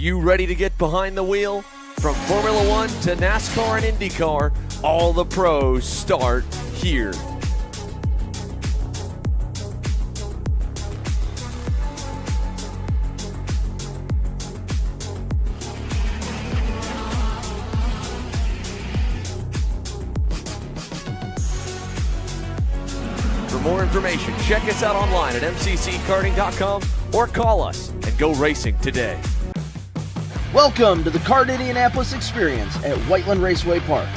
you ready to get behind the wheel? From Formula One to NASCAR and IndyCar, all the pros start here. For more information, check us out online at mcckarting.com or call us and go racing today. Welcome to the Kart Indianapolis experience at Whitland Raceway Park.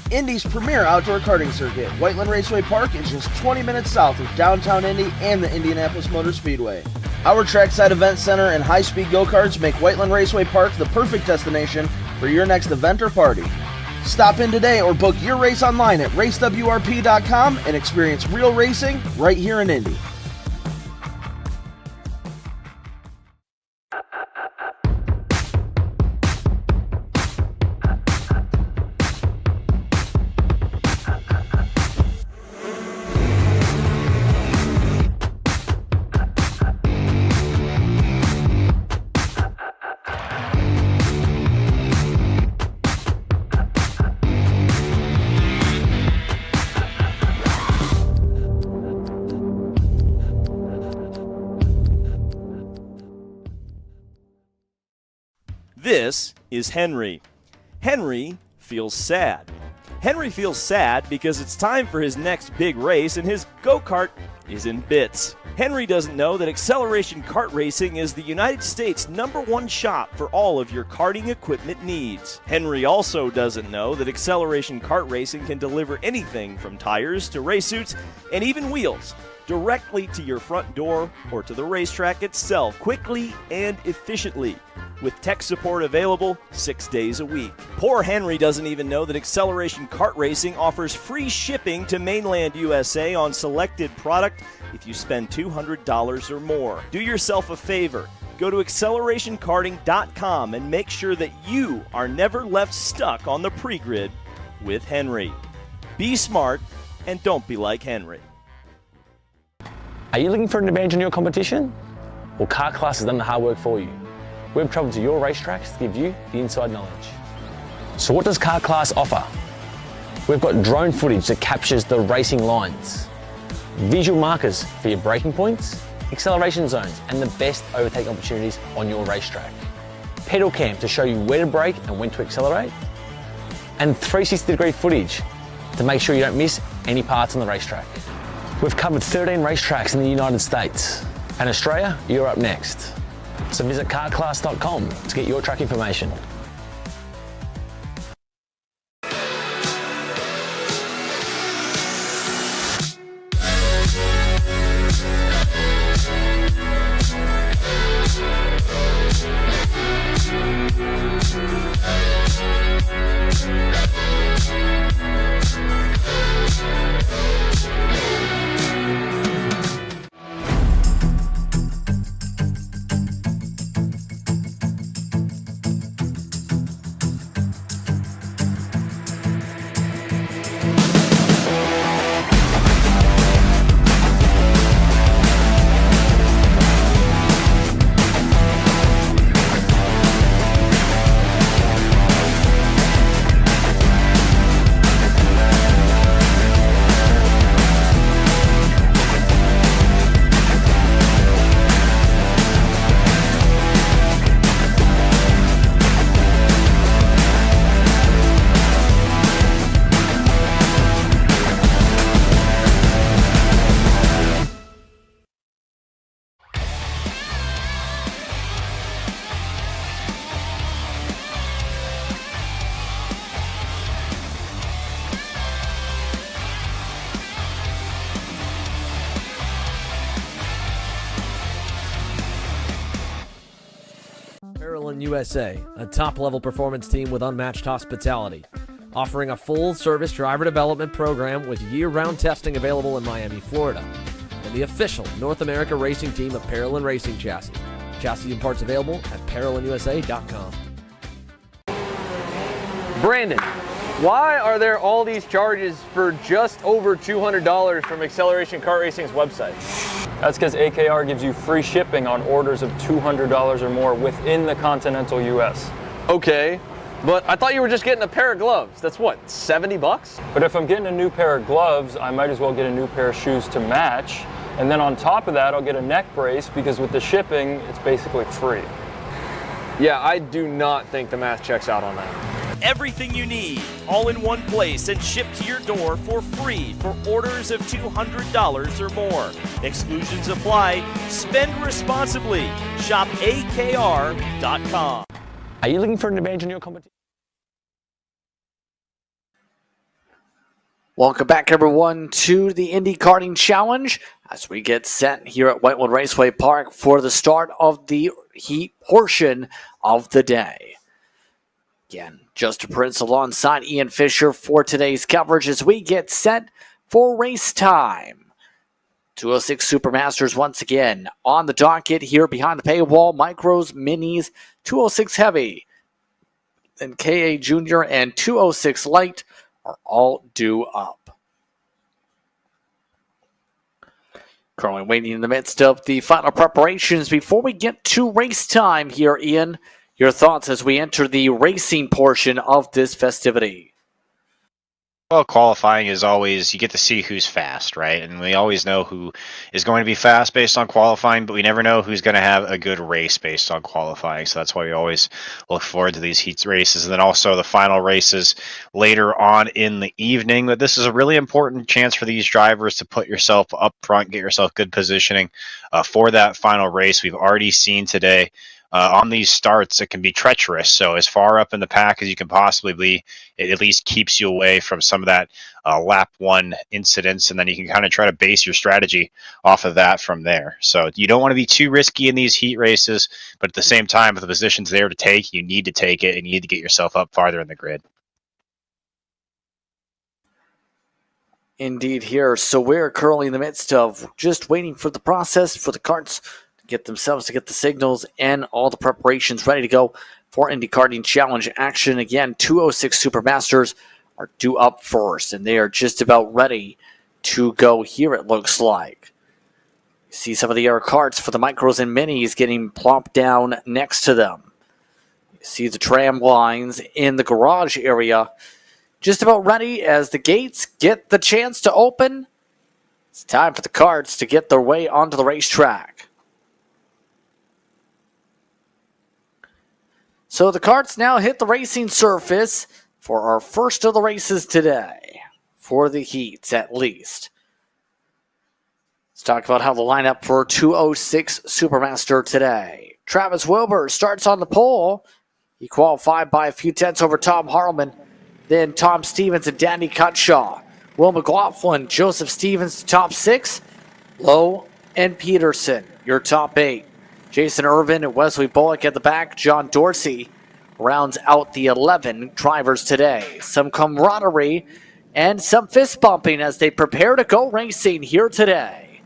Indy's premier outdoor karting circuit, Whitland Raceway Park is just 20 minutes south of downtown Indy and the Indianapolis Motor Speedway. Our trackside event center and high-speed go-karts make Whitland Raceway Park the perfect destination for your next event or party. Stop in today or book your race online at racewrp.com and experience real racing right here in Indy. This is Henry. Henry feels sad. Henry feels sad because it's time for his next big race and his go-kart is in bits. Henry doesn't know that Acceleration Kart Racing is the United States' #1 shop for all of your karting equipment needs. Henry also doesn't know that Acceleration Kart Racing can deliver anything from tires to race suits and even wheels directly to your front door or to the racetrack itself, quickly and efficiently, with tech support available 6 days a week. Poor Henry doesn't even know that Acceleration Kart Racing offers free shipping to mainland USA on selected product if you spend $200 or more. Do yourself a favor. Go to accelerationkarting.com and make sure that you are never left stuck on the pre-grid with Henry. Be smart and don't be like Henry. Are you looking for an advantage in your competition? Well, Kart Class has done the hard work for you. We've traveled to your racetracks to give you the inside knowledge. So what does Kart Class offer? We've got drone footage that captures the racing lines, visual markers for your braking points, acceleration zones, and the best overtake opportunities on your racetrack, pedal cam to show you where to brake and when to accelerate, and 360-degree footage to make sure you don't miss any parts on the racetrack. We've covered 13 racetracks in the United States, and Australia, you're up next. So visit kartclass.com to get your track information. Whitland USA, a top-level performance team with unmatched hospitality, offering a full-service driver development program with year-round testing available in Miami, Florida, and the official North America racing team of Parolin Racing Chassis. Chassis and parts available at ParolinUSA.com. Brandon, why are there all these charges for just over $200 from Acceleration Kart Racing's website? That's because AKR gives you free shipping on orders of $200 or more within the continental US. Okay, but I thought you were just getting a pair of gloves. That's what, 70 bucks? But if I'm getting a new pair of gloves, I might as well get a new pair of shoes to match. And then on top of that, I'll get a neck brace because with the shipping, it's basically free. Yeah, I do not think the math checks out on that. Everything you need, all in one place and shipped to your door for free for orders of $200 or more. Exclusions apply. Spend responsibly. Shop AKR.com. Are you looking for an advantage in your competition? Welcome back, everyone, to the Indy Karting Challenge as we get set here at Whitland Raceway Park for the start of the heat portion of the day. Again, Justin Prince alongside Ian Fisher for today's coverage as we get set for race time. 206 Supermasters once again on the docket here behind the paywall. Micros, Minis, 206 Heavy, and KA Junior and 206 Light are all due up. Currently waiting in the midst of the final preparations before we get to race time here, Ian. Your thoughts as we enter the racing portion of this festivity? Well, qualifying is always, you get to see who's fast, right? And we always know who is going to be fast based on qualifying, but we never know who's going to have a good race based on qualifying. So that's why we always look forward to these heats races. And then also the final races later on in the evening. But this is a really important chance for these drivers to put yourself up front, get yourself good positioning for that final race. We've already seen today on these starts, it can be treacherous. So as far up in the pack as you can possibly be, it at least keeps you away from some of that lap one incidents, and then you can kind of try to base your strategy off of that from there. So you don't want to be too risky in these heat races, but at the same time, if the position's there to take, you need to take it, and you need to get yourself up farther in the grid. Indeed here. So we're currently in the midst of just waiting for the process for the karts get themselves to get the signals and all the preparations ready to go for Indy Karting Challenge action. Again, 206 Supermasters are due up first, and they are just about ready to go here, it looks like. You see some of the air karts for the micros and minis getting plopped down next to them. You see the tram lines in the garage area just about ready as the gates get the chance to open. It's time for the karts to get their way onto the racetrack. So the karts now hit the racing surface for our first of the races today, for the heats at least. Let's talk about how the lineup for 206 Supermaster today. Travis Wilbur starts on the pole. He qualified by a few tenths over Tom Harleman. Then Tom Stevens and Danny Cutshaw. Will McLaughlin, Joseph Stevens, top 6. Lowe and Peterson, your top 8. Jason Irvin and Wesley Bullock at the back. John Dorsey rounds out the 11 drivers today. Some camaraderie and some fist bumping as they prepare to go racing here today.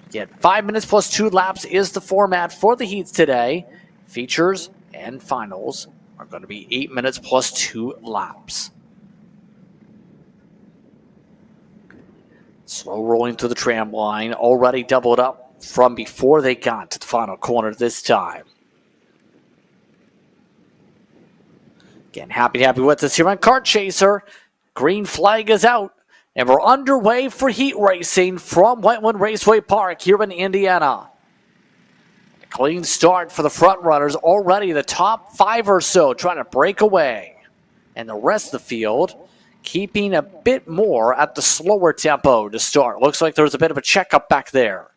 Again, 5 minutes plus 2 laps is the format for the heats today. Features and finals are going to be 8 minutes plus 2 laps. Slow rolling through the tram line, already doubled up from before they got to the final corner this time. Again, happy to have you with us here on Kart Chaser. Green flag is out, and we're underway for heat racing from Whitland Raceway Park here in Indiana. A clean start for the front runners. Already the top 5 or so trying to break away, and the rest of the field keeping a bit more at the slower tempo to start. Looks like there was a bit of a checkup back there.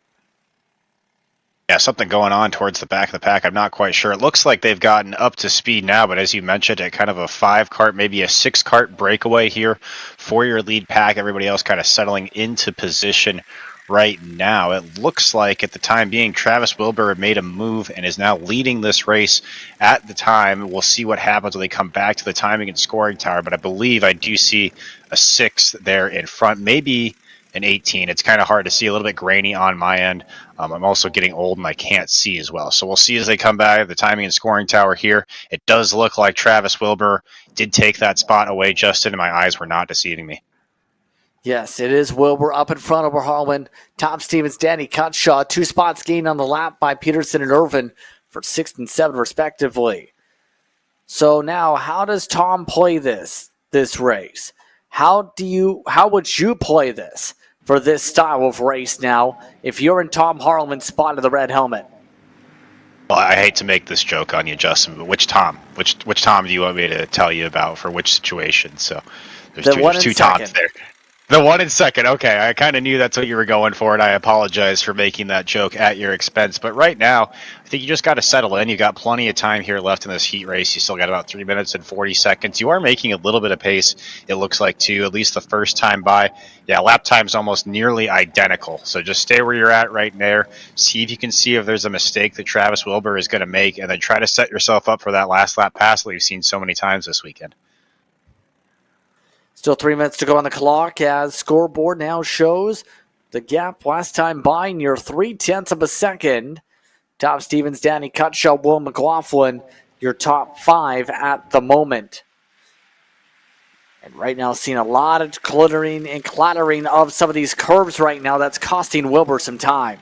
Yeah, something going on towards the back of the pack. I'm not quite sure. It looks like they've gotten up to speed now, but as you mentioned, at kind of a 5-kart, maybe a 6-kart breakaway here for your lead pack. Everybody else kind of settling into position right now. It looks like at the time being, Travis Wilbur made a move and is now leading this race at the time. We'll see what happens when they come back to the timing and scoring tower, but I believe I do see a 6 there in front, maybe an 18. It's kind of hard to see, a little bit grainy on my end. I'm also getting old and I can't see as well. So we'll see as they come back, the timing and scoring tower here. It does look like Travis Wilbur did take that spot away, Justin, and my eyes were not deceiving me. Yes, it is Wilbur up in front over Harlan. Tom Stevens, Danny Cutshaw. 2 spots gained on the lap by Peterson and Irvin for 6th and 7th respectively. So now, how does Tom play this race? How would you play this for this style of race now if you're in Tom Harlan's spot in the red helmet? Well, I hate to make this joke on you, Justin, but which Tom? Which Tom do you want me to tell you about for which situation? So there's two Toms there. The one in second. Okay, I kind of knew that's what you were going for, and I apologize for making that joke at your expense. But right now, I think you just got to settle in. You got plenty of time here left in this heat race. You still got about 3 minutes and 40 seconds. You are making a little bit of pace, it looks like, too, at least the first time by. Yeah, lap time's almost nearly identical. So just stay where you're at right there. See if you can see if there's a mistake that Travis Wilbur is going to make, and then try to set yourself up for that last lap pass that we've seen so many times this weekend. Still 3 minutes to go on the clock as scoreboard now shows the gap last time by near 0.3 of a second. Tom Stevens, Danny Cutshaw, Will McLaughlin, your top 5 at the moment. And right now seeing a lot of cluttering and clattering of some of these curves right now. That's costing Wilbur some time.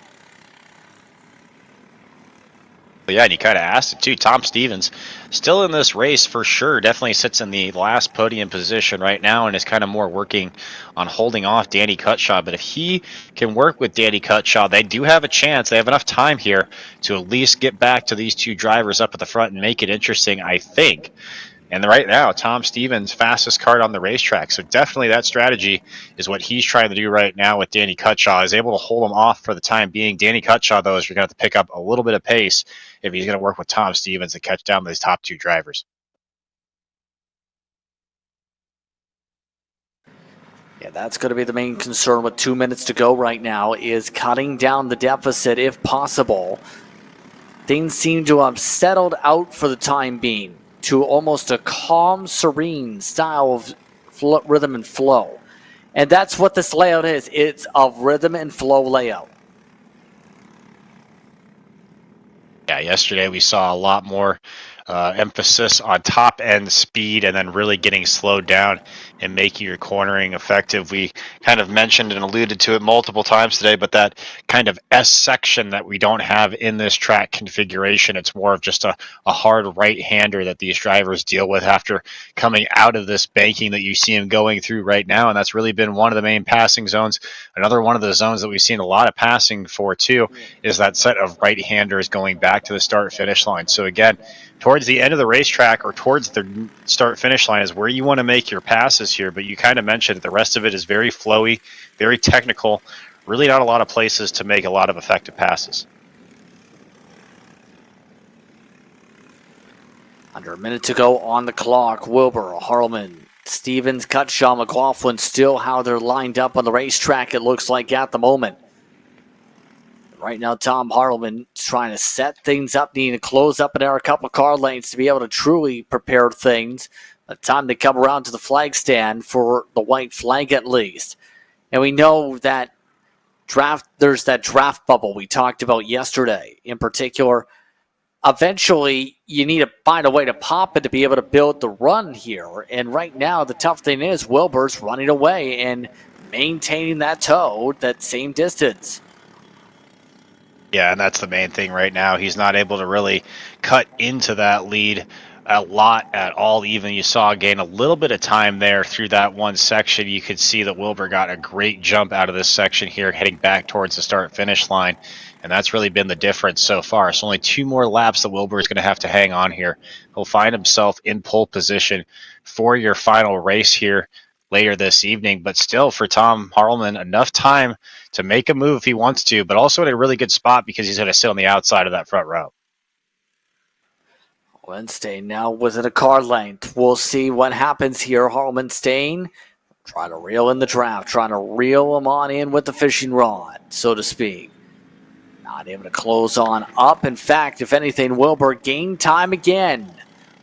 Yeah, and you kind of asked it too. Tom Stevens still in this race for sure. Definitely sits in the last podium position right now and is kind of more working on holding off Danny Cutshaw. But if he can work with Danny Cutshaw, they do have a chance. They have enough time here to at least get back to these two drivers up at the front and make it interesting, I think. And right now, Tom Stevens, fastest kart on the racetrack. So definitely that strategy is what he's trying to do right now with Danny Cutshaw. Is able to hold him off for the time being. Danny Cutshaw, though, is going to have to pick up a little bit of pace if he's going to work with Tom Stevens to catch down these top two drivers. Yeah, that's going to be the main concern with 2 minutes to go right now, is cutting down the deficit if possible. Things seem to have settled out for the time being to almost a calm, serene style of rhythm and flow. And that's what this layout is. It's a rhythm and flow layout. Yeah, yesterday we saw a lot more emphasis on top end speed and then really getting slowed down and making your cornering effective. We kind of mentioned and alluded to it multiple times today, but that kind of S section that we don't have in this track configuration, it's more of just a hard right-hander that these drivers deal with after coming out of this banking that you see them going through right now, and that's really been one of the main passing zones. Another one of the zones that we've seen a lot of passing for too is that set of right-handers going back to the start-finish line. So again, towards the end of the racetrack or towards the start-finish line is where you want to make your passes here, but you kind of mentioned that the rest of it is very flowy, very technical, really not a lot of places to make a lot of effective passes. Under a minute to go on the clock. Wilbur, Harlan, Stevens, Cutshaw, McLaughlin still how they're lined up on the racetrack, it looks like at the moment. Right now, Tom Harlan trying to set things up, needing to close up and air a couple of car lanes to be able to truly prepare things. By the time they come around to the flag stand for the white flag at least. And we know that there's that draft bubble we talked about yesterday. In particular, eventually you need to find a way to pop it to be able to build the run here. And right now, the tough thing is Wilbur's running away and maintaining that toe, that same distance. Yeah, and that's the main thing right now. He's not able to really cut into that lead a lot at all. Even you saw gain a little bit of time there through that one section. You could see that Wilbur got a great jump out of this section here, heading back towards the start-finish line, and that's really been the difference so far. So only 2 more laps that Wilbur is going to have to hang on here. He'll find himself in pole position for your final race here later this evening, but still for Tom Harlan, enough time to make a move if he wants to, but also in a really good spot because he's going to sit on the outside of that front row. Wednesday now within a car length. We'll see what happens here. Harlan Stain trying to reel in the draft, trying to reel him on in with the fishing rod, so to speak. Not able to close on up. In fact, if anything, Wilbur gained time again.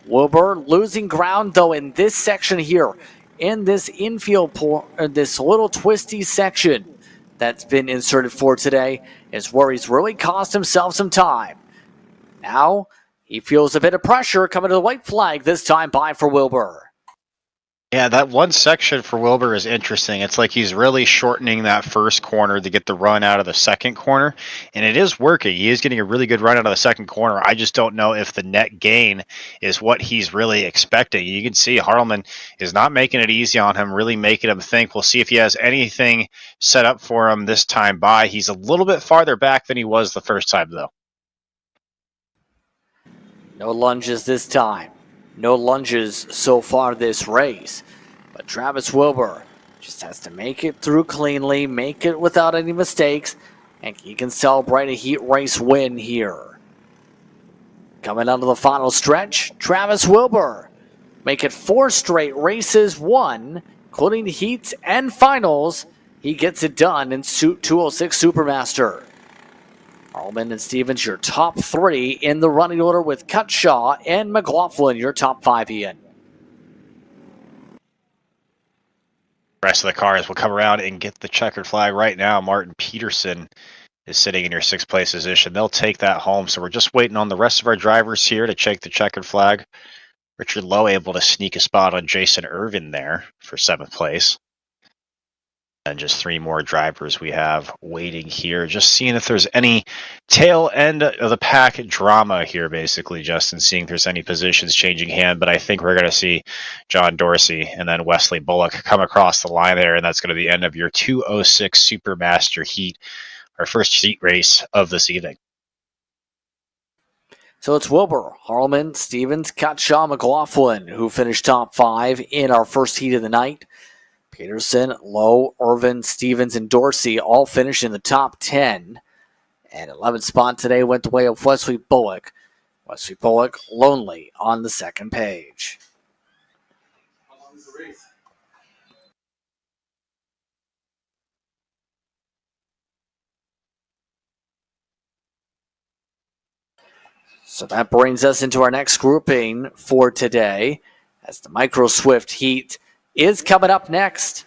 Wilbur losing ground, though, in this section here, in this infield, this little twisty section that's been inserted for today, is where he's really cost himself some time. Now, he feels a bit of pressure coming to the white flag, this time by for Wilbur. Yeah, that one section for Wilbur is interesting. It's like he's really shortening that first corner to get the run out of the second corner, and it is working. He is getting a really good run out of the second corner. I just don't know if the net gain is what he's really expecting. You can see Harleman is not making it easy on him, really making him think. We'll see if he has anything set up for him this time by. He's a little bit farther back than he was the first time, though. No lunges this time. No lunges so far this race. But Travis Wilbur just has to make it through cleanly, make it without any mistakes, and he can celebrate a heat race win here. Coming onto the final stretch, Travis Wilbur. Make it 4 straight races won, including heats and finals. He gets it done in Suit 206 Supermaster. Harleman and Stevens, your top 3 in the running order, with Cutshaw and McLaughlin, your top 5, Ian. Rest of the cars will come around and get the checkered flag right now. Martin Peterson is sitting in your 6th place position. They'll take that home. So we're just waiting on the rest of our drivers here to take the checkered flag. Richard Lowe able to sneak a spot on Jason Irvin there for 7th place. And just 3 more drivers we have waiting here. Just seeing if there's any tail end of the pack drama here, basically, Justin, seeing if there's any positions changing hand. But I think we're going to see John Dorsey and then Wesley Bullock come across the line there. And that's going to be the end of your 206 Supermaster Heat, our first heat race of this evening. So it's Wilbur, Harleman, Stevens, Cutshaw, McLaughlin, who finished top 5 in our first heat of the night. Peterson, Lowe, Irvin, Stevens, and Dorsey all finished in the top 10. And 11th spot today went the way of Wesley Bullock. Wesley Bullock lonely on the second page. How long is the race? So that brings us into our next grouping for today, as the Micro Swift Heat is coming up next.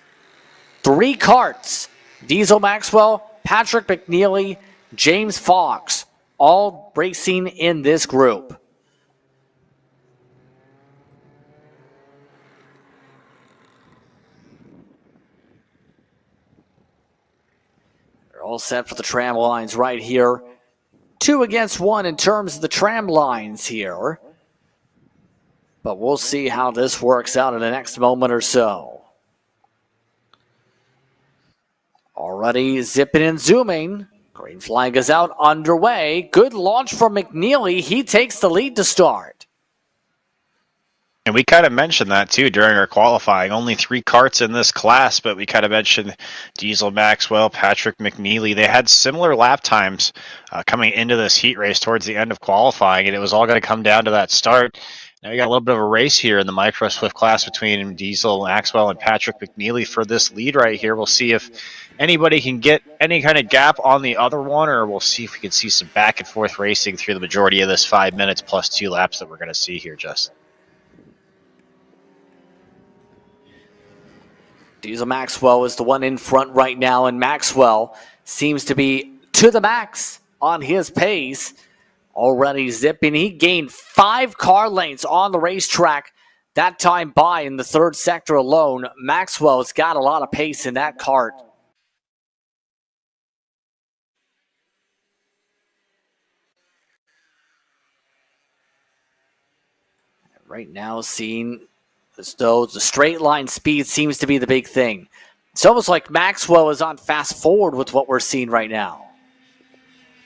3 karts. Diesel Maxwell, Patrick McNeely, James Fox, all racing in this group. They're all set for the tram lines right here. 2 against 1 in terms of the tram lines here. But we'll see how this works out in the next moment or so. Already zipping and zooming. Green flag is out, underway. Good launch from McNeely. He takes the lead to start. And we kind of mentioned that too during our qualifying. Only 3 karts in this class, but we kind of mentioned Diesel Maxwell, Patrick McNeely. They had similar lap times coming into this heat race towards the end of qualifying, and it was all going to come down to that start. Now we got a little bit of a race here in the Micro Swift class between Diesel Maxwell and Patrick McNeely for this lead right here. We'll see if anybody can get any kind of gap on the other one, or we'll see if we can see some back and forth racing through the majority of this 5 minutes plus 2 laps that we're going to see here, Justin. Diesel Maxwell is the one in front right now, and Maxwell seems to be to the max on his pace. Already zipping. He gained 5 car lengths on the racetrack that time by in the 3rd sector alone. Maxwell's got a lot of pace in that kart. Right now, seeing as though the straight line speed seems to be the big thing. It's almost like Maxwell is on fast forward with what we're seeing right now.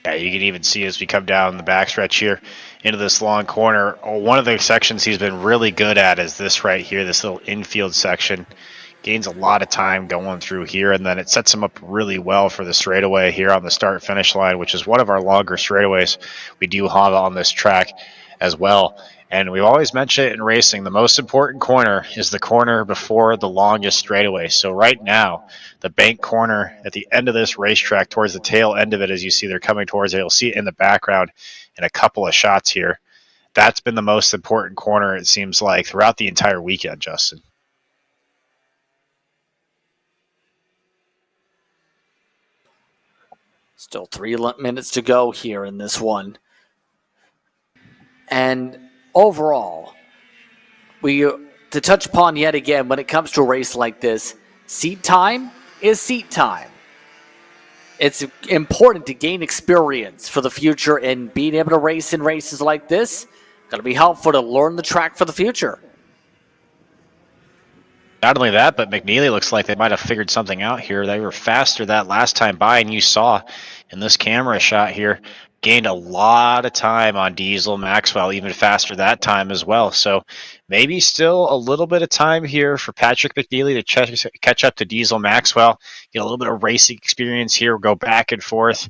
Yeah, you can even see as we come down the backstretch here into this long corner. One of the sections he's been really good at is this right here, this little infield section. Gains a lot of time going through here, and then it sets him up really well for the straightaway here on the start-finish line, which is one of our longer straightaways we do have on this track as well. And we always mention it in racing, the most important corner is the corner before the longest straightaway. So right now, the bank corner at the end of this racetrack, towards the tail end of it, as you see they're coming towards it, you'll see it in the background in a couple of shots here. That's been the most important corner, it seems like, throughout the entire weekend, Justin. Still 3 minutes to go here in this one. And overall, we to touch upon yet again, when it comes to a race like this, seat time is seat time. It's important to gain experience for the future, and being able to race in races like this going to be helpful to learn the track for the future. Not only that, but McNeely looks like they might have figured something out here. They were faster that last time by, and you saw in this camera shot here, gained a lot of time on Diesel Maxwell, even faster that time as well. So maybe still a little bit of time here for Patrick McNeely to catch up to Diesel Maxwell, get a little bit of racing experience here, go back and forth,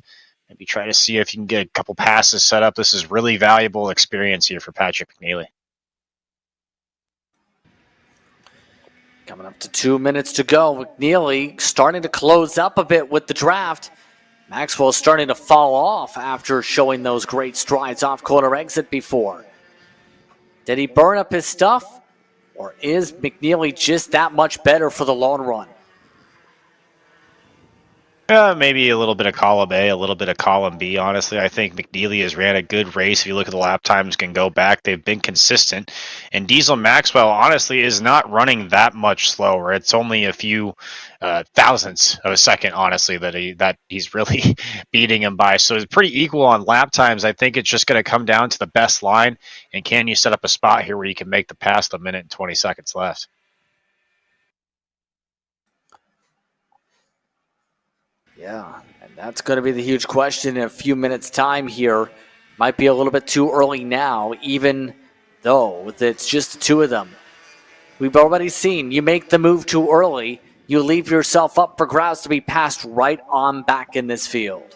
maybe try to see if you can get a couple passes set up. This is really valuable experience here for Patrick McNeely. Coming up to 2 minutes to go. McNeely starting to close up a bit with the draft. Maxwell starting to fall off after showing those great strides off corner exit before. Did he burn up his stuff, or is McNeely just that much better for the long run? Maybe a little bit of column A, a little bit of column B. Honestly, I think McNeely has ran a good race. If you look at the lap times, can go back. They've been consistent. And Diesel Maxwell, honestly, is not running that much slower. It's only a few thousandths of a second, honestly, that he's really beating him by. So it's pretty equal on lap times. I think it's just going to come down to the best line. And can you set up a spot here where you can make the pass with 1 minute and 20 seconds left? Yeah, and that's going to be the huge question in a few minutes' time here. Might be a little bit too early now, even though it's just the two of them. We've already seen you make the move too early, you leave yourself up for grabs to be passed right on back in this field.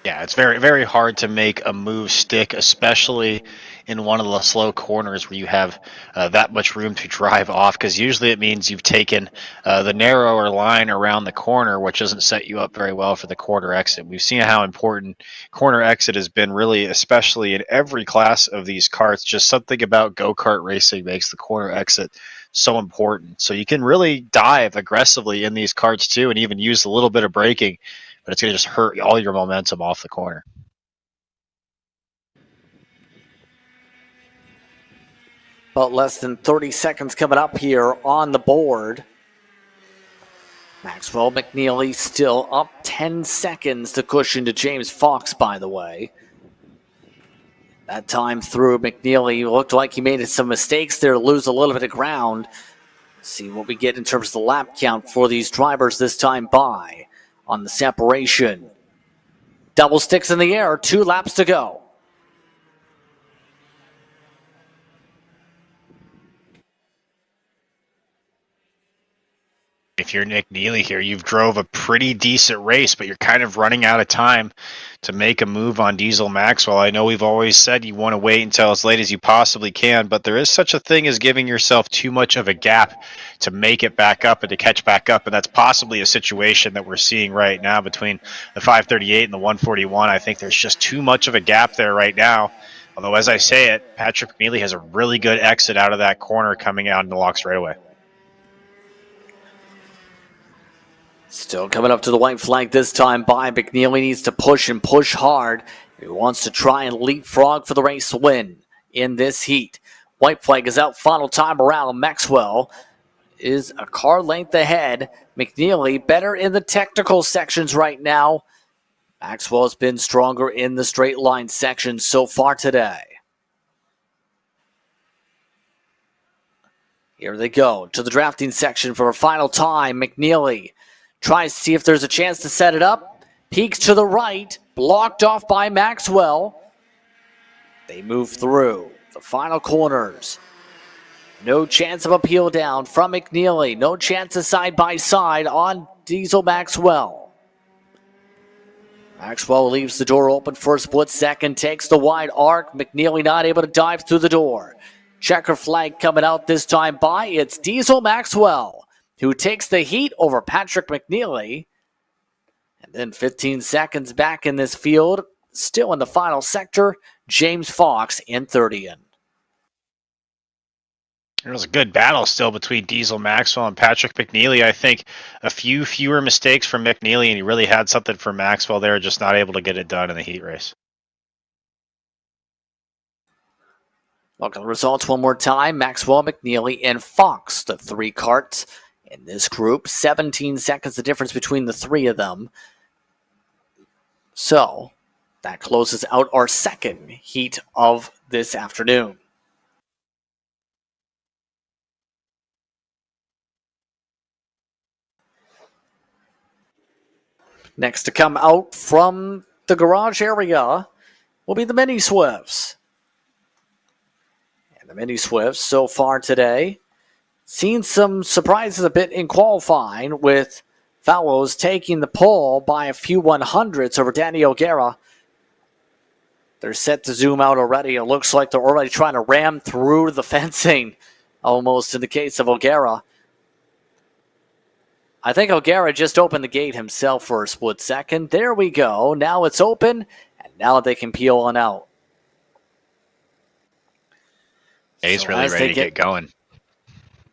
Yeah, it's very, very hard to make a move stick, especially in one of the slow corners where you have that much room to drive off, because usually it means you've taken the narrower line around the corner, which doesn't set you up very well for the corner exit. We've seen how important corner exit has been, really, especially in every class of these karts. Just something about go-kart racing makes the corner exit so important. So you can really dive aggressively in these karts too, and even use a little bit of braking, but it's going to just hurt all your momentum off the corner. About less than 30 seconds coming up here on the board. Maxwell McNeely still up 10 seconds to cushion to James Fox, by the way. That time through, McNeely looked like he made some mistakes there to lose a little bit of ground. See what we get in terms of the lap count for these drivers this time by on the separation. Double sticks in the air, 2 laps to go. If you're Nick Neely here, you've drove a pretty decent race, but you're kind of running out of time to make a move on Diesel Maxwell. I know we've always said you want to wait until as late as you possibly can, but there is such a thing as giving yourself too much of a gap to make it back up and to catch back up, and that's possibly a situation that we're seeing right now between the 538 and the 141. I think there's just too much of a gap there right now. Although, as I say it, Patrick McNeely has a really good exit out of that corner coming out in the lock straightaway. Still coming up to the white flag this time by. McNeely needs to push and push hard. He wants to try and leapfrog for the race win in this heat. White flag is out, final time around. Maxwell is a car length ahead. McNeely better in the technical sections right now. Maxwell has been stronger in the straight line section so far today. Here they go to the drafting section for a final time. McNeely tries to see if there's a chance to set it up. Peeks to the right. Blocked off by Maxwell. They move through the final corners. No chance of a peel down from McNeely. No chance of side by side on Diesel Maxwell. Maxwell leaves the door open for a split second. Takes the wide arc. McNeely not able to dive through the door. Checker flag coming out this time by. It's Diesel Maxwell who takes the heat over Patrick McNeely. And then 15 seconds back in this field, still in the final sector, James Fox in 30th. There was a good battle still between Diesel Maxwell and Patrick McNeely. I think a few fewer mistakes from McNeely, and he really had something for Maxwell there, just not able to get it done in the heat race. Look at the results one more time. Maxwell, McNeely, and Fox, the 3 karts in this group. 17 seconds the difference between the 3 of them. So that closes out our second heat of this afternoon. Next to come out from the garage area will be the Mini Swifts. And the Mini Swifts so far today seen some surprises a bit in qualifying, with Fallows taking the pole by a few 100ths over Danny O'Gara. They're set to zoom out already. It looks like they're already trying to ram through the fencing, almost in the case of O'Gara. I think O'Gara just opened the gate himself for a split second. There we go. Now it's open, and now they can peel on out. He's really ready to get going.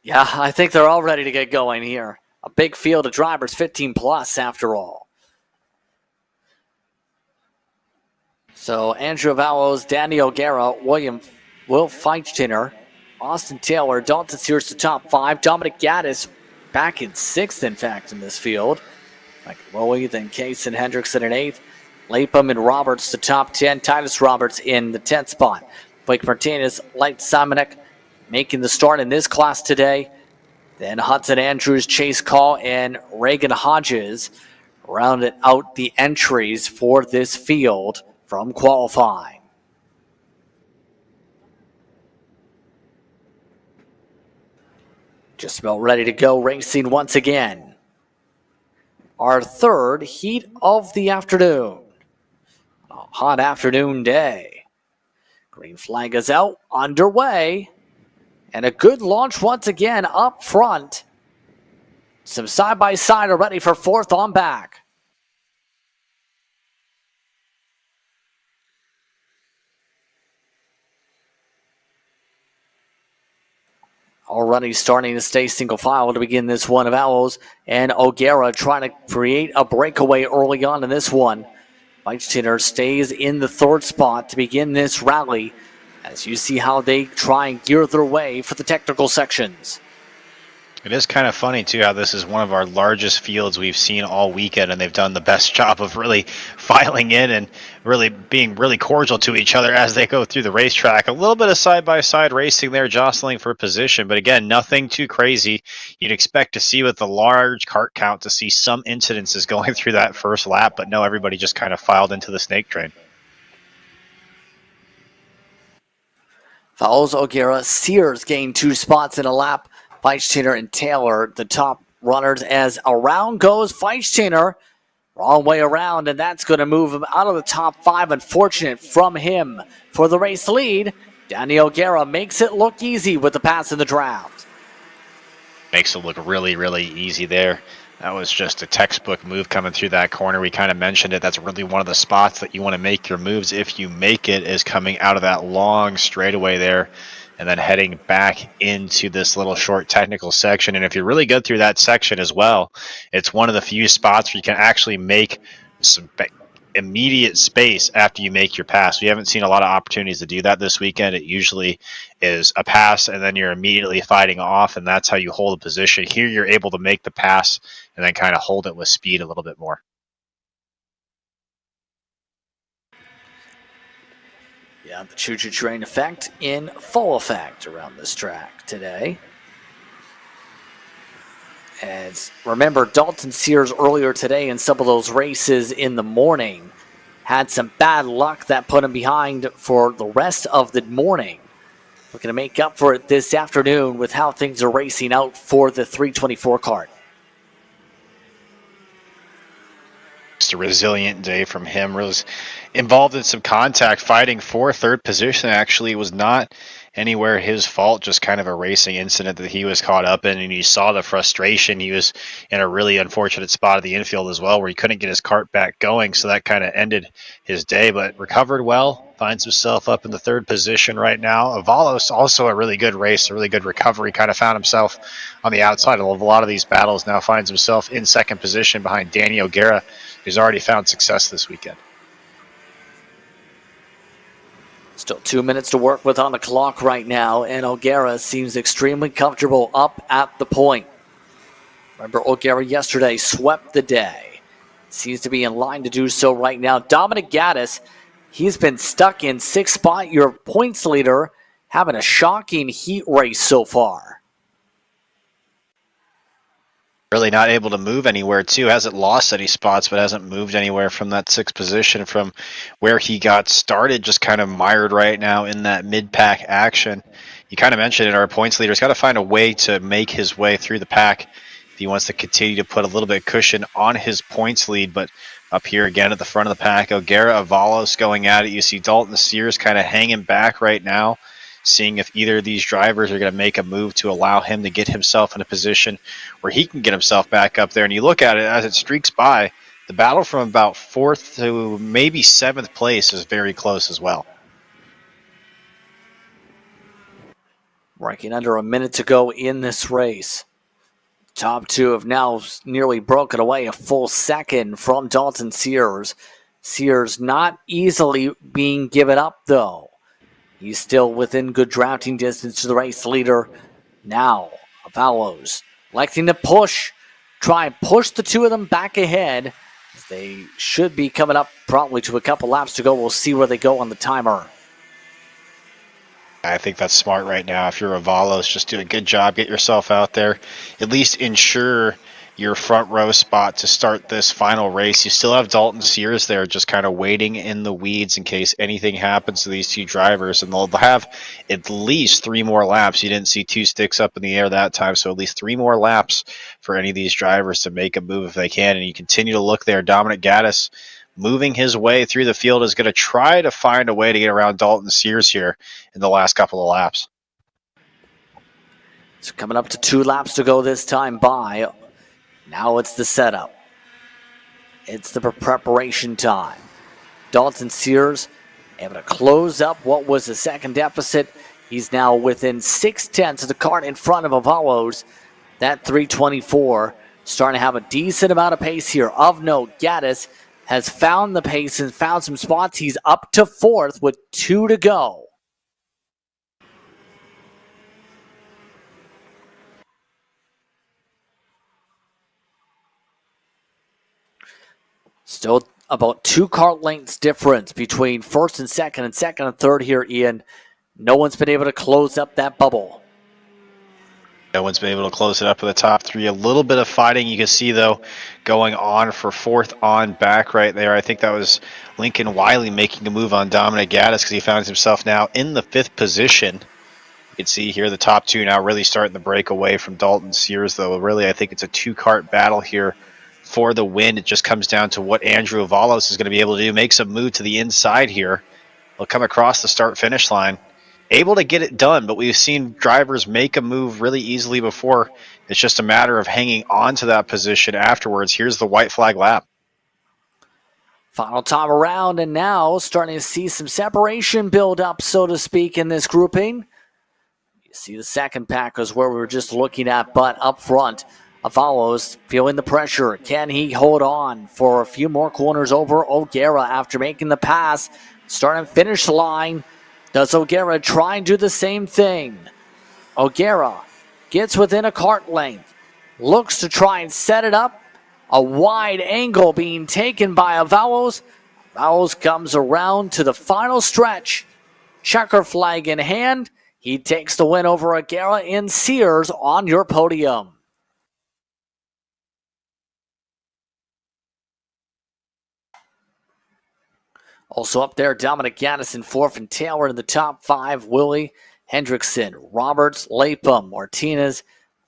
Yeah, I think they're all ready to get going here. A big field of drivers, 15 plus after all. So Andrew Vallows, Danny O'Gara, Will Feichtiner, Austin Taylor, Dalton Sears the top 5, Dominic Gaddis back in 6th, in fact, in this field. Like Lowy, then Case and Hendrickson in 8th. Lapham and Roberts the top 10. Titus Roberts in the 10th spot. Blake Martinez, Light Simonek making the start in this class today. Then Hudson Andrews, Chase Call, and Reagan Hodges rounded out the entries for this field from qualifying. Just about ready to go racing once again. Our third heat of the afternoon. A hot afternoon day. Green flag is out, underway. And a good launch once again up front. Some side-by-side are ready for 4th on back. Already starting to stay single file to begin this one of Owls, and O'Gara trying to create a breakaway early on in this one. Feichtiner stays in the 3rd spot to begin this rally, as you see how they try and gear their way for the technical sections. It is kind of funny, too, how this is one of our largest fields we've seen all weekend, and they've done the best job of really filing in and really being really cordial to each other as they go through the racetrack. A little bit of side-by-side racing there, jostling for position, but again, nothing too crazy. You'd expect to see with the large kart count to see some incidences going through that first lap, but no, everybody just kind of filed into the snake train. Follows O'Gara. Sears gained 2 spots in a lap. Feichtiner and Taylor, the top runners, as around goes Feichtiner. Wrong way around, and that's going to move him out of the top 5. Unfortunate from him for the race lead. Danny O'Gara makes it look easy with the pass in the draft. Makes it look really, really easy there. That was just a textbook move coming through that corner. We kind of mentioned it. That's really one of the spots that you want to make your moves. If you make it, is coming out of that long straightaway there and then heading back into this little short technical section. And if you're really good through that section as well, it's one of the few spots where you can actually make some immediate space after you make your pass. We haven't seen a lot of opportunities to do that this weekend. It usually is a pass and then you're immediately fighting off, and that's how you hold a position. Here you're able to make the pass and then kind of hold it with speed a little bit more. Yeah, the choo-choo train effect in full effect around this track today. As remember, Dalton Sears earlier today in some of those races in the morning had some bad luck that put him behind for the rest of the morning. Looking to make up for it this afternoon with how things are racing out for the 324 kart. Just a resilient day from him. Was involved in some contact fighting for 3rd position. Actually, was not anywhere his fault, just kind of a racing incident that he was caught up in, and you saw the frustration. He was in a really unfortunate spot of the infield as well, where he couldn't get his kart back going, so that kind of ended his day, but recovered well, finds himself up in the 3rd position right now. Avalos, also a really good race, a really good recovery, kind of found himself on the outside of a lot of these battles, now finds himself in 2nd position behind Danny O'Gara, who's already found success this weekend. Still 2 minutes to work with on the clock right now, and O'Gara seems extremely comfortable up at the point. Remember, O'Gara yesterday swept the day. Seems to be in line to do so right now. Dominic Gaddis, he's been stuck in sixth spot, your points leader, having a shocking heat race so far. Really not able to move anywhere, too. Hasn't lost any spots, but hasn't moved anywhere from that sixth position from where he got started. Just kind of mired right now in that mid-pack action. You kind of mentioned it, our points leader's got to find a way to make his way through the pack if he wants to continue to put a little bit of cushion on his points lead. But up here again at the front of the pack, O'Gara, Avalos going at it. You see Dalton Sears kind of hanging back right now, seeing if either of these drivers are going to make a move to allow him to get himself in a position where he can get himself back up there. And you look at it as it streaks by, the battle from about 4th to maybe 7th place is very close as well. Ranking under a minute to go in this race. Top two have now nearly broken away a full second from Dalton Sears. Sears not easily being given up, though. He's still within good drafting distance to the race leader. Now, Avalos electing to try and push the two of them back ahead. They should be coming up probably to a couple laps to go. We'll see where they go on the timer. I think that's smart right now. If you're Avalos, just do a good job. Get yourself out there. At least ensure your front row spot to start this final race. You still have Dalton Sears there just kind of waiting in the weeds in case anything happens to these two drivers, and they'll have at least 3 more laps. You didn't see 2 sticks up in the air that time, so at least 3 more laps for any of these drivers to make a move if they can. And you continue to look there. Dominic Gaddis moving his way through the field is going to try to find a way to get around Dalton Sears here in the last couple of laps. It's coming up to 2 laps to go this time by. Now it's the setup. It's the preparation time. Dalton Sears able to close up what was a second deficit. He's now within 0.6 of the cart in front of Avalos. That 324 starting to have a decent amount of pace here. Of note, Gaddis has found the pace and found some spots. He's up to 4th with 2 to go. Still about 2 kart lengths difference between first and second and third here, Ian. No one's been able to close up that bubble. No one's been able to close it up in the top 3. A little bit of fighting you can see, though, going on for 4th on back right there. I think that was Lincoln Wiley making a move on Dominic Gaddis because he found himself now in the 5th position. You can see here the top 2 now really starting to break away from Dalton Sears, though. Really, I think it's a 2-kart battle here for the win. It just comes down to what Andrew Avalos is going to be able to do. Makes a move to the inside here. He'll come across the start-finish line. Able to get it done, but we've seen drivers make a move really easily before. It's just a matter of hanging on to that position afterwards. Here's the white flag lap. Final time around, and now starting to see some separation build up, so to speak, in this grouping. You see the second pack is where we were just looking at, but up front, Avalos feeling the pressure. Can he hold on for a few more corners over O'Gara after making the pass? Starting finish line. Does O'Gara try and do the same thing? O'Gara gets within a kart length. Looks to try and set it up. A wide angle being taken by Avalos. Avalos comes around to the final stretch. Checker flag in hand. He takes the win over O'Gara and Sears on your podium. Also up there, Dominic Gaddis in 4th and Taylor in the top 5. Willie, Hendrickson, Roberts, Lapham, Martinez,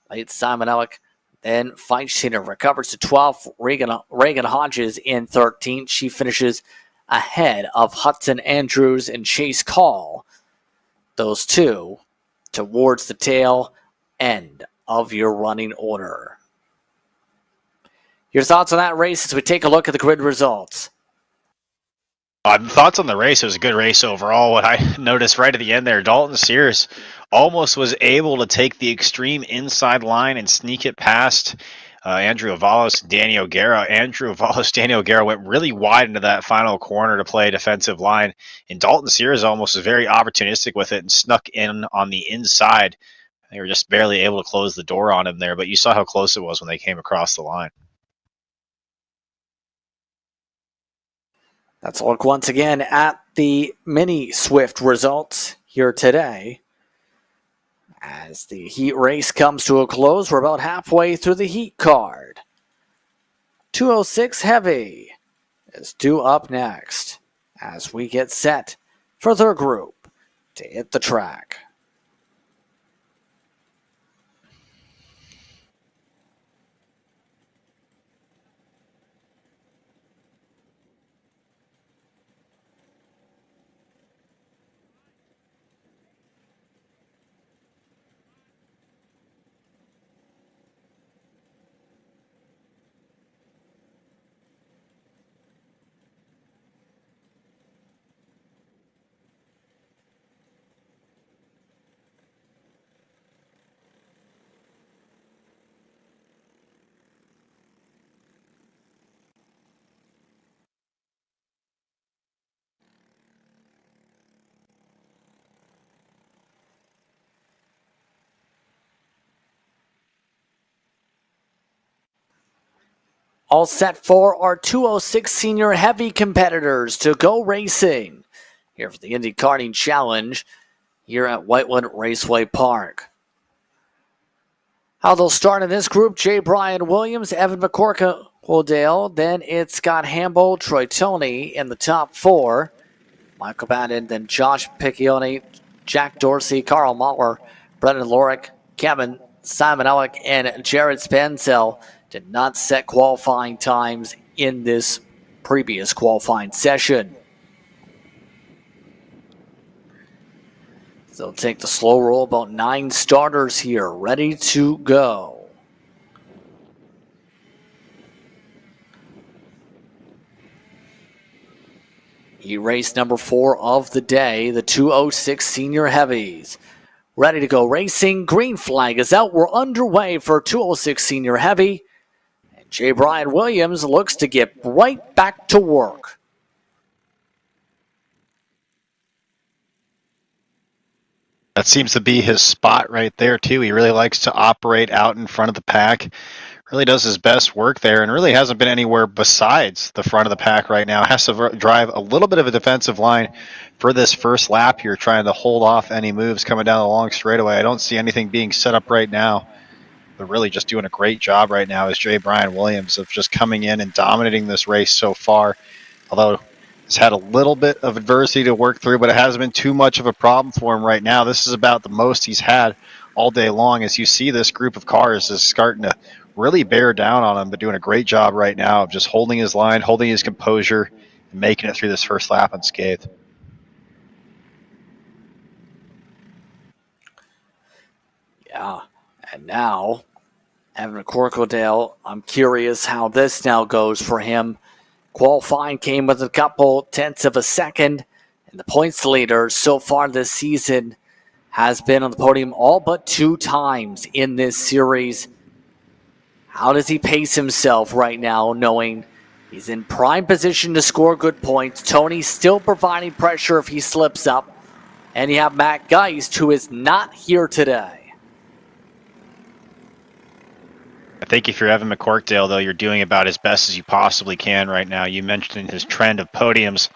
late Simon Ellick, then Feinsteiner recovers to 12th. Reagan Hodges in 13th. She finishes ahead of Hudson Andrews and Chase Call. Those two towards the tail end of your running order. Your thoughts on that race as we take a look at the grid results? Thoughts on the race. It was a good race overall. What I noticed right at the end there, Dalton Sears almost was able to take the extreme inside line and sneak it past Andrew Avalos, Danny O'Gara. Andrew Avalos, Danny O'Gara went really wide into that final corner to play defensive line, and Dalton Sears almost was very opportunistic with it and snuck in on the inside. They were just barely able to close the door on him there, but you saw how close it was when they came across the line. Let's look once again at the mini Swift results here today. As the heat race comes to a close, we're about halfway through the heat card. 206 Heavy is due up next as we get set for their group to hit the track. All set for our 206 Senior Heavy competitors to go racing here for the Indy Karting Challenge here at Whitland Raceway Park. How they'll start in this group: J. Brian Williams, Evan McCorkle, then it's Scott Hamble, Troy Toney in the top four. Michael Bannon, then Josh Piccioni, Jack Dorsey, Carl Mahler, Brendan Lorick, Kevin, Simon Ellick, and Jared Spansel did not set qualifying times in this previous qualifying session. So they'll take the slow roll, about 9 starters here, ready to go. Race number 4 of the day, the 206 Senior Heavies. Ready to go racing. Green flag is out. We're underway for 206 Senior Heavy. And J. Brian Williams looks to get right back to work. That seems to be his spot right there, too. He really likes to operate out in front of the pack. Really does his best work there and really hasn't been anywhere besides the front of the pack right now. Has to drive a little bit of a defensive line for this first lap here, trying to hold off any moves coming down the long straightaway. I don't see anything being set up right now. But really just doing a great job right now is J. Brian Williams of just coming in and dominating this race so far. Although he's had a little bit of adversity to work through, but it hasn't been too much of a problem for him right now. This is about the most he's had all day long. As you see, this group of cars is starting to really bear down on him, but doing a great job right now of just holding his line, holding his composure, and making it through this first lap unscathed. Yeah, and now, Evan McCorkle, I'm curious how this now goes for him. Qualifying came with a couple tenths of a second, and the points leader so far this season has been on the podium all but 2 times in this series. How does he pace himself right now, knowing he's in prime position to score good points? Tony's still providing pressure if he slips up. And you have Matt Geist, who is not here today. I think if you're Evan McCorkdale, though, you're doing about as best as you possibly can right now. You mentioned his trend of podiums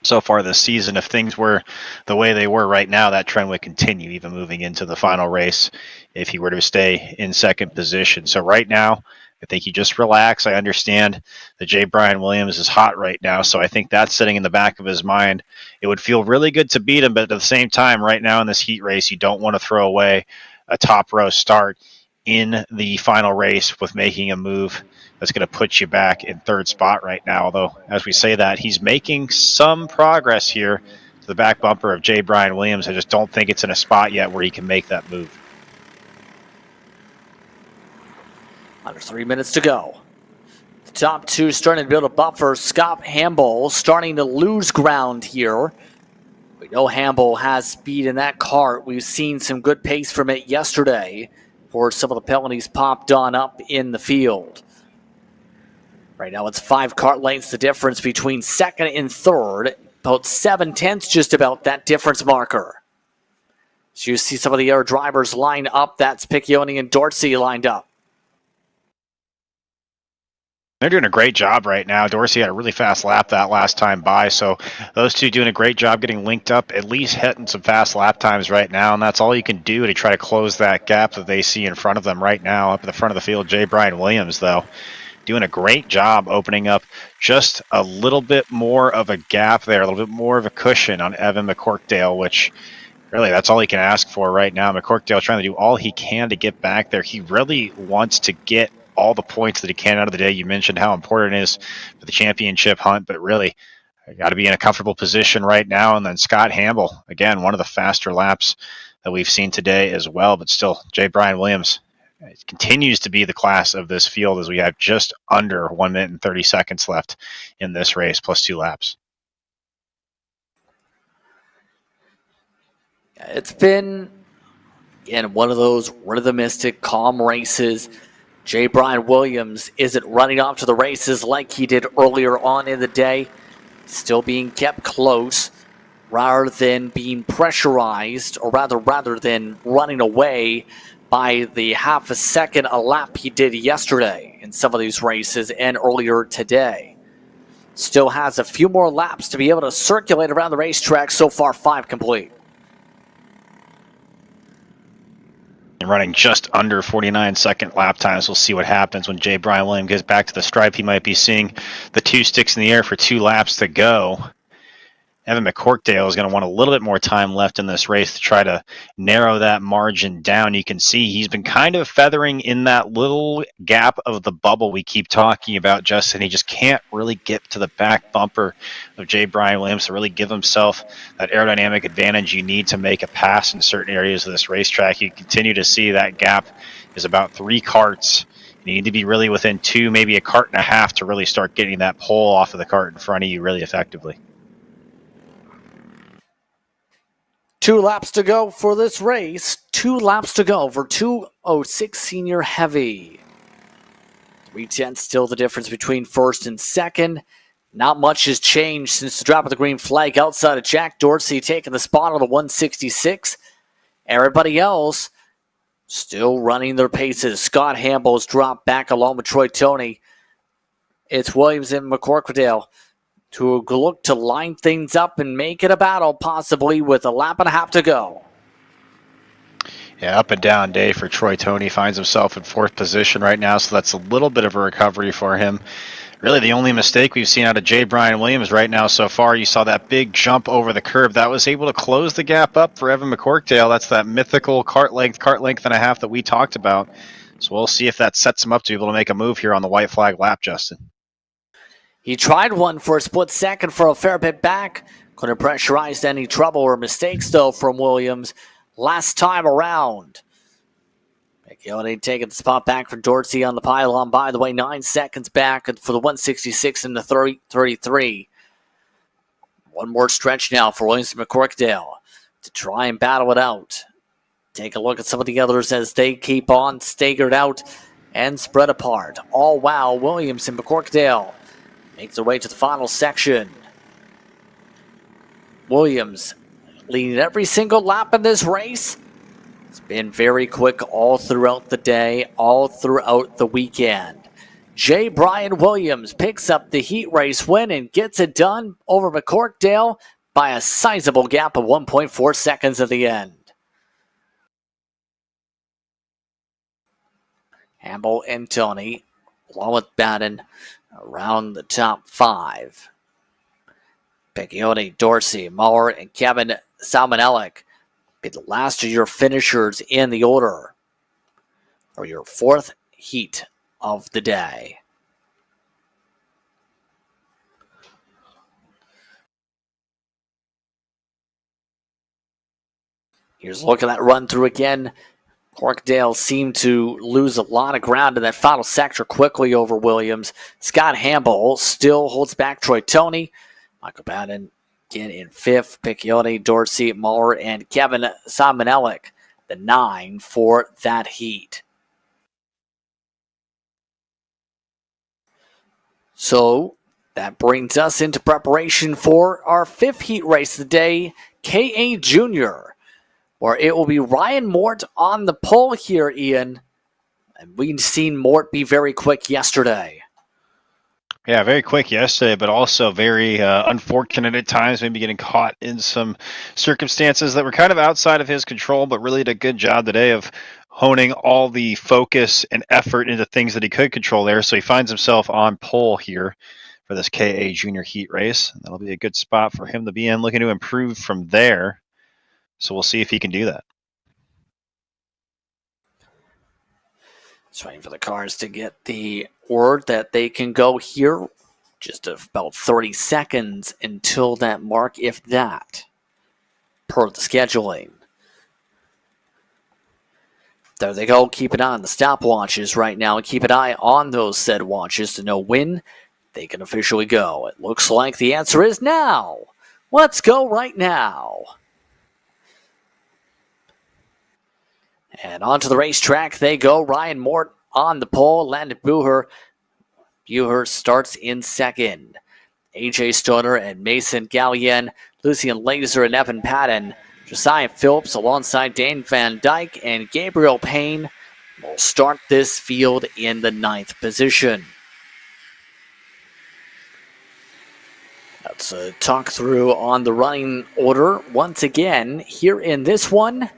so far this season. If things were the way they were right now, that trend would continue even moving into the final race if he were to stay in second position. So right now, I think you just relax. I understand that J. Brian Williams is hot right now, so I think that's sitting in the back of his mind. It would feel really good to beat him, but at the same time, right now in this heat race, you don't want to throw away a top row start in the final race with making a move that's going to put you back in third spot right now. Although, as we say that, he's making some progress here to the back bumper of J. Brian Williams. I just don't think it's in a spot yet where he can make that move. Under 3 minutes to go. The top 2 starting to build a buffer. Scott Hamble starting to lose ground here. We know Hamble has speed in that kart. We've seen some good pace from it yesterday before some of the penalties popped on up in the field. Right now it's 5 kart lengths the difference between second and third. About 7/10 just about that difference marker. So you see some of the other drivers line up. That's Piccioni and Dorsey lined up. They're doing a great job right now. Dorsey had a really fast lap that last time by, so those two doing a great job getting linked up, at least hitting some fast lap times right now, and that's all you can do to try to close that gap that they see in front of them right now. Up at the front of the field, J. Brian Williams, though, doing a great job opening up just a little bit more of a gap there, a little bit more of a cushion on Evan McCorkdale, which really that's all he can ask for right now. McCorkdale trying to do all he can to get back there. He really wants to get all the points that he can out of the day. You mentioned how important it is for the championship hunt, but really got to be in a comfortable position right now. And then Scott Hamble, again, one of the faster laps that we've seen today as well, but still J. Brian Williams continues to be the class of this field as we have just under 1 minute and 30 seconds left in this race, plus 2 laps. It's been, again, one of those rhythmistic, calm races. J. Brian Williams isn't running off to the races like he did earlier on in the day. Still being kept close rather than being pressurized, or rather than running away by the half a second a lap he did yesterday in some of these races and earlier today. Still has a few more laps to be able to circulate around the racetrack. So far, 5 complete. And running just under 49-second lap times. We'll see what happens when J. Brian Williams gets back to the stripe. He might be seeing the 2 sticks in the air for 2 laps to go. Evan McCorkdale is going to want a little bit more time left in this race to try to narrow that margin down. You can see he's been kind of feathering in that little gap of the bubble we keep talking about, Justin. He just can't really get to the back bumper of J. Brian Williams to really give himself that aerodynamic advantage you need to make a pass in certain areas of this racetrack. You continue to see that gap is about 3 karts. You need to be really within 2, maybe a kart and a half to really start getting that pole off of the kart in front of you really effectively. 2 laps to go for this race. 2 laps to go for 2:06 senior heavy. 3:10 still the difference between first and second. Not much has changed since the drop of the green flag outside of Jack Dorsey taking the spot on the 166. Everybody else still running their paces. Scott Hamble's dropped back along with Troy Toney. It's Williams and McCorkdale to look to line things up and make it a battle, possibly with a lap and a half to go. Yeah, up and down day for Troy Toney. Finds himself in 4th position right now, so that's a little bit of a recovery for him. Really the only mistake we've seen out of J. Brian Williams right now so far, you saw that big jump over the curb. That was able to close the gap up for Evan McCorkdale. That's that mythical kart length and a half that we talked about. So we'll see if that sets him up to be able to make a move here on the white flag lap, Justin. He tried one for a split second for a fair bit back. Couldn't pressurize any trouble or mistakes, though, from Williams last time around. Piccioni taking the spot back for Dorsey on the pylon. By the way, 9 seconds back for the 166 and the 33. One more stretch now for Williams and McCorkdale to try and battle it out. Take a look at some of the others as they keep on staggered out and spread apart. All while Williams and McCorkdale makes their way to the final section. Williams leading every single lap in this race. It's been very quick all throughout the day, all throughout the weekend. J. Brian Williams picks up the heat race win and gets it done over McCorkdale by a sizable gap of 1.4 seconds at the end. Hamble and Toney, along with Batten, around the top 5. Piccioni, Dorsey, Maurer, and Kevin Salmonellic be the last of your finishers in the order for your 4th heat of the day. Here's a look at that run through again. Corkdale seemed to lose a lot of ground in that final sector quickly over Williams. Scott Hamble still holds back Troy Toney. Michael Batten again in 5th. Piccioni, Dorsey, Maurer, and Kevin Salmonellic. the 9 for that heat. So that brings us into preparation for our 5th heat race of the day, KA Junior, where it will be Ryan Mort on the pole here, Ian. And we've seen Mort be very quick yesterday. Yeah, very quick yesterday, but also very unfortunate at times, maybe getting caught in some circumstances that were kind of outside of his control, but really did a good job today of honing all the focus and effort into things that he could control there. So he finds himself on pole here for this KA Junior heat race. That'll be a good spot for him to be in, looking to improve from there. So we'll see if he can do that. Just waiting for the cars to get the word that they can go here. Just about 30 seconds until that mark, if that, per the scheduling. There they go. Keep an eye on the stopwatches right now. Keep an eye on those said watches to know when they can officially go. It looks like the answer is now. Let's go right now. And onto the racetrack they go. Ryan Mort on the pole. Landon Bucher starts in second. AJ Stoner and Mason Gallienne, Lucian Laser and Evan Patton, Josiah Phillips alongside Dane Van Dyke and Gabriel Payne will start this field in the 9th position. Let's talk through on the running order once again here in this one.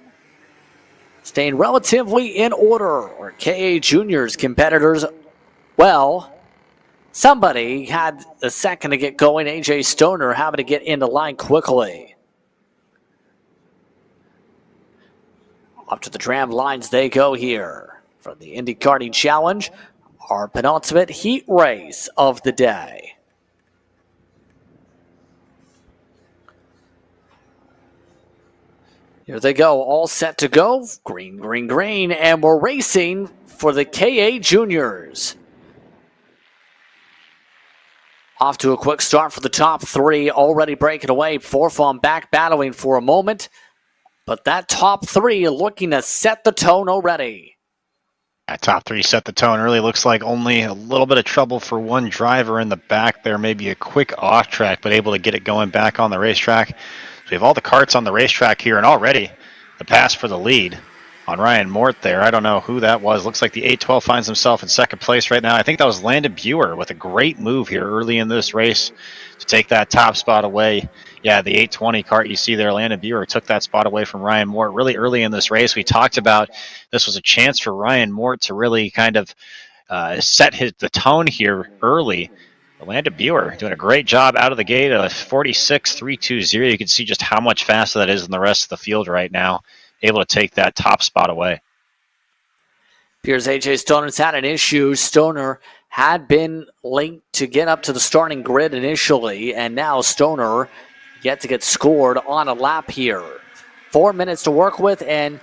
Staying relatively in order, or KA Juniors competitors. Well, somebody had a second to get going. AJ Stoner having to get into line quickly. Up to the tram lines they go here for the Indy Karting Challenge, our penultimate heat race of the day. Here they go, all set to go. Green, green, green, and we're racing for the KA Juniors. Off to a quick start for the top 3, already breaking away. 4th on back, battling for a moment. But that top 3 looking to set the tone already. That top 3 set the tone. Really looks like only a little bit of trouble for one driver in the back there. Maybe a quick off track, but able to get it going back on the racetrack. So we have all the karts on the racetrack here, and already the pass for the lead on Ryan Mort there. I don't know who that was. Looks like the 812 finds himself in second place right now. I think that was Landon Bucher with a great move here early in this race to take that top spot away. Yeah, the 820 kart you see there, Landon Bucher took that spot away from Ryan Mort really early in this race. We talked about this was a chance for Ryan Mort to really kind of set the tone here early. Landon Bucher doing a great job out of the gate, a 46.320. You can see just how much faster that is than the rest of the field right now, able to take that top spot away. Appears AJ Stoner's had an issue. Stoner had been linked to get up to the starting grid initially, and now Stoner yet to get scored on a lap here. 4 minutes to work with, and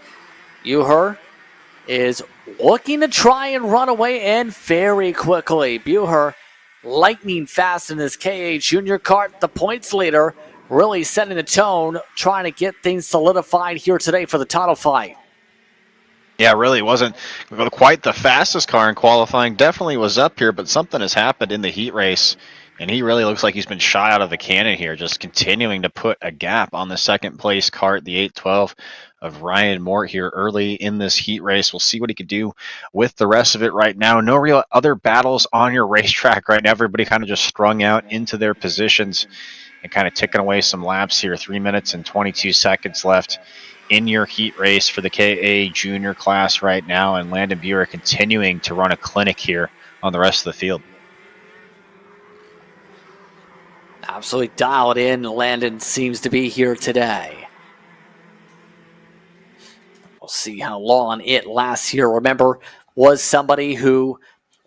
Bucher is looking to try and run away, and very quickly. Bucher lightning fast in this KA Junior kart, the points leader, really setting the tone, trying to get things solidified here today for the title fight. Yeah, really wasn't quite the fastest car in qualifying. Definitely was up here, but something has happened in the heat race, and he really looks like he's been shot out of the cannon here, just continuing to put a gap on the second place kart, the 812 of Ryan Mort here early in this heat race. We'll see what he can do with the rest of it right now. No real other battles on your racetrack right now. Everybody kind of just strung out into their positions and kind of ticking away some laps here. 3 minutes and 22 seconds left in your heat race for the KA Junior class right now, and Landon Bucher continuing to run a clinic here on the rest of the field. Absolutely dialed in. Landon seems to be here today. We'll see how long it lasts here. Remember, was somebody who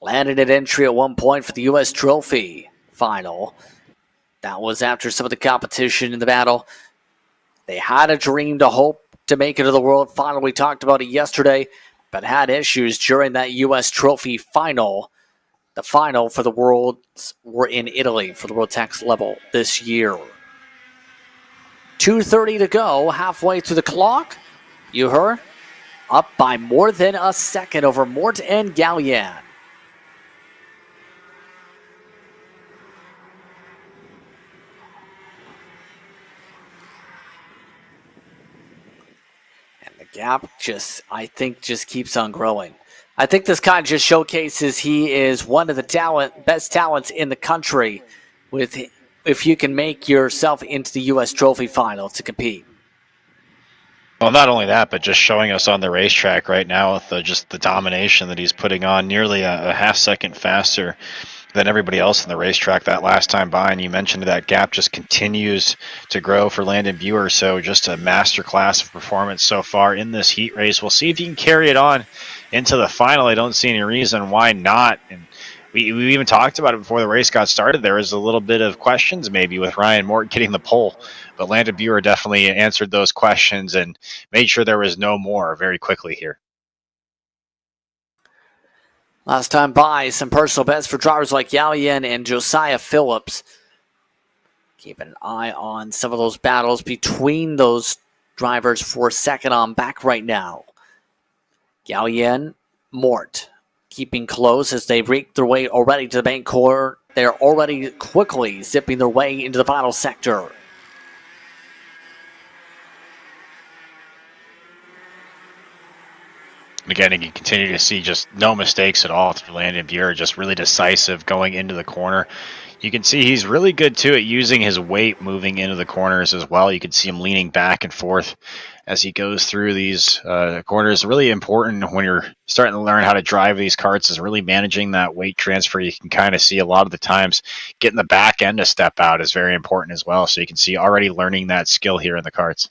landed an entry at one point for the U.S. Trophy final. That was after some of the competition in the battle. They had a dream to hope to make it to the World Final. We talked about it yesterday, but had issues during that U.S. Trophy final. The final for the Worlds were in Italy for the World Tax level this year. 2:30 to go, halfway through the clock. Bucher up by more than a second over Mort and Gallian. And the gap I think keeps on growing. I think this kind of just showcases he is one of the best talents in the country if you can make yourself into the U.S. Trophy Final to compete. Well, not only that, but just showing us on the racetrack right now with just the domination that he's putting on, nearly a half second faster than everybody else in the racetrack that last time by. And you mentioned that gap just continues to grow for Landon Buer. So just a master class of performance so far in this heat race. We'll see if he can carry it on into the final. I don't see any reason why not. And we even talked about it before the race got started. There was a little bit of questions maybe with Ryan Mort getting the pole, but Landon Buer definitely answered those questions and made sure there was no more very quickly here. Last time by, some personal bests for drivers like Gallian and Josiah Phillips. Keeping an eye on some of those battles between those drivers for second on back right now. Gallian, Mort, keeping close as they break their way already to the bank corner. They're already quickly zipping their way into the final sector. Again, you can continue to see just no mistakes at all through Landon Buer, just really decisive going into the corner. You can see he's really good too at using his weight moving into the corners as well. You can see him leaning back and forth as he goes through these corners. Really important when you're starting to learn how to drive these karts is really managing that weight transfer. You can kind of see a lot of the times getting the back end to step out is very important as well. So you can see already learning that skill here in the karts.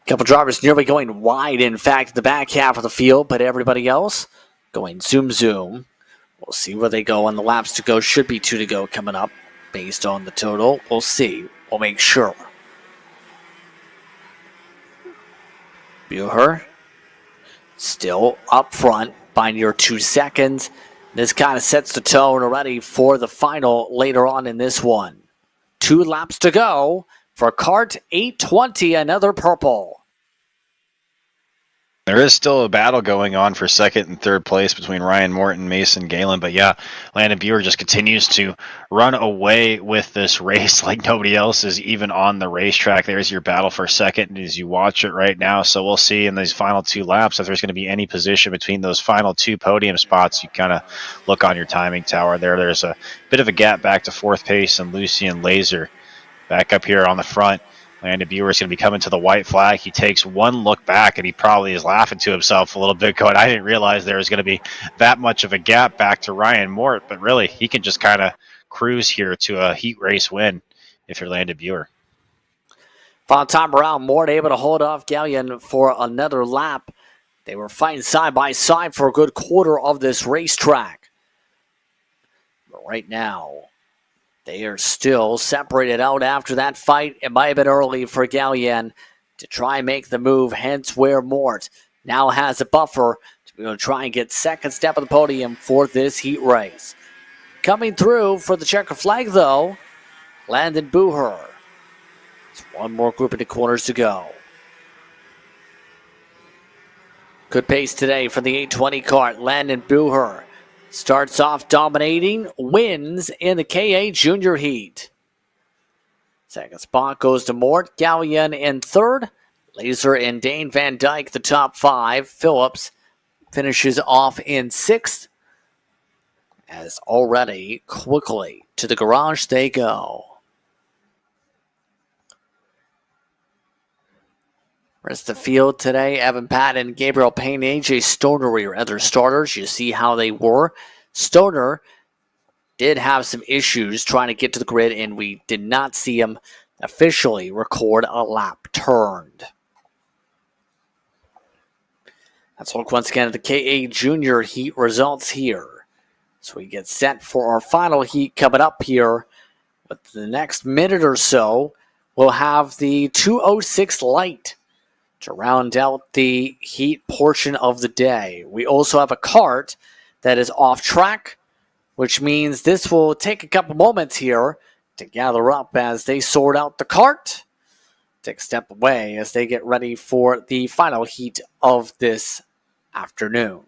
Couple drivers nearly going wide, in fact, the back half of the field, but everybody else going zoom, zoom. We'll see where they go on the laps to go. Should be 2 to go coming up based on the total. We'll see. We'll make sure. Buer still up front by near 2 seconds. This kind of sets the tone already for the final later on in this one. 2 laps to go for Kart 820, another purple. There is still a battle going on for second and third place between Ryan Morton and Mason Galen. But yeah, Landon Buer just continues to run away with this race like nobody else is even on the racetrack. There's your battle for second as you watch it right now. So we'll see in these final 2 laps if there's going to be any position between those final 2 podium spots. You kind of look on your timing tower there. There's a bit of a gap back to 4th place and Lucian Laser back up here on the front. Landon Buer is going to be coming to the white flag. He takes one look back, and he probably is laughing to himself a little bit, going, I didn't realize there was going to be that much of a gap back to Ryan Mort, but really, he can just kind of cruise here to a heat race win if you're Landon Buer. Final time around, Mort able to hold off Gallian for another lap. They were fighting side by side for a good quarter of this racetrack. But right now, they are still separated out after that fight. It might have been early for Gallian to try and make the move, hence where Mort now has a buffer to be able to try and get second step of the podium for this heat race. Coming through for the checker flag, though, Landon Buer. It's one more group of the corners to go. Good pace today for the 820 kart. Landon Buer starts off dominating, wins in the KA Junior Heat. Second spot goes to Mort, Gallian in third. Laser and Dane Van Dyke, the top 5. Phillips finishes off in 6th. As already quickly to the garage they go. Rest of the field today, Evan Patton, Gabriel Payne, AJ Stoner were your other starters. You see how they were. Stoner did have some issues trying to get to the grid, and we did not see him officially record a lap turned. Let's look once again at the KA Junior Heat results here. So we get set for our final heat coming up here. But the next minute or so, we'll have the 206 light to round out the heat portion of the day. We also have a kart that is off track, which means this will take a couple moments here to gather up as they sort out the kart. take a step away as they get ready for the final heat of this afternoon.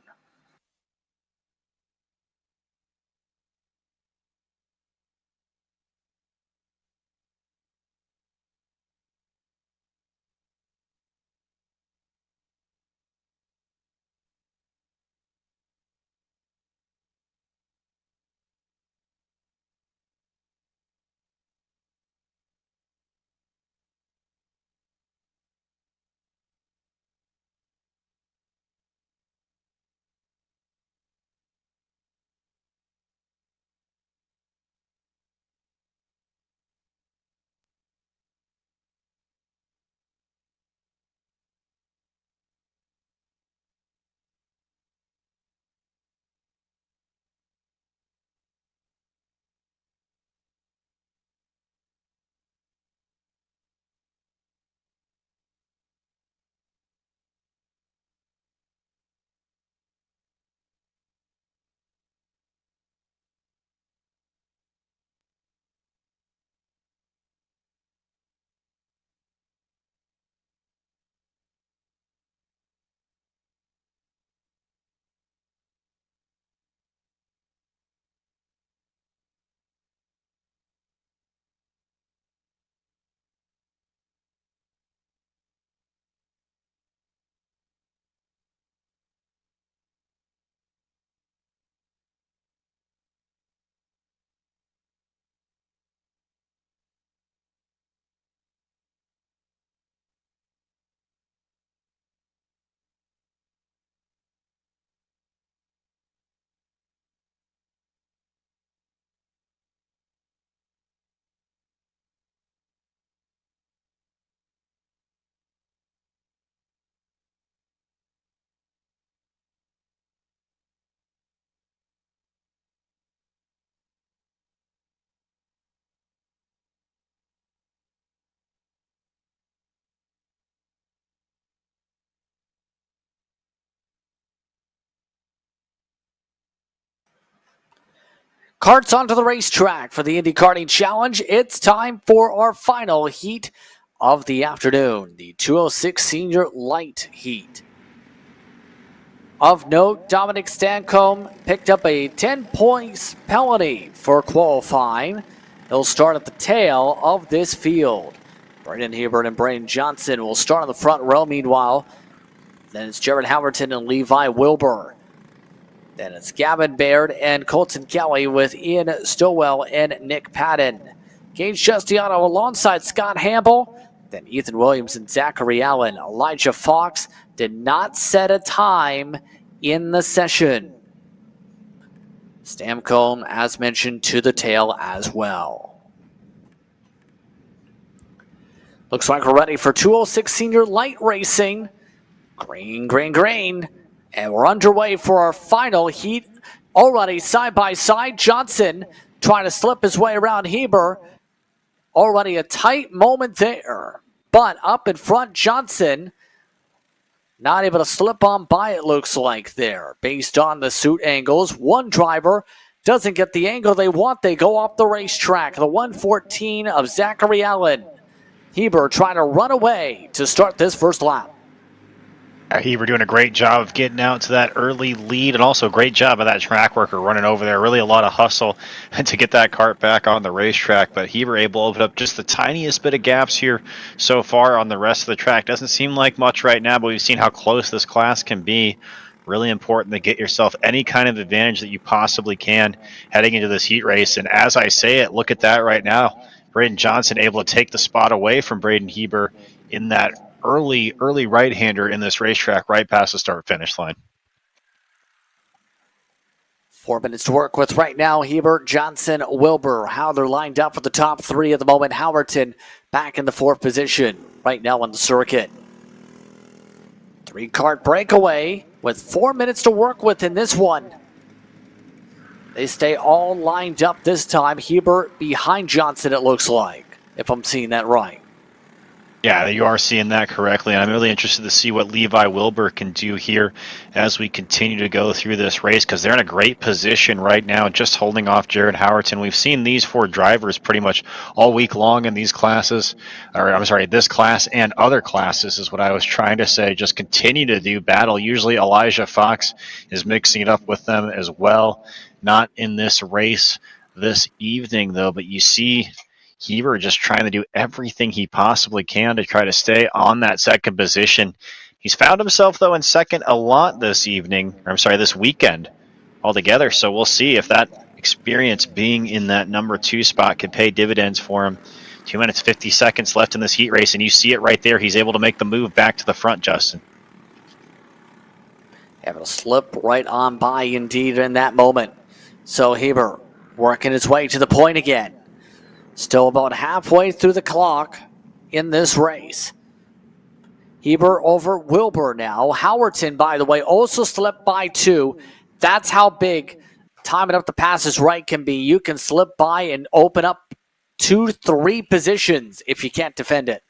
Karts onto the racetrack for the Indy Karting Challenge. It's time for our final heat of the afternoon, the 206 Senior Light Heat. Of note, Dominic Stancombe picked up a 10 points penalty for qualifying. He'll start at the tail of this field. Brandon Hebert and Braden Johnson will start on the front row. Meanwhile, then it's Jared Howerton and Levi Wilbur. Then it's Gavin Baird and Colton Kelly with Ian Stowell and Nick Patton. Gage Justiano alongside Scott Hamble. Then Ethan Williams and Zachary Allen. Elijah Fox did not set a time in the session. Stamcombe, as mentioned, to the tail as well. Looks like we're ready for 206 Senior Light Racing. Green, green, green. And we're underway for our final heat. Already side by side, Johnson trying to slip his way around Heber. Already a tight moment there. But up in front, Johnson not able to slip on by, it looks like there. Based on the suit angles, one driver doesn't get the angle they want. They go off the racetrack. The 114 of Zachary Allen. Heber trying to run away to start this first lap. Heber doing a great job of getting out to that early lead, and also a great job of that track worker running over there. Really a lot of hustle to get that kart back on the racetrack, but Heber able to open up just the tiniest bit of gaps here so far on the rest of the track. Doesn't seem like much right now, but we've seen how close this class can be. Really important to get yourself any kind of advantage that you possibly can heading into this heat race. And as I say it, look at that right now. Braden Johnson able to take the spot away from Braden Heber in that early right-hander in this racetrack right past the start-finish line. 4 minutes to work with right now. Hebert, Johnson, Wilbur. How they're lined up for the top three at the moment. Howerton back in the fourth position right now on the circuit. 3-kart breakaway with 4 minutes to work with in this one. They stay all lined up this time. Hebert behind Johnson, it looks like, if I'm seeing that right. Yeah, you are seeing that correctly, and I'm really interested to see what Levi Wilbur can do here as we continue to go through this race, because they're in a great position right now, just holding off Jared Howerton. We've seen these four drivers pretty much all week long in these classes, or I'm sorry, this class and other classes is what I was trying to say, just continue to do battle. Usually Elijah Fox is mixing it up with them as well. Not in this race this evening, though, but you see Heber just trying to do everything he possibly can to try to stay on that second position. He's found himself, though, in second a lot this weekend altogether. So we'll see if that experience being in that number 2 spot can pay dividends for him. 2 minutes, 50 seconds left in this heat race, and you see it right there. He's able to make the move back to the front, Justin. Able to slip right on by, indeed, in that moment. So Heber working his way to the point again. Still about halfway through the clock in this race. Heber over Wilbur now. Howerton, by the way, also slipped by 2. That's how big timing up the passes right can be. You can slip by and open up 2-3 positions if you can't defend it.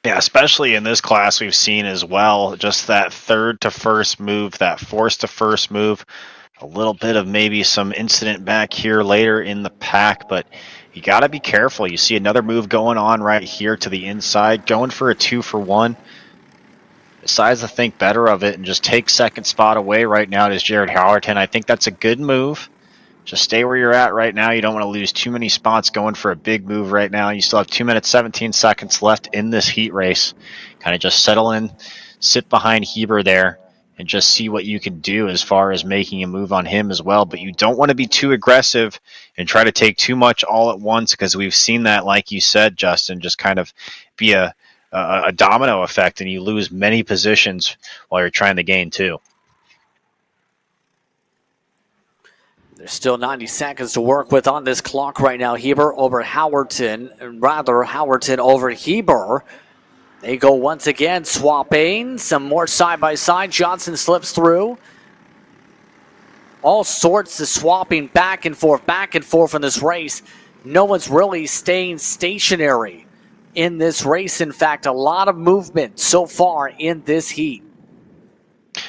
Yeah, especially in this class we've seen as well, just that third to first move, that force to first move. A little bit of maybe some incident back here later in the pack, but you got to be careful. You see another move going on right here to the inside, going for a 2-for-1. Decides to think better of it and just take second spot away right now to Jared Howerton. I think that's a good move. Just stay where you're at right now. You don't want to lose too many spots going for a big move right now. You still have 2 minutes, 17 seconds left in this heat race. Kind of just settle in, sit behind Heber there, and just see what you can do as far as making a move on him as well. But you don't want to be too aggressive and try to take too much all at once, because we've seen that, like you said, Justin, just kind of be a domino effect, and you lose many positions while you're trying to gain too. There's still 90 seconds to work with on this clock right now. Heber over Howerton, and rather Howerton over Heber. They go once again, swapping. Some more side-by-side. Johnson slips through. All sorts of swapping back and forth in this race. No one's really staying stationary in this race. In fact, a lot of movement so far in this heat.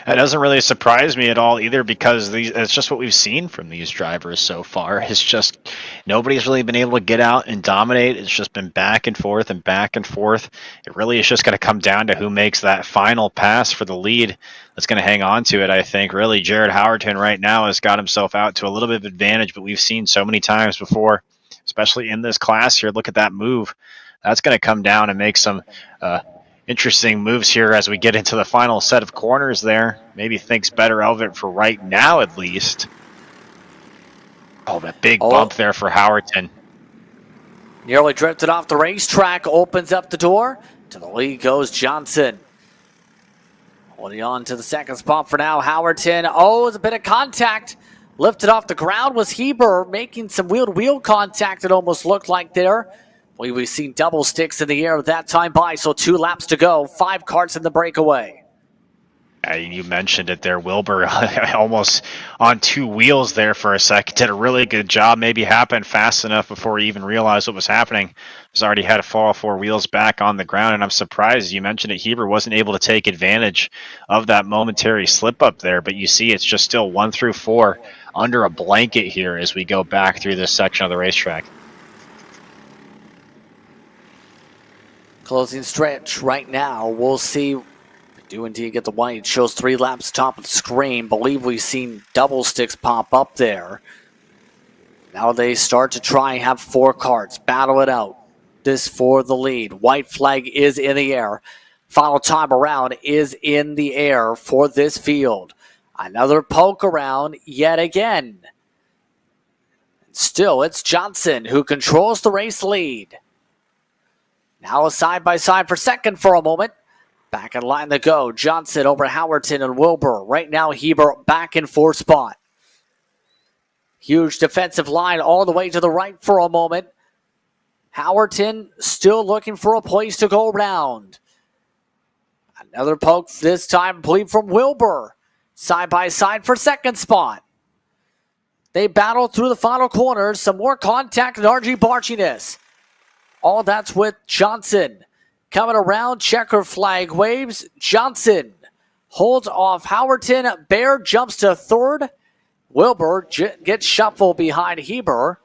That doesn't really surprise me at all either, because it's just what we've seen from these drivers so far. It's just nobody's really been able to get out and dominate. It's just been back and forth and back and forth. It really is just going to come down to who makes that final pass for the lead that's going to hang on to it, I think. Really, Jared Howerton right now has got himself out to a little bit of advantage, but we've seen so many times before, especially in this class here. Look at that move. That's going to come down and make some interesting moves here as we get into the final set of corners there. Maybe thinks better of it for right now, at least. Oh, that big bump there for Howerton. Nearly drifted off the racetrack, opens up the door. To the lead goes Johnson. Holding on to the second spot for now, Howerton. Oh, it's a bit of contact. Lifted off the ground was Heber, making some wheel-to-wheel contact, it almost looked like there. We've seen double sticks in the air that time by, so 2 laps to go. 5 karts in the breakaway. You mentioned it there, Wilbur, almost on 2 wheels there for a second. Did a really good job. Maybe happened fast enough before he even realized what was happening. He's already had to fall 4 wheels back on the ground, and I'm surprised, you mentioned it, Heber wasn't able to take advantage of that momentary slip up there, but you see it's just still 1 through 4 under a blanket here as we go back through this section of the racetrack. Closing stretch right now. We'll see. We do indeed get the white. It shows 3 laps top of the screen. Believe we've seen double sticks pop up there. Now they start to try and have 4 karts. Battle it out. This for the lead. White flag is in the air. Final time around is in the air for this field. Another poke around yet again. Still, it's Johnson who controls the race lead. Now a side-by-side for second for a moment. Back in line to go. Johnson over Howerton and Wilbur. Right now, Heber back in 4th spot. Huge defensive line all the way to the right for a moment. Howerton still looking for a place to go around. Another poke this time, I believe, from Wilbur. Side-by-side for second spot. They battle through the final corners. Some more contact and RG barginess. All that's with Johnson. Coming around, checker flag waves. Johnson holds off Howerton. Baird jumps to third. Wilbur gets shuffled behind Heber.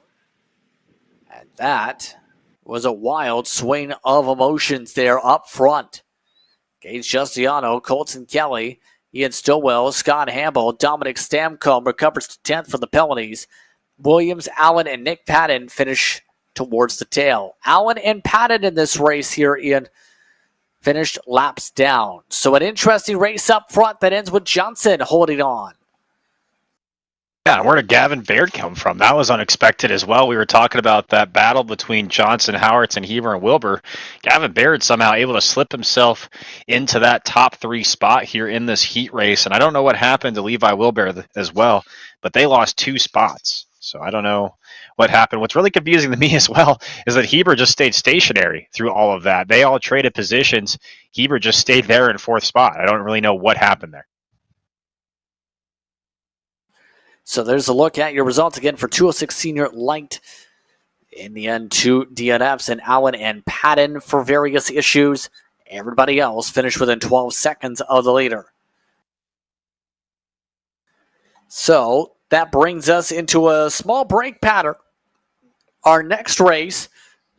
And that was a wild swing of emotions there up front. Gage Justiano, Colton Kelly, Ian Stillwell, Scott Hamble, Dominic Stamcombe recovers to 10th for the penalties. Williams, Allen, and Nick Patton finish towards the tail. Allen and Patton in this race here, Ian, finished laps down. So an interesting race up front that ends with Johnson holding on. Yeah, where did Gavin Baird come from? That was unexpected as well. We were talking about that battle between Johnson, Howerton, Heber, and Wilbur. Gavin Baird somehow able to slip himself into that top 3 spot here in this heat race. And I don't know what happened to Levi Wilbur as well, but they lost 2 spots. So I don't know what happened. What's really confusing to me as well is that Heber just stayed stationary through all of that. They all traded positions. Heber just stayed there in 4th spot. I don't really know what happened there. So there's a look at your results again for 206 Senior Light. In the end, 2 DNFs and Allen and Patton for various issues. Everybody else finished within 12 seconds of the leader. So that brings us into a small break pattern. Our next race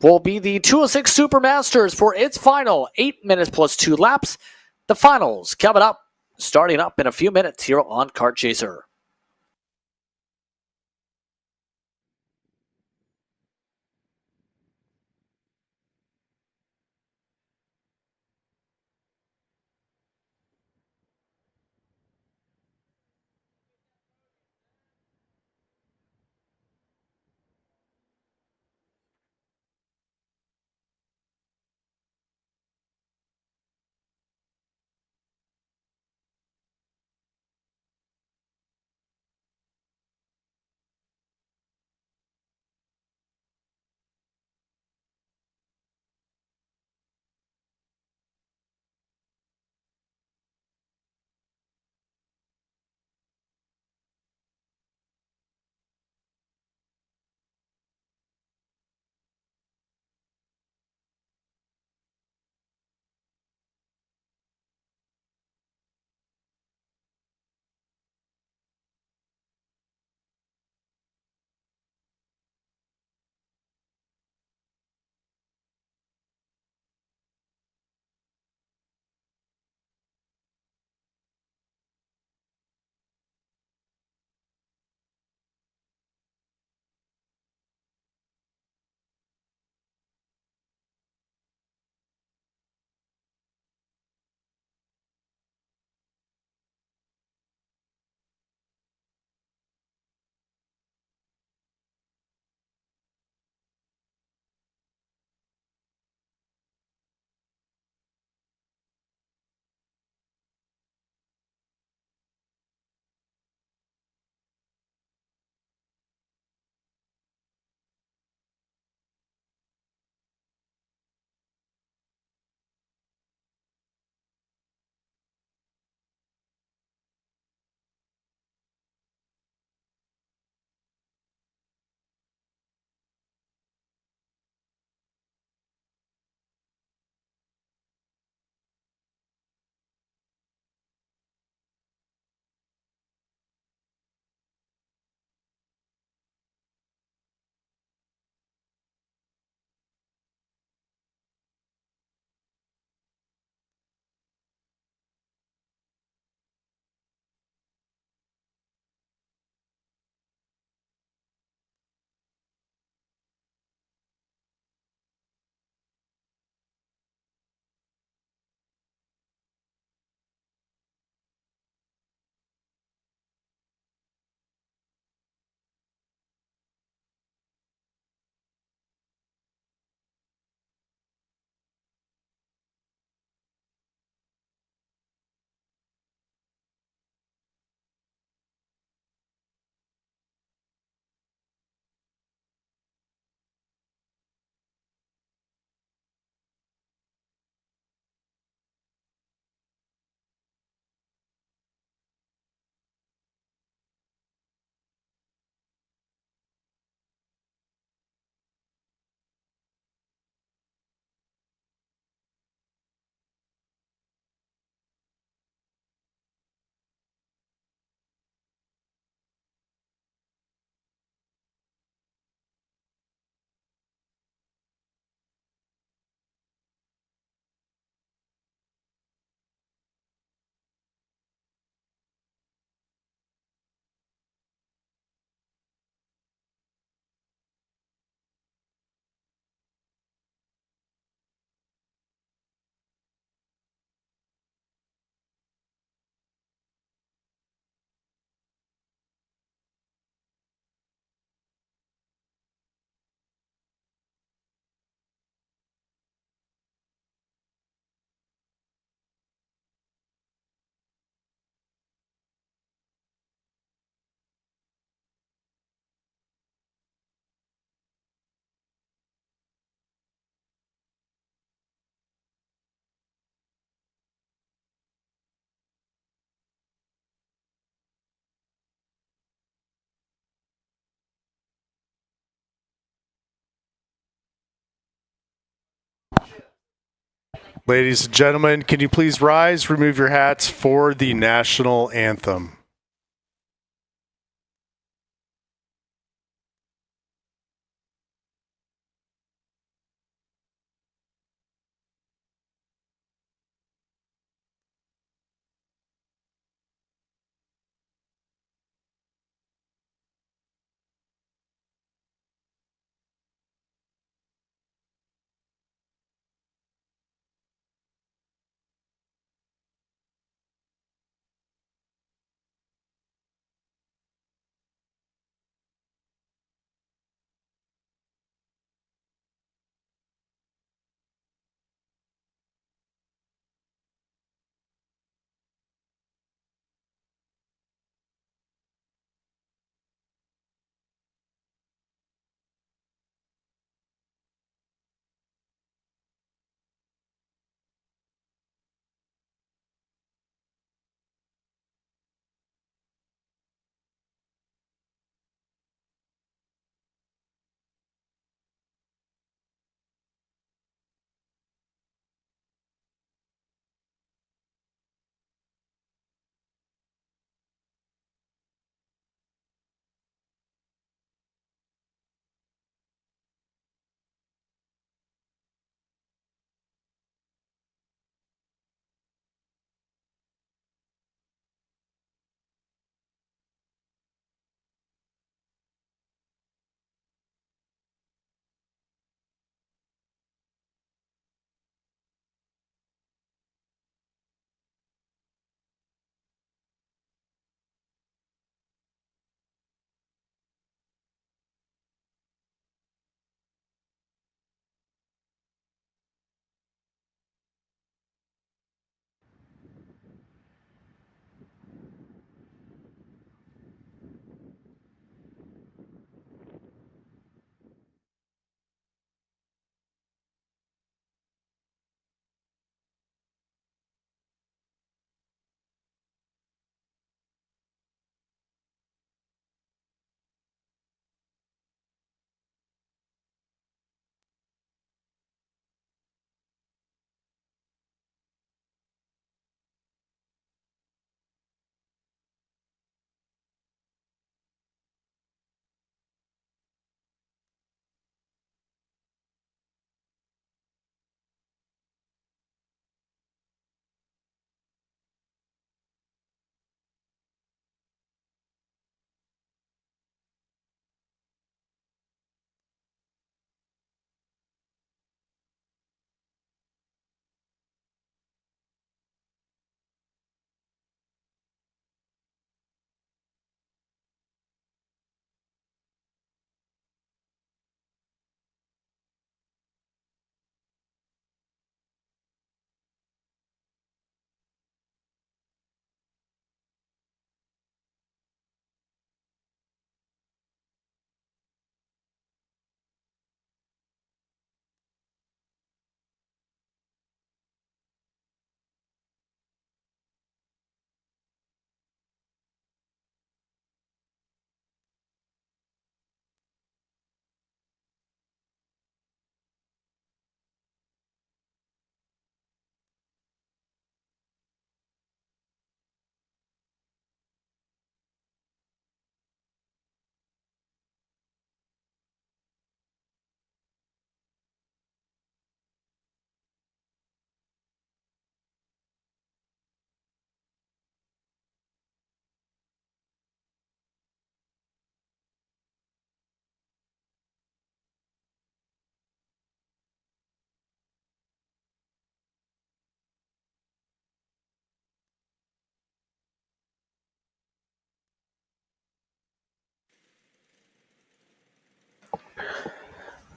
will be the 206 Supermasters for its final 8 minutes plus 2 laps. The finals coming up, starting up in a few minutes here on Kart Chaser. Ladies and gentlemen, can you please rise, remove your hats for the national anthem?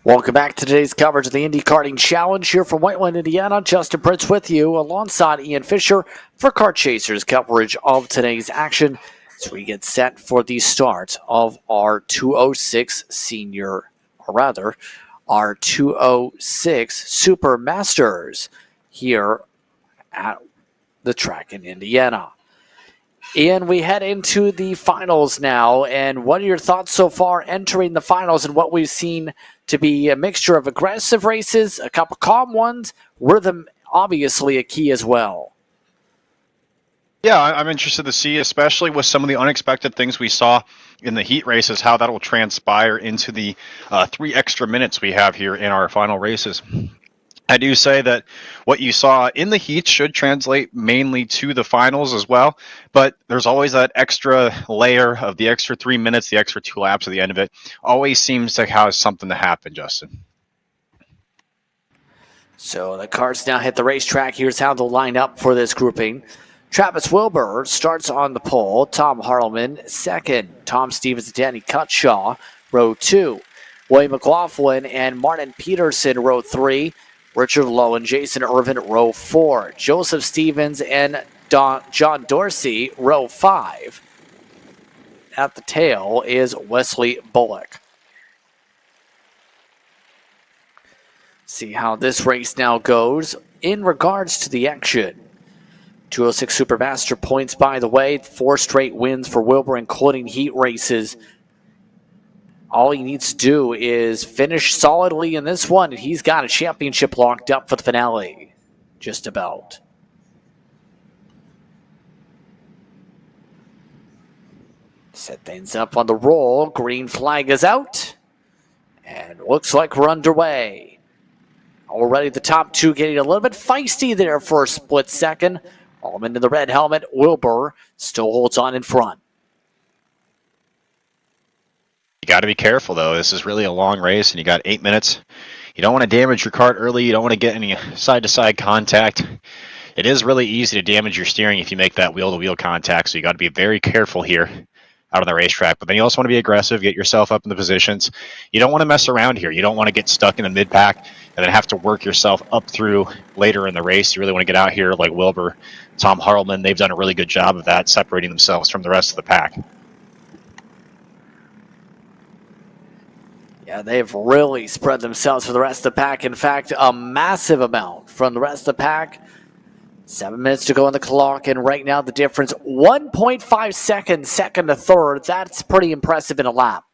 Welcome back to today's coverage of the Indy Karting Challenge here from Whiteland, Indiana. Justin Prince with you alongside Ian Fisher for Kart Chasers coverage of today's action as we get set for the start of our 206 senior, or rather, our 206 Super Masters here at the track in Indiana. Ian, we head into the finals now, and what are your thoughts so far entering the finals and what we've seen to be a mixture of aggressive races, a couple calm ones, rhythm obviously a key as well. Yeah, I'm interested to see, especially with some of the unexpected things we saw in the heat races, how that will transpire into the 3 extra minutes we have here in our final races. I do say that what you saw in the heats should translate mainly to the finals as well, but there's always that extra layer of the extra 3 minutes, the extra 2 laps at the end of it. Always seems to have something to happen, Justin. So the carts now hit the racetrack. Here's how they'll line up for this grouping. Travis Wilbur starts on the pole. Tom Harleman second. Tom Stevens and Danny Cutshaw, row 2. William McLaughlin and Martin Peterson, row 3. Richard Lowe and Jason Irvin, row 4. Joseph Stevens and John Dorsey, row 5. At the tail is Wesley Bullock. See how this race now goes in regards to the action. 206 Supermaster points, by the way. 4 straight wins for Wilbur, including heat races. All he needs to do is finish solidly in this one, and he's got a championship locked up for the finale. Just about. Set things up on the roll. Green flag is out. And looks like we're underway. Already the top 2 getting a little bit feisty there for a split second. Allman in the red helmet. Wilbur still holds on in front. You got to be careful, though. This is really a long race, and you got 8 minutes. You don't want to damage your kart early. You don't want to get any side-to-side contact. It is really easy to damage your steering if you make that wheel-to-wheel contact, so you got to be very careful here out on the racetrack. But then you also want to be aggressive, get yourself up in the positions. You don't want to mess around here. You don't want to get stuck in the mid-pack and then have to work yourself up through later in the race. You really want to get out here like Wilbur, Tom Harleman. They've done a really good job of that, separating themselves from the rest of the pack. Yeah, they've really spread themselves for the rest of the pack. In fact, a massive amount from the rest of the pack. 7 minutes to go on the clock, and right now the difference, 1.5 seconds, second to third. That's pretty impressive in a lap.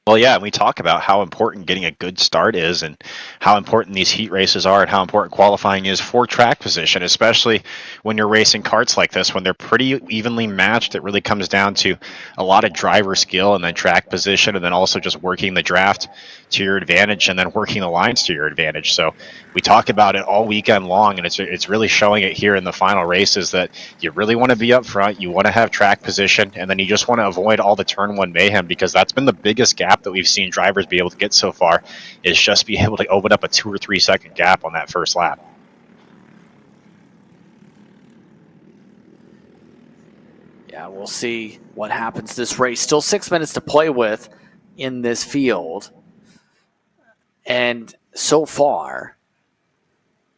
Well, yeah, and we talk about how important getting a good start is and how important these heat races are and how important qualifying is for track position, especially when you're racing karts like this. When they're pretty evenly matched, it really comes down to a lot of driver skill and then track position and then also just working the draft to your advantage and then working the lines to your advantage. So we talk about it all weekend long, and it's really showing it here in the final races that you really want to be up front, you want to have track position, and then you just want to avoid all the turn 1 mayhem, because that's been the biggest gap that we've seen drivers be able to get so far, is just be able to open up a 2 or 3 second gap on that first lap. Yeah, we'll see what happens this race. Still 6 minutes to play with in this field. And so far,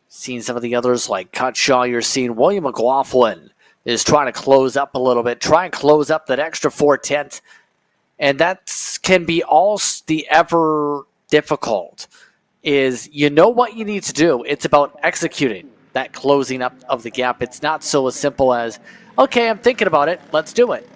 seeing some of the others like Cutshaw, you're seeing William McLaughlin is trying to close up a little bit, try and close up that extra 4/10. And that can be all the ever difficult, is you know what you need to do. It's about executing that closing up of the gap. It's not so as simple as, okay, I'm thinking about it, let's do it.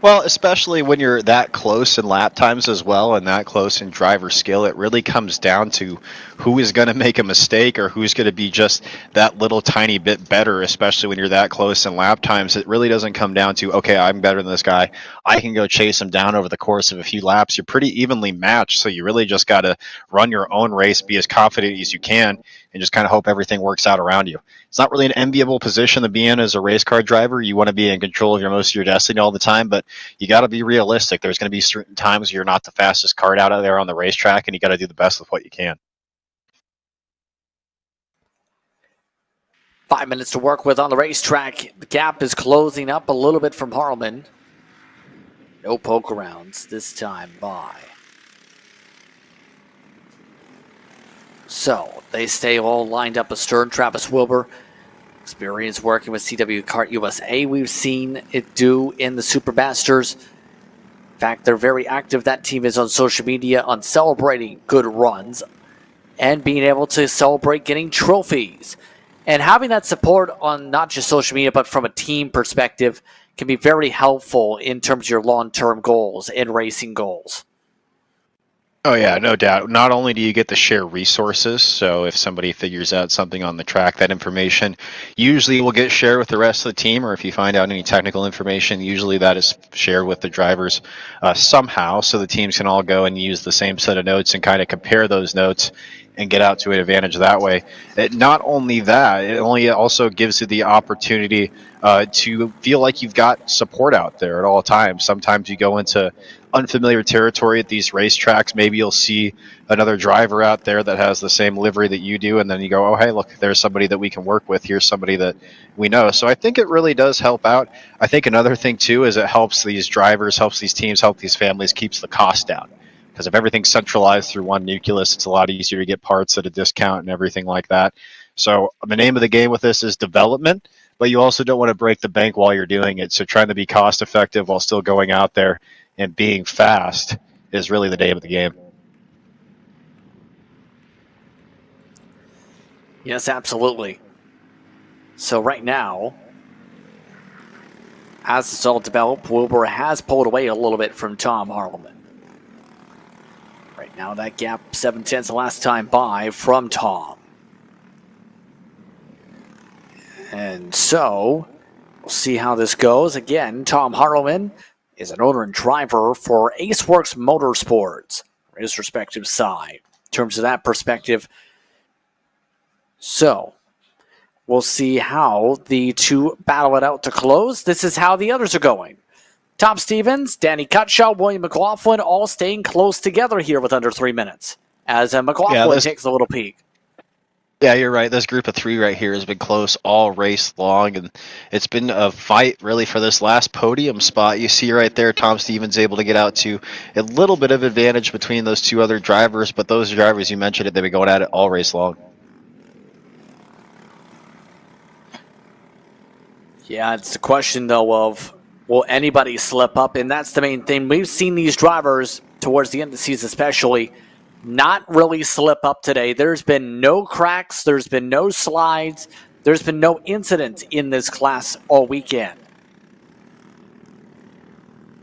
Well, especially when you're that close in lap times as well and that close in driver skill, it really comes down to who is going to make a mistake or who's going to be just that little tiny bit better, especially when you're that close in lap times. It really doesn't come down to, okay, I'm better than this guy, I can go chase him down over the course of a few laps. You're pretty evenly matched, so you really just got to run your own race, be as confident as you can, and just kind of hope everything works out around you. It's not really an enviable position to be in as a race car driver. You want to be in control of most of your destiny all the time, but you got to be realistic. There's going to be certain times you're not the fastest kart out there on the racetrack, and you got to do the best with what you can. 5 minutes to work with on the racetrack. The gap is closing up a little bit from Harleman. No poke arounds this time by. So they stay all lined up astern. Travis Wilbur, experience working with CW Kart USA. We've seen it do in the Supermasters. In fact, they're very active. That team is on social media on celebrating good runs and being able to celebrate getting trophies. And having that support on not just social media, but from a team perspective, can be very helpful in terms of your long-term goals and racing goals. Oh yeah, no doubt. Not only do you get to share resources, so if somebody figures out something on the track, that information usually will get shared with the rest of the team, or if you find out any technical information, usually that is shared with the drivers somehow, so the teams can all go and use the same set of notes and kind of compare those notes and get out to an advantage that way. Not only that, it only also gives you the opportunity to feel like you've got support out there at all times. Sometimes you go into unfamiliar territory at these racetracks. Maybe you'll see another driver out there that has the same livery that you do, and then you go, oh, hey, look, there's somebody that we can work with. Here's somebody that we know. So I think it really does help out. I think another thing, too, is it helps these drivers, helps these teams, helps these families, keeps the cost down. Because if everything's centralized through one nucleus, it's a lot easier to get parts at a discount and everything like that. So the name of the game with this is development, but you also don't want to break the bank while you're doing it. So trying to be cost effective while still going out there and being fast is really the name of the game. Yes, absolutely. So right now, as it's all developed, Wilbur has pulled away a little bit from Tom Harleman. Right now, that gap 7/10 the last time by from Tom. And so, we'll see how this goes. Again, Tom Harleman is an owner and driver for AceWorks Motorsports, for his respective side, in terms of that perspective. So, we'll see how the two battle it out to close. This is how the others are going. Tom Stevens, Danny Cutshaw, William McLaughlin, all staying close together here with under 3 minutes, as McLaughlin takes a little peek. Yeah, you're right. This group of three right here has been close all race long, and it's been a fight really for this last podium spot. You see right there, Tom Stevens able to get out to a little bit of advantage between those two other drivers, but those drivers, you mentioned it, they've been going at it all race long. Yeah, it's a question, though, of will anybody slip up? And that's the main thing. We've seen these drivers, towards the end of the season especially, not really slip up today. There's been no cracks. There's been no slides. There's been no incidents in this class all weekend.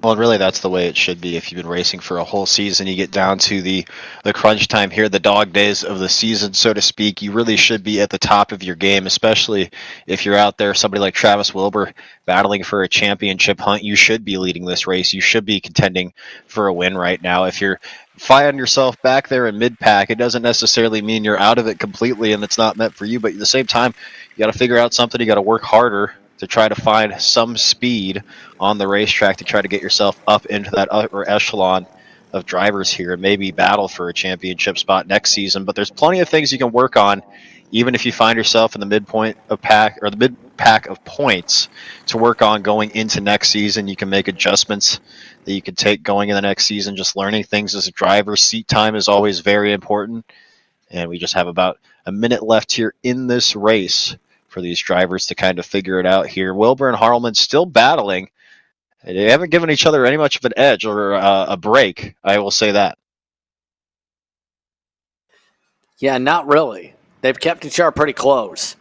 Well, really, that's the way it should be. If you've been racing for a whole season, you get down to the crunch time here, the dog days of the season, so to speak. You really should be at the top of your game, especially if you're out there, somebody like Travis Wilbur, battling for a championship hunt. You should be leading this race. You should be contending for a win right now. If you're finding yourself back there in mid-pack, it doesn't necessarily mean you're out of it completely and it's not meant for you, but at the same time, you got to figure out something. You got to work harder to try to find some speed on the racetrack to try to get yourself up into that upper echelon of drivers here and maybe battle for a championship spot next season. But there's plenty of things you can work on, even if you find yourself in the midpoint of pack or the mid-pack of points to work on going into next season. You can make adjustments that you can take going in the next season, just learning things as a driver. Seat time is always very important. And we just have about a minute left here in this race for these drivers to kind of figure it out here. Wilbur and Harleman still battling. They haven't given each other any much of an edge or a break, I will say that. Yeah, not really. They've kept each other pretty close.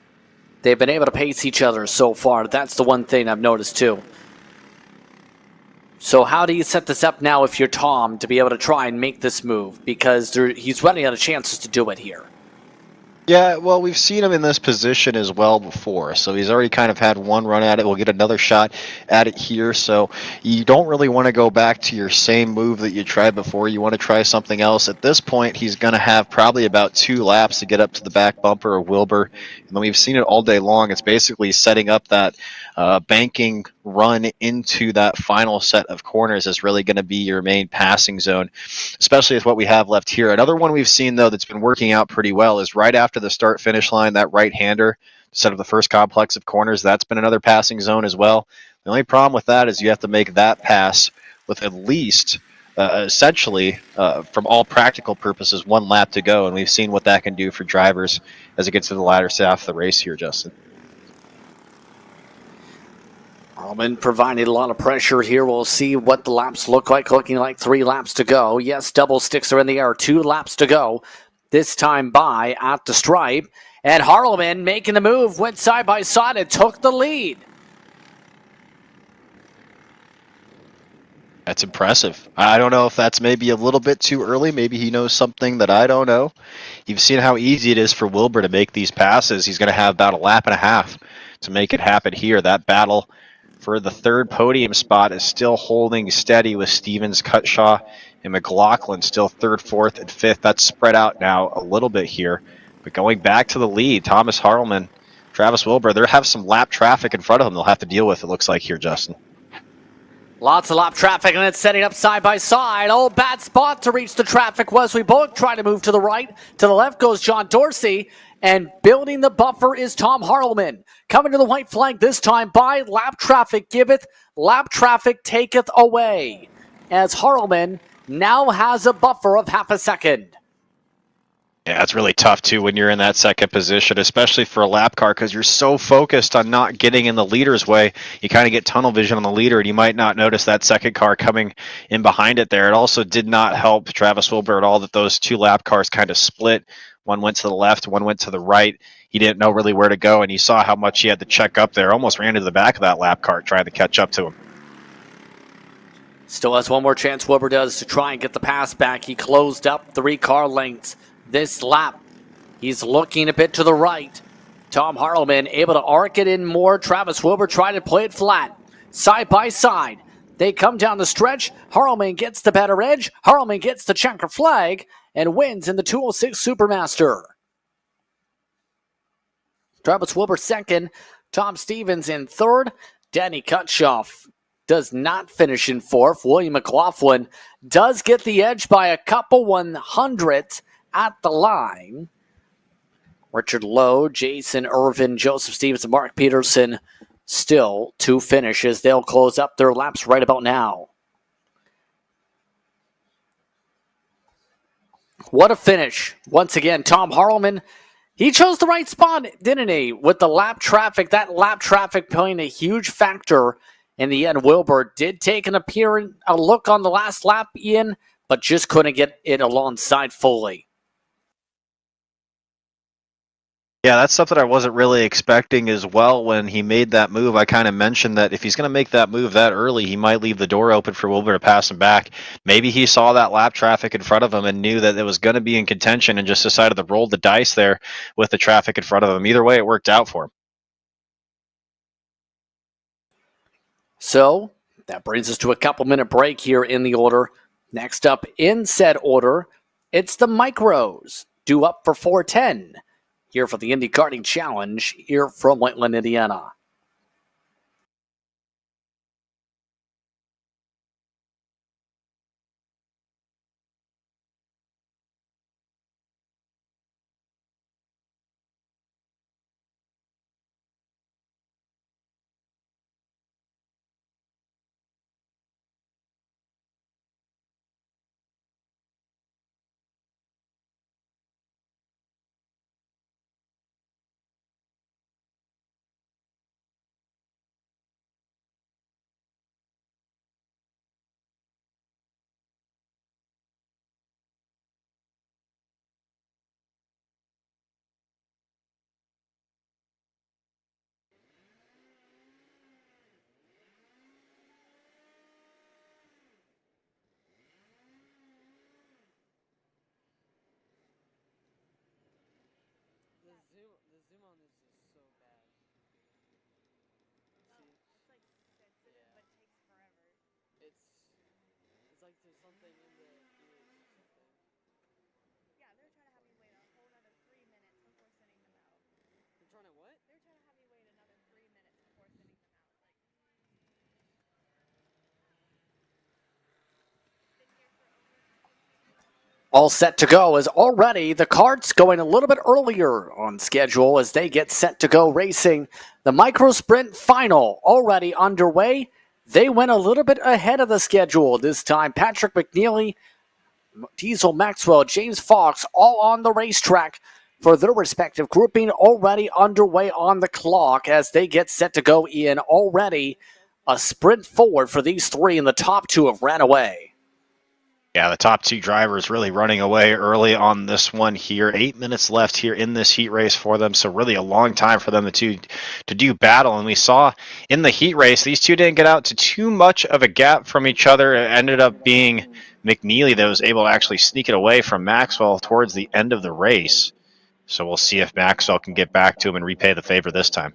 They've been able to pace each other so far. That's the one thing I've noticed too. So how do you set this up now if you're Tom to be able to try and make this move? Because he's running out of chances to do it here. Yeah, well, we've seen him in this position as well before, so he's already kind of had one run at it. We'll get another shot at it here, so you don't really want to go back to your same move that you tried before. You want to try something else. At this point, he's going to have probably about 2 laps to get up to the back bumper of Wilbur, and then we've seen it all day long. It's basically setting up that banking run into that final set of corners is really going to be your main passing zone, especially with what we have left here. Another one we've seen, though, that's been working out pretty well is right after the start-finish line, that right-hander set of the first complex of corners. That's been another passing zone as well. The only problem with that is you have to make that pass with at least, essentially, from all practical purposes, 1 lap to go, and we've seen what that can do for drivers as it gets to the latter half of the race here, Justin. Harleman provided a lot of pressure here. We'll see what the laps look like. Looking like 3 laps to go. Yes, double sticks are in the air. 2 laps to go. This time by at the stripe. And Harleman making the move. Went side by side and took the lead. That's impressive. I don't know if that's maybe a little bit too early. Maybe he knows something that I don't know. You've seen how easy it is for Wilbur to make these passes. He's going to have about a lap and a half to make it happen here. That battle for the third podium spot is still holding steady with Stevens, Cutshaw, and McLaughlin still third, fourth, and fifth. That's spread out now a little bit here. But going back to the lead, Thomas Harlman, Travis Wilbur, they have some lap traffic in front of them they'll have to deal with, it looks like here, Justin. Lots of lap traffic, and it's setting up side by side. Oh, bad spot to reach the traffic. Wesley Bullock trying to move to the right. To the left goes John Dorsey, and building the buffer is Tom Harleman. Coming to the white flag this time by lap traffic giveth, lap traffic taketh away. As Harleman now has a buffer of half a second. Yeah, it's really tough, too, when you're in that second position, especially for a lap car, because you're so focused on not getting in the leader's way. You kind of get tunnel vision on the leader, and you might not notice that second car coming in behind it there. It also did not help Travis Wilbur at all that those two lap cars kind of split. One went to the left, one went to the right. He didn't know really where to go, and you saw how much he had to check up there. Almost ran into the back of that lap cart trying to catch up to him. Still has one more chance, Wilbur does, to try and get the pass back. He closed up 3 car lengths this lap. He's looking a bit to the right. Tom Harleman able to arc it in more. Travis Wilbur trying to play it flat. Side by side. They come down the stretch. Harleman gets the better edge. Harleman gets the checker flag and wins in the 206 Supermaster. Travis Wilbur second. Tom Stevens in third. Danny Kutshoff does not finish in fourth. William McLaughlin does get the edge by a couple 100th at the line. Richard Lowe, Jason Irvin, Joseph Stevens, and Mark Peterson still to finish as they'll close up their laps right about now. What a finish. Once again, Tom Harleman, he chose the right spot, didn't he? With the lap traffic, that lap traffic playing a huge factor in the end. Wilbur did take a look on the last lap, Ian, but just couldn't get it alongside fully. Yeah, that's something I wasn't really expecting as well when he made that move. I kind of mentioned that if he's going to make that move that early, he might leave the door open for Wilbur to pass him back. Maybe he saw that lap traffic in front of him and knew that it was going to be in contention and just decided to roll the dice there with the traffic in front of him. Either way, it worked out for him. So that brings us to a couple-minute break here in the order. Next up in said order, it's the Micros, due up for 410. Here for the Indy Karting Challenge, here from Whiteland, Indiana. All set to go as already the karts going a little bit earlier on schedule as they get set to go racing. The Micro Sprint final already underway. They went a little bit ahead of the schedule this time. Patrick McNeely, Diesel Maxwell, James Fox, all on the racetrack for their respective grouping, already underway on the clock as they get set to go in. Already a sprint forward for these three, and the top two have ran away. Yeah, the top two drivers really running away early on this one here. 8 minutes left here in this heat race for them, so really a long time for them to do battle. And we saw in the heat race, these two didn't get out to too much of a gap from each other. It ended up being McNeely that was able to actually sneak it away from Maxwell towards the end of the race. So we'll see if Maxwell can get back to him and repay the favor this time.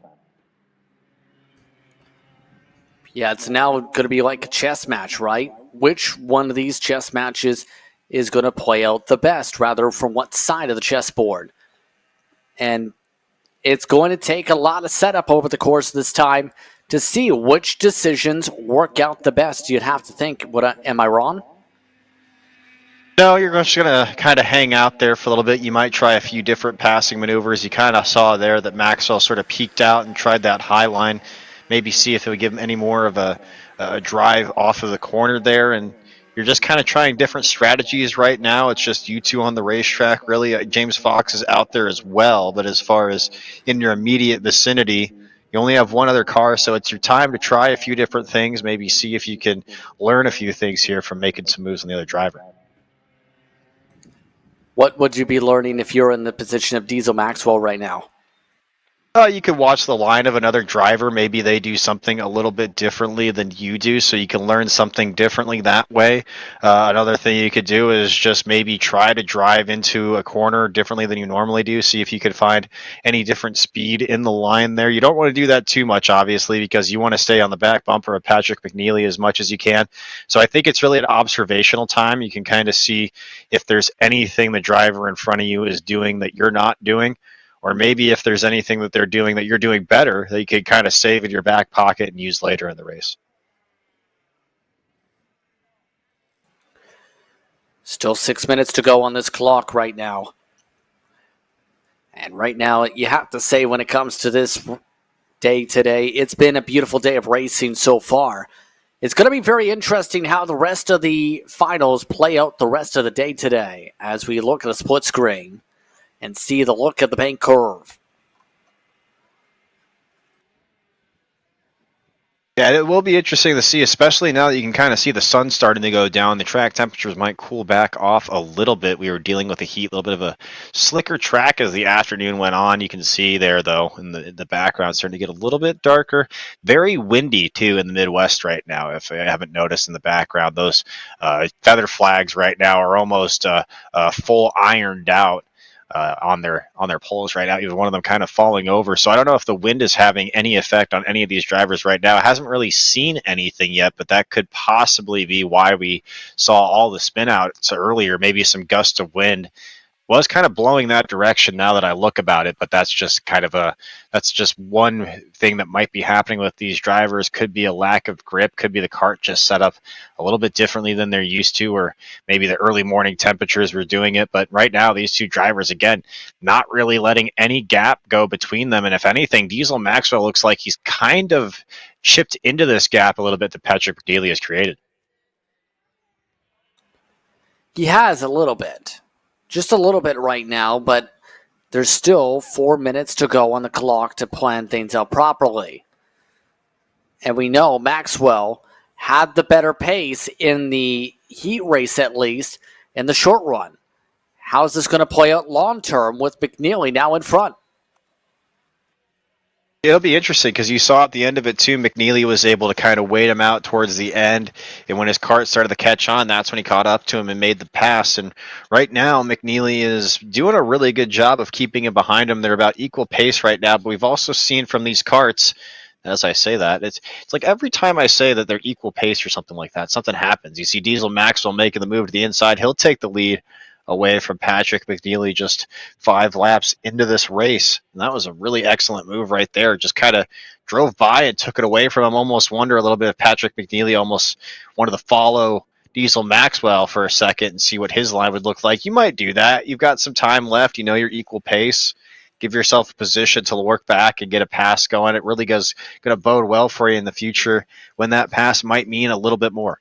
Yeah, it's now going to be like a chess match, right? Which one of these chess matches is going to play out the best, rather from what side of the chessboard? And it's going to take a lot of setup over the course of this time to see which decisions work out the best. You'd have to think, am I wrong? No, you're just going to kind of hang out there for a little bit. You might try a few different passing maneuvers. You kind of saw there that Maxwell sort of peeked out and tried that high line. Maybe see if it would give him any more of a drive off of the corner there. And you're just kind of trying different strategies right now. It's just you two on the racetrack, really. James Fox is out there as well. But as far as in your immediate vicinity, you only have one other car. So it's your time to try a few different things. Maybe see if you can learn a few things here from making some moves on the other driver. What would you be learning if you're in the position of Diesel Maxwell right now? You could watch the line of another driver. Maybe they do something a little bit differently than you do, so you can learn something differently that way. Another thing you could do is just maybe try to drive into a corner differently than you normally do. See if you could find any different speed in the line there. You don't want to do that too much, obviously, because you want to stay on the back bumper of Patrick McNeely as much as you can. So I think it's really an observational time. You can kind of see if there's anything the driver in front of you is doing that you're not doing. Or maybe if there's anything that they're doing that you're doing better, that you could kind of save in your back pocket and use later in the race. Still 6 minutes to go on this clock right now. And right now, you have to say when it comes to this day today, it's been a beautiful day of racing so far. It's going to be very interesting how the rest of the finals play out the rest of the day today as we look at a split screen and see the look at the bank curve. Yeah, it will be interesting to see, especially now that you can kind of see the sun starting to go down. The track temperatures might cool back off a little bit. We were dealing with the heat, a little bit of a slicker track as the afternoon went on. You can see there, though, in the background, starting to get a little bit darker. Very windy, too, in the Midwest right now, if I haven't noticed in the background. Those feather flags right now are almost full ironed out. On their poles right now. Even one of them kind of falling over. So I don't know if the wind is having any effect on any of these drivers right now. I hasn't really seen anything yet, but that could possibly be why we saw all the spin outs earlier. Maybe some gust of wind was kind of blowing that direction now that I look about it, but that's just one thing that might be happening with these drivers. Could be a lack of grip, could be the kart just set up a little bit differently than they're used to, or maybe the early morning temperatures were doing it. But right now, these two drivers, again, not really letting any gap go between them. And if anything, Diesel Maxwell looks like he's kind of chipped into this gap a little bit that Patrick McNeely has created. He has a little bit. Just a little bit right now, but there's still 4 minutes to go on the clock to plan things out properly. And we know Maxwell had the better pace in the heat race, at least, in the short run. How's this going to play out long term with McNeely now in front? It'll be interesting because you saw at the end of it too, McNeely was able to kind of wait him out towards the end. And when his kart started to catch on, that's when he caught up to him and made the pass. And right now, McNeely is doing a really good job of keeping him behind him. They're about equal pace right now. But we've also seen from these karts, as I say that, it's like every time I say that they're equal pace or something like that, something happens. You see Diesel Maxwell making the move to the inside. He'll take the lead away from Patrick McNeely just 5 laps into this race. And that was a really excellent move right there. Just kind of drove by and took it away from him. Almost wonder a little bit if Patrick McNeely almost wanted to follow Diesel Maxwell for a second and see what his line would look like. You might do that. You've got some time left. You know you're equal pace. Give yourself a position to work back and get a pass going. It really is going to bode well for you in the future when that pass might mean a little bit more.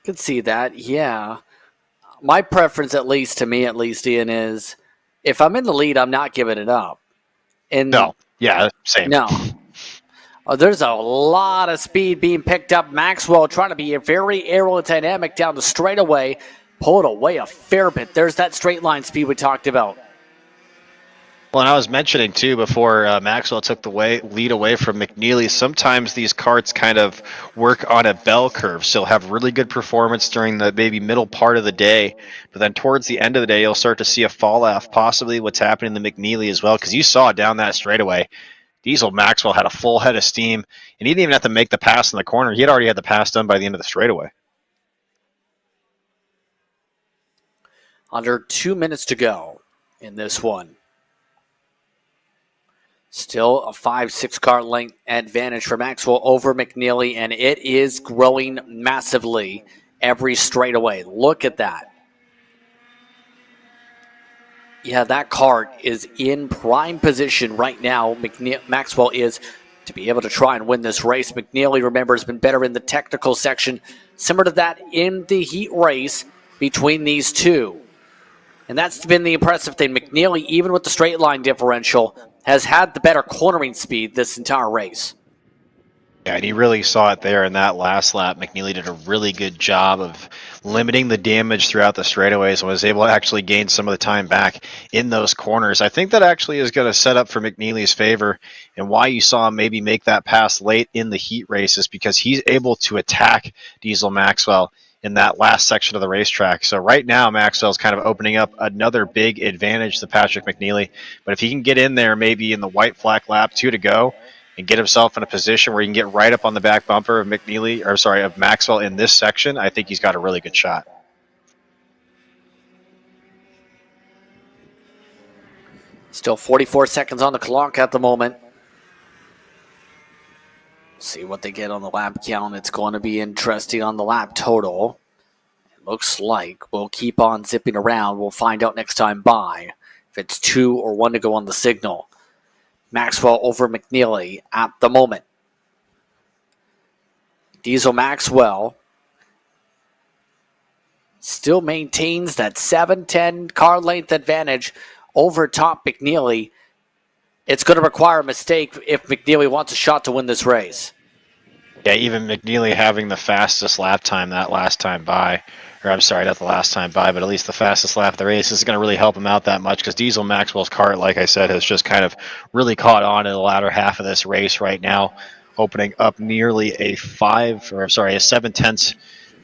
Could see that, yeah. My preference, at least to me, Ian, is if I'm in the lead, I'm not giving it up. No, yeah, same. No. There's a lot of speed being picked up. Maxwell trying to be very aerodynamic down the straightaway. Pulled away a fair bit. There's that straight line speed we talked about. Well, and I was mentioning, too, before Maxwell took the lead away from McNeely, sometimes these karts kind of work on a bell curve. So he'll have really good performance during the maybe middle part of the day. But then towards the end of the day, you'll start to see a fall off, possibly what's happening to McNeely as well. Because you saw down that straightaway, Diesel Maxwell had a full head of steam. And he didn't even have to make the pass in the corner. He had already had the pass done by the end of the straightaway. Under 2 minutes to go in this one. Still a 5-6 car length advantage for Maxwell over McNeely, and it is growing massively every straightaway. Look at that. Yeah, that kart is in prime position right now. Maxwell is to be able to try and win this race. McNeely, remember, has been better in the technical section, similar to that in the heat race between these two. And that's been the impressive thing. McNeely, even with the straight line differential, has had the better cornering speed this entire race. Yeah, and you really saw it there in that last lap. McNeely did a really good job of limiting the damage throughout the straightaways and was able to actually gain some of the time back in those corners. I think that actually is going to set up for McNeely's favor, and why you saw him maybe make that pass late in the heat races, because he's able to attack Diesel Maxwell in that last section of the racetrack. So right now, Maxwell's kind of opening up another big advantage to Patrick McNeely. But if he can get in there maybe in the white flag lap 2 to go and get himself in a position where he can get right up on the back bumper of of Maxwell in this section, I think he's got a really good shot. Still 44 seconds on the clock at the moment. See what they get on the lap count. It's going to be interesting on the lap total. It looks like we'll keep on zipping around. We'll find out next time by if it's 2 or 1 to go on the signal. Maxwell over McNeely at the moment. Diesel Maxwell still maintains that 7-10 car length advantage over top McNeely. It's going to require a mistake if McNeely wants a shot to win this race. Yeah, even McNeely having the fastest lap time that last time by, or I'm sorry, not the last time by, but at least the fastest lap of the race is going to really help him out that much, because Diesel Maxwell's kart, like I said, has just kind of really caught on in the latter half of this race right now, opening up nearly a 7/10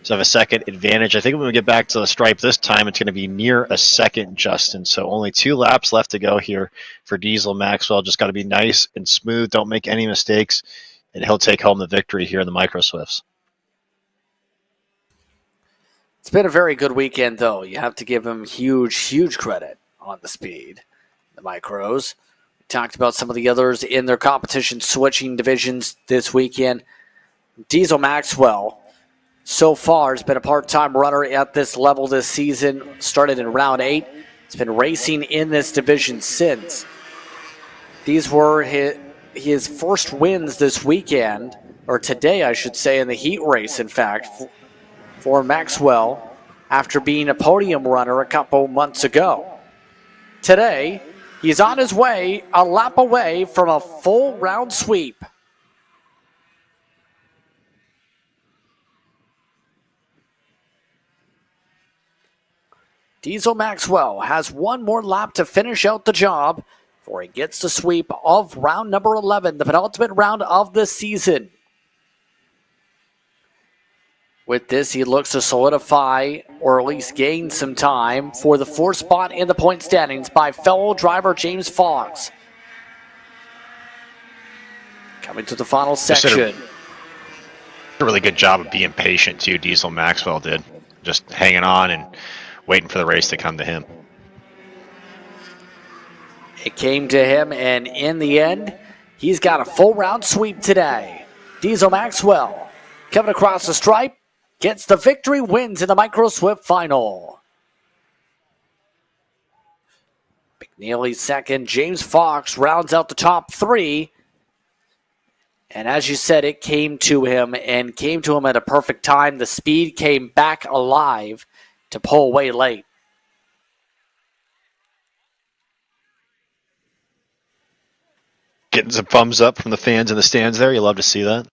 of a second advantage. I think when we get back to the stripe this time, it's going to be near a second, Justin. So only 2 laps left to go here for Diesel Maxwell. Just got to be nice and smooth. Don't make any mistakes, and he'll take home the victory here in the Micro Swifts. It's been a very good weekend, though. You have to give him huge credit on the speed. The Micros. We talked about some of the others in their competition switching divisions this weekend. Diesel Maxwell, so far, has been a part-time runner at this level this season. Started in round 8. He's been racing in this division since. These were his first wins this weekend, or today, I should say, in the heat race, in fact, for Maxwell, after being a podium runner a couple months ago. Today, he's on his way, a lap away from a full round sweep. Diesel Maxwell has one more lap to finish out the job before he gets the sweep of round number 11, the penultimate round of the season. With this, he looks to solidify or at least gain some time for the 4th spot in the point standings by fellow driver James Fox. Coming to the final section. A really good job of being patient, too, Diesel Maxwell did. Just hanging on and waiting for the race to come to him. It came to him, and in the end, he's got a full round sweep today. Diesel Maxwell coming across the stripe, gets the victory, wins in the Micro Swift final. McNeely second, James Fox rounds out the top 3. And as you said, it came to him, and came to him at a perfect time. The speed came back alive to pull away late. Getting some thumbs up from the fans in the stands there. You love to see that.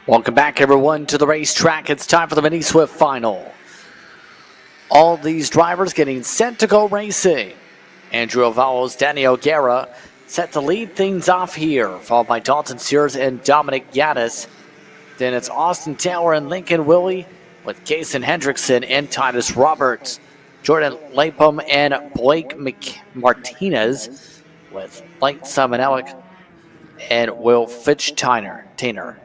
Welcome back, everyone, to the racetrack. It's time for the Mini Swift Final. All these drivers getting set to go racing. Andrew Avalos, Danny O'Gara set to lead things off here, followed by Dalton Sears and Dominic Gaddis. Then it's Austin Taylor and Lincoln Willie with Jason Hendrickson and Titus Roberts. Jordan Lapham and Blake Martinez with Blake Simonellic and Will Fitch-Tainer.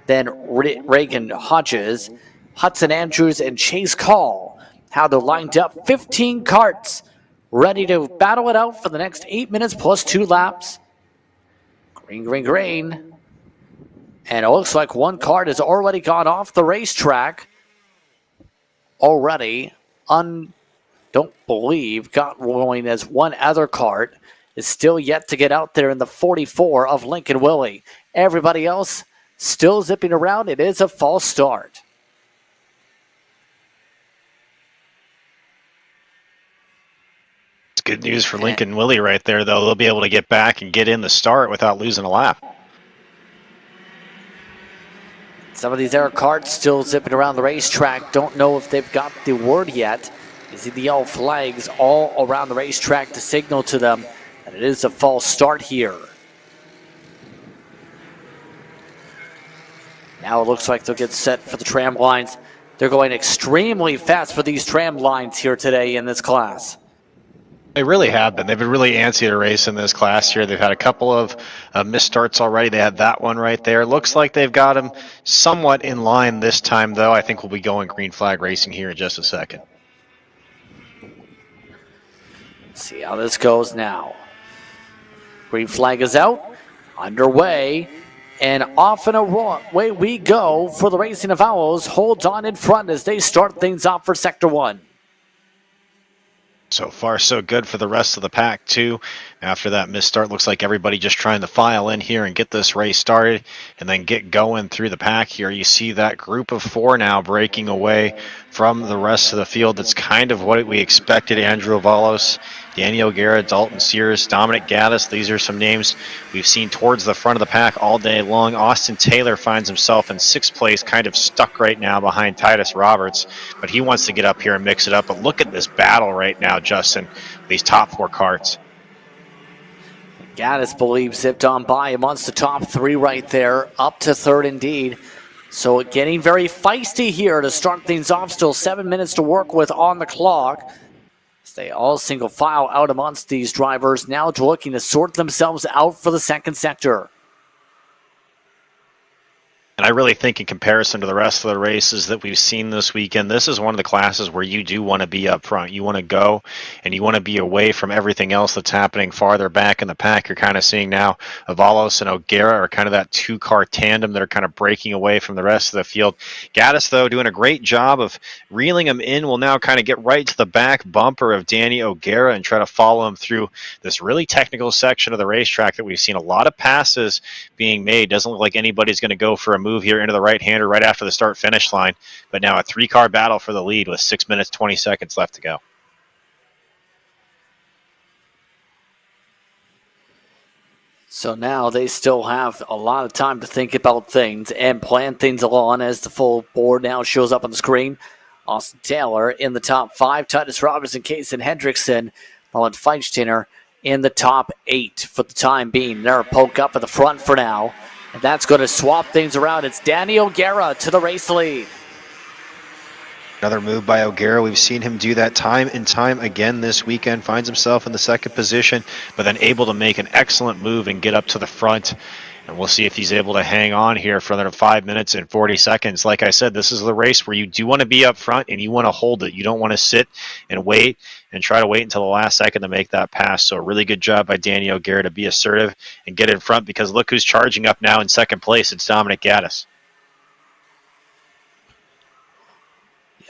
Then Reagan Hodges, Hudson Andrews, and Chase Call. How they're lined up. 15 karts ready to battle it out for the next 8 minutes plus 2 laps. Green, green, green. And it looks like one kart has already gone off the racetrack. Already. Don't believe got rolling as one other kart is still yet to get out there in the 44 of Lincoln Willie. Everybody else still zipping around. It is a false start. It's good news for Lincoln Willie right there, though. They'll be able to get back and get in the start without losing a lap. Some of these air karts still zipping around the racetrack. Don't know if they've got the word yet. You see the yellow flags all around the racetrack to signal to them that it is a false start here. Now it looks like they'll get set for the tram lines. They're going extremely fast for these tram lines here today in this class. They really have been. They've been really antsy to race in this class here. They've had a couple of misstarts already. They had that one right there. Looks like they've got them somewhat in line this time, though. I think we'll be going green flag racing here in just a second. See how this goes now. Green flag is out, underway, and off and away we go for the Racing of Owls. Holds on in front as they start things off for Sector 1. So far, so good for the rest of the pack, too. After that misstart, looks like everybody just trying to file in here and get this race started and then get going through the pack here. You see that group of 4 now breaking away from the rest of the field. That's kind of what we expected. Andrew Avalos, Danny O'Gara, Dalton Sears, Dominic Gaddis. These are some names we've seen towards the front of the pack all day long. Austin Taylor finds himself in 6th place, kind of stuck right now behind Titus Roberts, but he wants to get up here and mix it up. But look at this battle right now, Justin, these top 4 karts. Gaddis believes zipped on by amongst the top 3 right there, up to 3rd indeed. So getting very feisty here to start things off. Still 7 minutes to work with on the clock. They all single file out amongst these drivers, now looking to sort themselves out for the second sector. And I really think in comparison to the rest of the races that we've seen this weekend, this is one of the classes where you do want to be up front. You want to go and you want to be away from everything else that's happening farther back in the pack. You're kind of seeing now Avalos and O'Gara are kind of that 2-car tandem that are kind of breaking away from the rest of the field. Gaddis, though, doing a great job of reeling him in, will now kind of get right to the back bumper of Danny O'Gara and try to follow him through this really technical section of the racetrack that we've seen a lot of passes being made. Doesn't look like anybody's going to go for a move here into the right-hander right after the start-finish line, but now a 3-car battle for the lead with 6 minutes, 20 seconds left to go. So now they still have a lot of time to think about things and plan things along as the full board now shows up on the screen. Austin Taylor in the top 5, Titus Robertson, Case and Hendrickson, Mullen Feinsteiner in the top 8 for the time being. They're a poke up at the front for now. And that's going to swap things around. It's Danny O'Gara to the race lead. Another move by O'Gara. We've seen him do that time and time again this weekend. Finds himself in the 2nd position, but then able to make an excellent move and get up to the front. And we'll see if he's able to hang on here for another 5 minutes and 40 seconds. Like I said, this is the race where you do want to be up front and you want to hold it. You don't want to sit and wait and try to wait until the last second to make that pass. So a really good job by Danny O'Gara to be assertive and get in front, because look who's charging up now in 2nd place. It's Dominic Gaddis.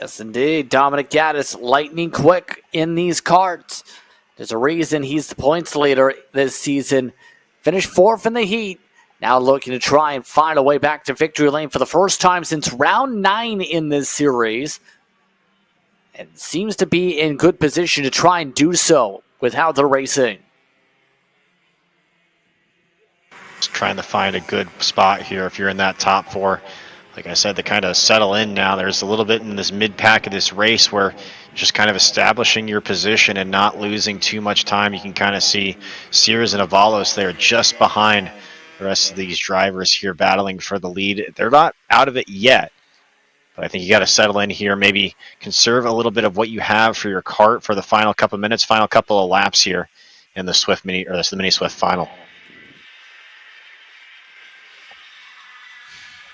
Yes, indeed. Dominic Gaddis, lightning quick in these karts. There's a reason he's the points leader this season. Finished 4th in the heat. Now looking to try and find a way back to victory lane for the first time since round 9 in this series. And seems to be in good position to try and do so with how they're racing. Just trying to find a good spot here if you're in that top 4. like I said, to kind of settle in now. There's a little bit in this mid-pack of this race where just kind of establishing your position and not losing too much time. You can kind of see Sears and Avalos there just behind the rest of these drivers here battling for the lead. They're not out of it yet, but I think you got to settle in here, maybe conserve a little bit of what you have for your kart for the final couple of minutes, final couple of laps here in the Swift Mini, or the Mini Swift final.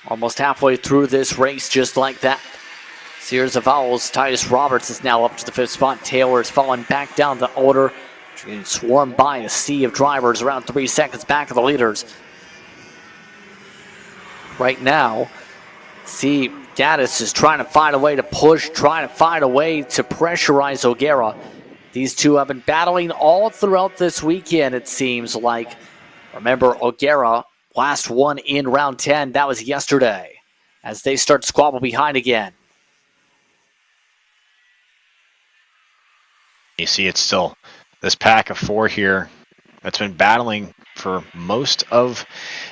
Almost halfway through this race, just like that. Sears Avalos, Titus Roberts is now up to the 5th spot. Taylor is falling back down the order. Getting swarmed by a sea of drivers around 3 seconds back of the leaders. Right now, see, Gaddis is trying to find a way to push, trying to find a way to pressurize O'Gara. These two have been battling all throughout this weekend, it seems like. Remember, O'Gara last one in round 10. That was yesterday as they start to squabble behind again. You see it's still this pack of 4 here that's been battling for most of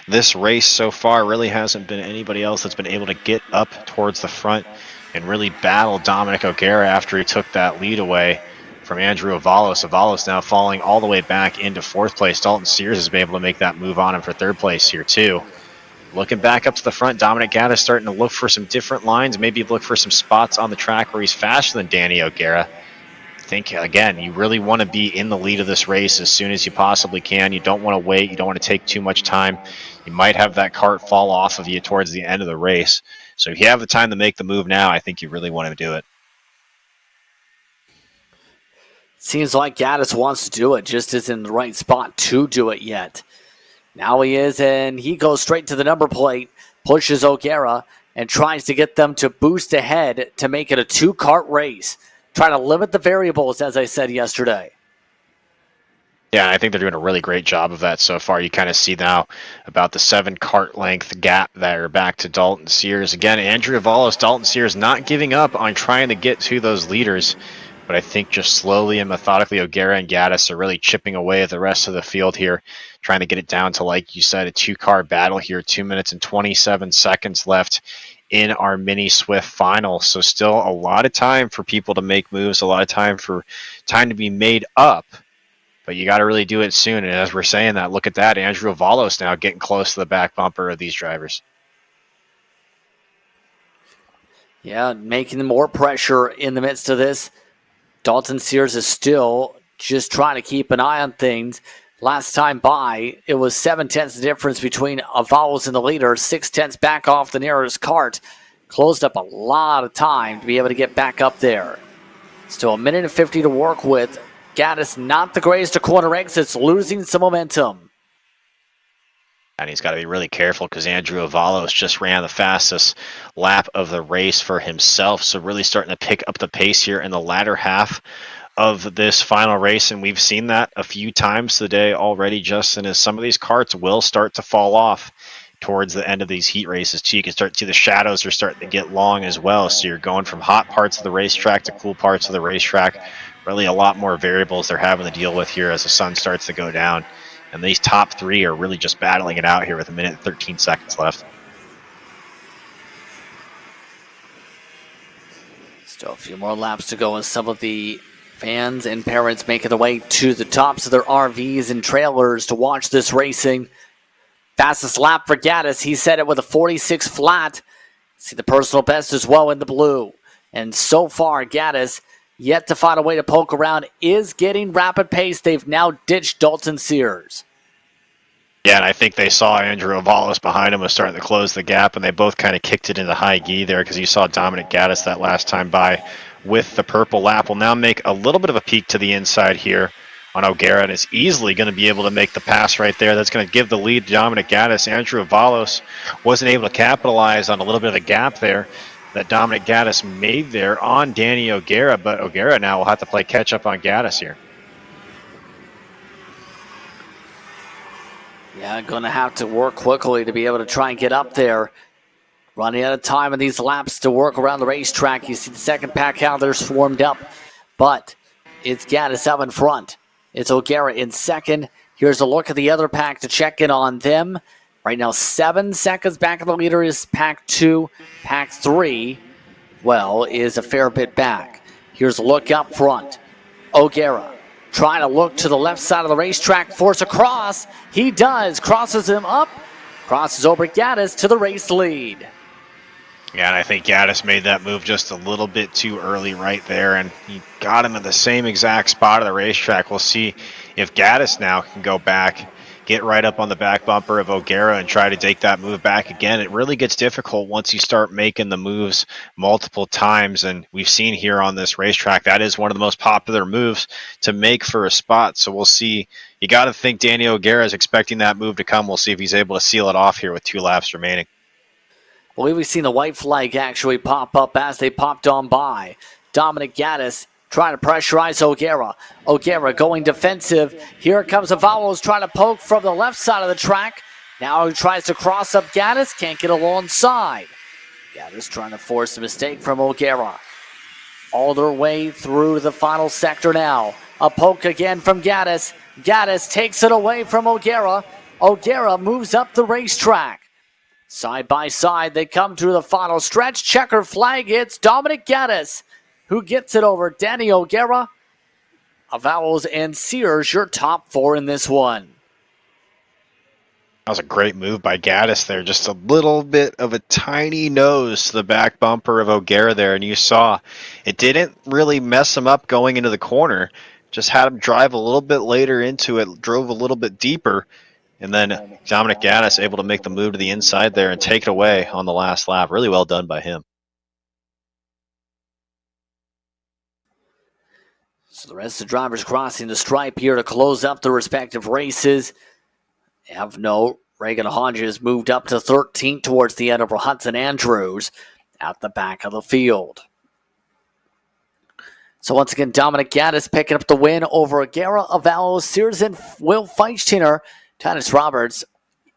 this race so far. Really hasn't been anybody else that's been able to get up towards the front and really battle Dominic O'Gara after he took that lead away from Andrew Avalos. Avalos now falling all the way back into 4th place. Dalton Sears has been able to make that move on him for 3rd place here too. Looking back up to the front, Dominic Gaddis starting to look for some different lines, maybe look for some spots on the track where he's faster than Danny O'Gara. I think, again, you really want to be in the lead of this race as soon as you possibly can. You don't want to wait. You don't want to take too much time. You might have that cart fall off of you towards the end of the race. So if you have the time to make the move now, I think you really want to do it. Seems like Gaddis wants to do it, just isn't in the right spot to do it yet. Now he is, and he goes straight to the number plate, pushes O'Gara, and tries to get them to boost ahead to make it a 2-kart race. Trying to limit the variables, as I said yesterday. Yeah, I think they're doing a really great job of that so far. You kind of see now about the 7-kart length gap there back to Dalton Sears. Again, Andrew Avalos, Dalton Sears not giving up on trying to get to those leaders. But I think just slowly and methodically, O'Gara and Gaddis are really chipping away at the rest of the field here, trying to get it down to, like you said, a 2-car battle here. 2 minutes and 27 seconds left in our Mini Swift final. So still a lot of time for people to make moves, a lot of time to be made up. But you got to really do it soon. And as we're saying that, look at that. Andrew Avalos now getting close to the back bumper of these drivers. Yeah, making more pressure in the midst of this. Dalton Sears is still just trying to keep an eye on things. Last time by, it was 7/10 difference between Avalos and the leader. 6/10 back off the nearest kart. Closed up a lot of time to be able to get back up there. Still 1:50 to work with. Gaddis not the greatest of corner exits, losing some momentum. And he's got to be really careful because Andrew Avalos just ran the fastest lap of the race for himself. So really starting to pick up the pace here in the latter half of this final race. And we've seen that a few times today already, Justin, as some of these karts will start to fall off towards the end of these heat races too. You can start to see the shadows are starting to get long as well. So you're going from hot parts of the racetrack to cool parts of the racetrack. Really a lot more variables they're having to deal with here as the sun starts to go down. And these top 3 are really just battling it out here with 1 minute and 13 seconds left. Still a few more laps to go as some of the fans and parents making their way to the tops of their RVs and trailers to watch this racing. Fastest lap for Gaddis. He set it with a 46 flat. See the personal best as well in the blue. And so far, Gaddis, yet to find a way to poke around, is getting rapid pace. They've now ditched Dalton Sears. Yeah, and I think they saw Andrew Avalos behind him was starting to close the gap, and they both kind of kicked it into high gi there because you saw Dominic Gaddis that last time by with the purple lap. Will now make a little bit of a peek to the inside here on O'Gara, and is easily going to be able to make the pass right there. That's going to give the lead to Dominic Gaddis. Andrew Avalos wasn't able to capitalize on a little bit of a gap there that Dominic Gaddis made there on Danny O'Gara, but O'Gara now will have to play catch-up on Gaddis here. Yeah, going to have to work quickly to be able to try and get up there. Running out of time in these laps to work around the racetrack. You see the second pack out there swarmed up, but it's Gaddis up in front. It's O'Gara in second. Here's a look at the other pack to check in on them. Right now, 7 seconds back of the leader is Pack 2. Pack 3, well, is a fair bit back. Here's a look up front. O'Gara trying to look to the left side of the racetrack, force a cross. He does, crosses him up, crosses over Gaddis to the race lead. Yeah, and I think Gaddis made that move just a little bit too early right there, and he got him in the same exact spot of the racetrack. We'll see if Gaddis now can go back, get right up on the back bumper of O'Gara and try to take that move back again. It really gets difficult once you start making the moves multiple times, and we've seen here on this racetrack that is one of the most popular moves to make for a spot. So we'll see. You got to think Danny O'Gara is expecting that move to come. We'll see if he's able to seal it off here with 2 laps remaining. I believe we've seen the white flag actually pop up as they popped on by. Dominic Gaddis trying to pressurize O'Gara. O'Gara going defensive. Here comes Avalos trying to poke from the left side of the track. Now he tries to cross up Gaddis. Can't get alongside. Gaddis trying to force a mistake from O'Gara. All their way through the final sector now. A poke again from Gaddis. Gaddis takes it away from O'Gara. O'Gara moves up the racetrack. Side by side, they come to the final stretch. Checker flag hits Dominic Gaddis, who gets it over Danny O'Gara. Avalos and Sears, your top 4 in this one. That was a great move by Gaddis there. Just a little bit of a tiny nose to the back bumper of O'Gara there, and you saw it didn't really mess him up going into the corner. Just had him drive a little bit later into it, drove a little bit deeper. And then Dominic Gaddis able to make the move to the inside there and take it away on the last lap. Really well done by him. So the rest of the drivers crossing the stripe here to close up the respective races. Have note, Reagan Hodges moved up to 13th towards the end over Hudson Andrews at the back of the field. So once again, Dominic Gaddis picking up the win over O'Gara, Avalos, Sears, and Will Feichtiner. Titus Roberts,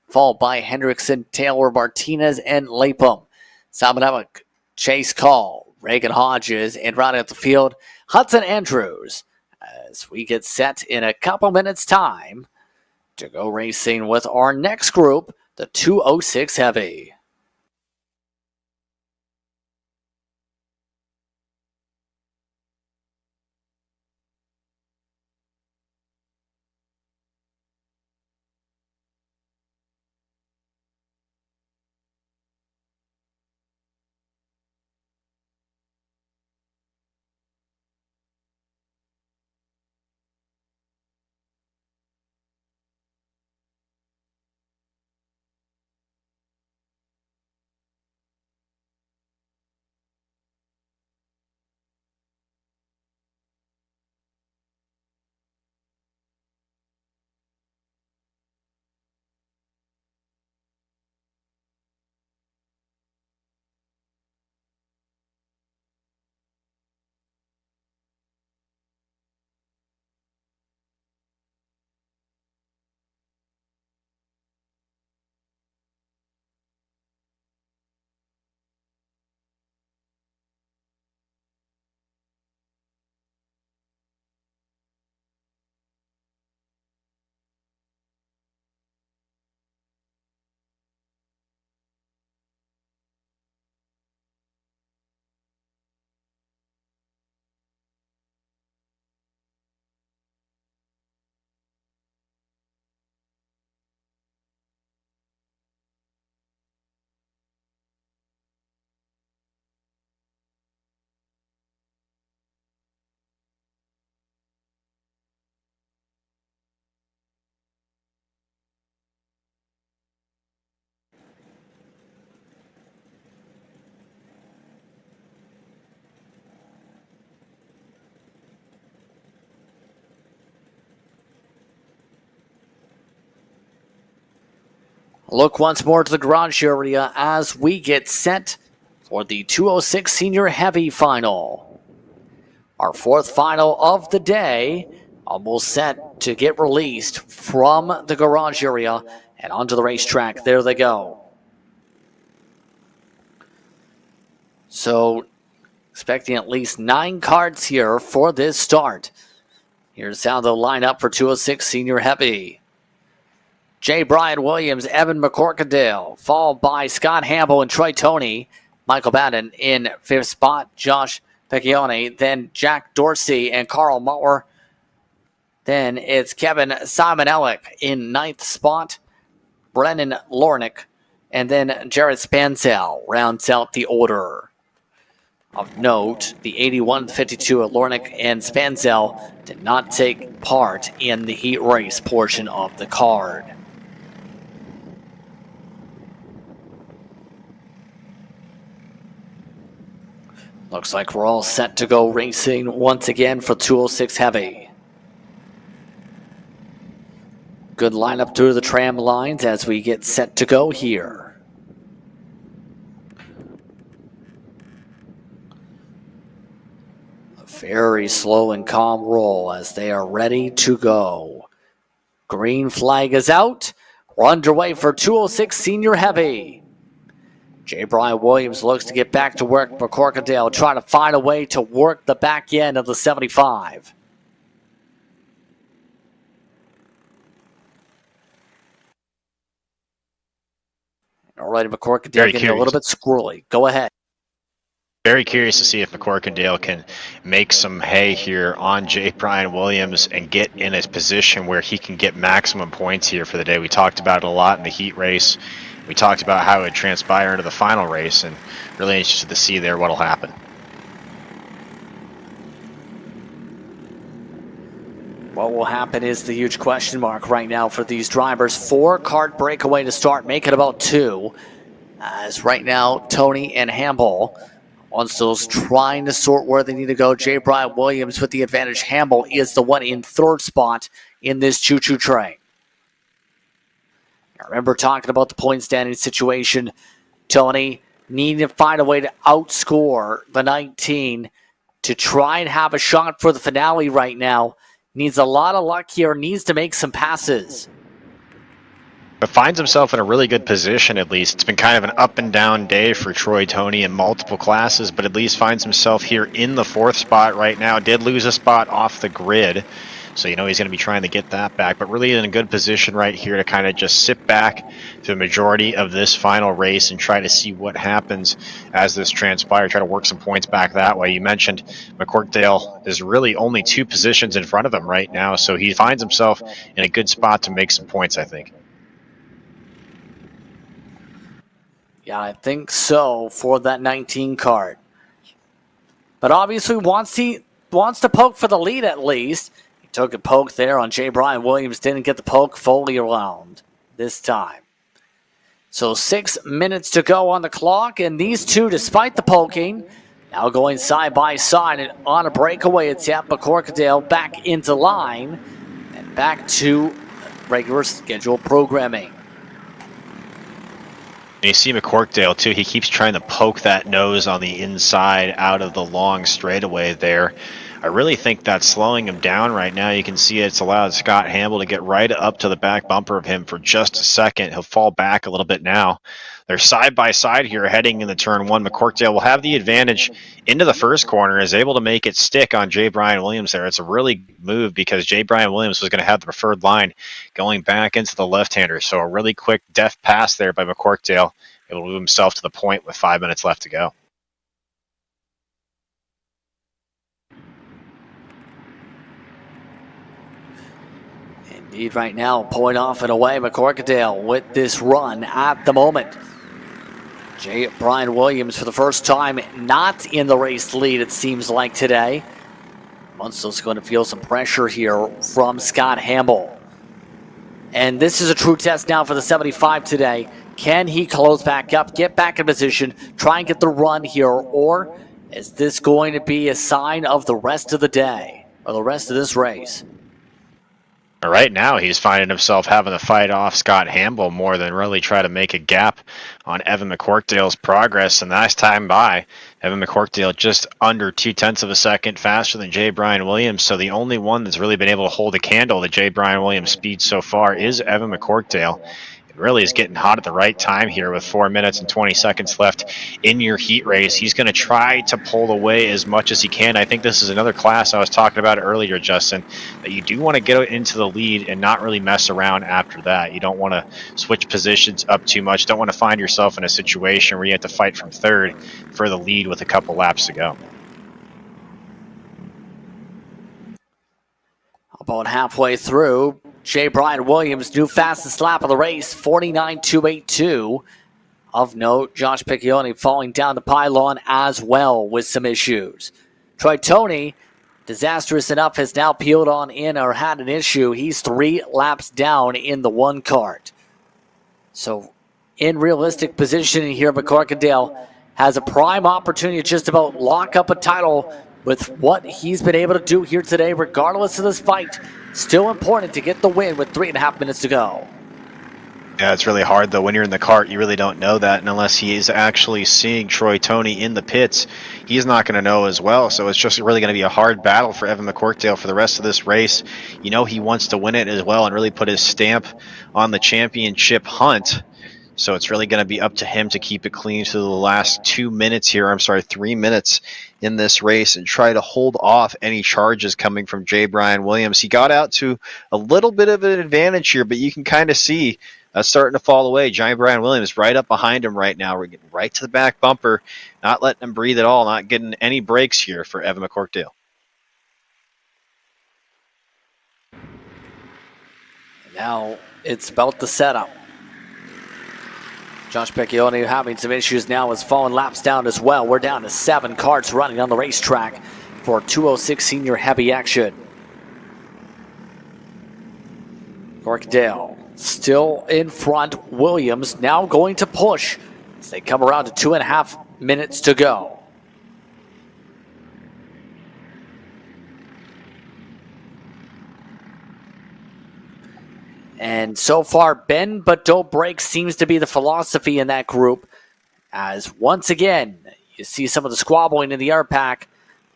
followed by Hendrickson, Taylor, Martinez, and Lapham. Summing up a chase call. Reagan Hodges and rounding out the field, Hudson Andrews. As we get set in a couple minutes' time to go racing with our next group, the 206 Heavy. Look once more to the garage area as we get set for the 206 Senior Heavy Final. Our 4th final of the day, almost set to get released from the garage area and onto the racetrack. There they go. So, expecting at least 9 carts here for this start. Here's how they'll line up for 206 Senior Heavy. J. Brian Williams, Evan McCorkadale, followed by Scott Hamble and Troy Toney. Michael Batten in 5th spot, Josh Pecchione, then Jack Dorsey and Carl Muller. Then it's Kevin Simonellick in 9th spot, Brennan Lornick, and then Jared Spansel rounds out the order. Of note, the 81-52 of Lornick and Spansel did not take part in the heat race portion of the card. Looks like we're all set to go racing once again for 206 Heavy. Good lineup through the tram lines as we get set to go here. A very slow and calm roll as they are ready to go. Green flag is out. We're underway for 206 Senior Heavy. J. Brian Williams looks to get back to work. McCorkadale trying to find a way to work the back end of the 75. All right, McCorkadale getting a little bit squirrely. Go ahead. Very curious to see if McCorkadale can make some hay here on J. Brian Williams and get in a position where he can get maximum points here for the day. We talked about it a lot in the heat race. We talked about how it would transpire into the final race, and really interested to see there what'll happen. What will happen is the huge question mark right now for these drivers. 4-cart breakaway to start, make it about 2. As right now, Toney and Hamble, once those trying to sort where they need to go. J. Brian Williams with the advantage. Hamble is the one in 3rd spot in this choo-choo train. I remember talking about the point standing situation. Toney needing to find a way to outscore the 19 to try and have a shot for the finale right now. Needs a lot of luck here, needs to make some passes. But finds himself in a really good position, at least. It's been kind of an up and down day for Troy Toney in multiple classes, but at least finds himself here in the 4th spot right now. Did lose a spot off the grid, so you know he's going to be trying to get that back, but really in a good position right here to kind of just sit back through the majority of this final race and try to see what happens as this transpires, try to work some points back that way. You mentioned McCorkadale, there's really only 2 positions in front of him right now, so he finds himself in a good spot to make some points, I think. Yeah, I think so for that 19 card. But obviously wants to poke for the lead at least. He took a poke there on J. Brian Williams. Didn't get the poke fully around this time. So 6 minutes to go on the clock. And these two, despite the poking, now going side by side and on a breakaway attempt. McCorkadale back into line and back to regular scheduled programming. And you see McCorkadale, too. He keeps trying to poke that nose on the inside out of the long straightaway there. I really think that's slowing him down right now. You can see it's allowed Scott Hamble to get right up to the back bumper of him for just a second. He'll fall back a little bit now. They're side by side here heading into turn 1. McCorkadale will have the advantage into the first corner, is able to make it stick on J. Brian Williams there. It's a really good move because J. Brian Williams was going to have the preferred line going back into the left-hander. So a really quick deft pass there by McCorkadale. Able to move himself to the point with 5 minutes left to go. Indeed, right now, point off and away, McCorkadale with this run at the moment. J. Brian Williams for the first time not in the race lead, it seems like today. Munster's going to feel some pressure here from Scott Hamble. And this is a true test now for the 75 today. Can he close back up, get back in position, try and get the run here, or is this going to be a sign of the rest of the day, or the rest of this race? Right now, he's finding himself having to fight off Scott Hamble more than really try to make a gap on Evan McCorkadale's progress. And last time by, Evan McCorkadale just under 0.2 of a second faster than J. Brian Williams. So the only one that's really been able to hold a candle to J. Brian Williams' speed so far is Evan McCorkadale. really is getting hot at the right time here with 4 minutes and 20 seconds left in your heat race. He's going to try to pull away as much as he can. I think this is another class I was talking about earlier, Justin, that you do want to get into the lead and not really mess around after that. You don't want to switch positions up too much. Don't want to find yourself in a situation where you have to fight from third for the lead with a couple laps to go. About halfway through, J. Brian Williams, new fastest lap of the race, 49.282. Of note, Josh Piccioni falling down the pylon as well with some issues. Troy Toney, disastrous enough, has now peeled on in or had an issue. He's 3 laps down in the one kart. So, in realistic positioning here, McCorkindale has a prime opportunity to just about lock up a title with what he's been able to do here today, regardless of this fight. Still important to get the win with 3.5 minutes to go. Yeah, it's really hard, though. When you're in the kart, you really don't know that. And unless he is actually seeing Troy Toney in the pits, he's not going to know as well. So it's just really going to be a hard battle for Evan McCorkdale for the rest of this race. You know he wants to win it as well and really put his stamp on the championship hunt. So it's really going to be up to him to keep it clean to the last 3 minutes in this race and try to hold off any charges coming from J. Brian Williams. He got out to a little bit of an advantage here, but you can kind of see starting to fall away. J. Brian Williams right up behind him right now. We're getting right to the back bumper, not letting him breathe at all, not getting any breaks here for Evan McCorkdale. Now it's about the setup. Josh Piccioni having some issues now, is falling laps down as well. We're down to 7 karts running on the racetrack for 206 senior heavy action. Corkdale still in front. Williams now going to push as they come around to 2.5 minutes to go. And so far, bend but don't break seems to be the philosophy in that group. As once again, you see some of the squabbling in the air pack.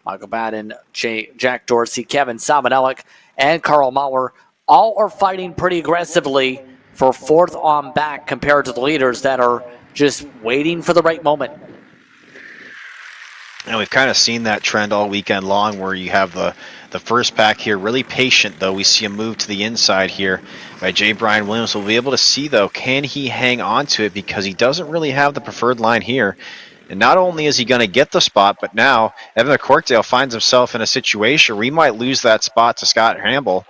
Michael Madden, Jack Dorsey, Kevin Samanelek, and Carl Mauer all are fighting pretty aggressively for 4th on back compared to the leaders that are just waiting for the right moment. And we've kind of seen that trend all weekend long where you have the first pack here really patient, though. We see a move to the inside here by J. Brian Williams. We'll be able to see, though, can he hang on to it, because he doesn't really have the preferred line here. And not only is he going to get the spot, but now Evan McCorkdale finds himself in a situation where he might lose that spot to Scott Hamble,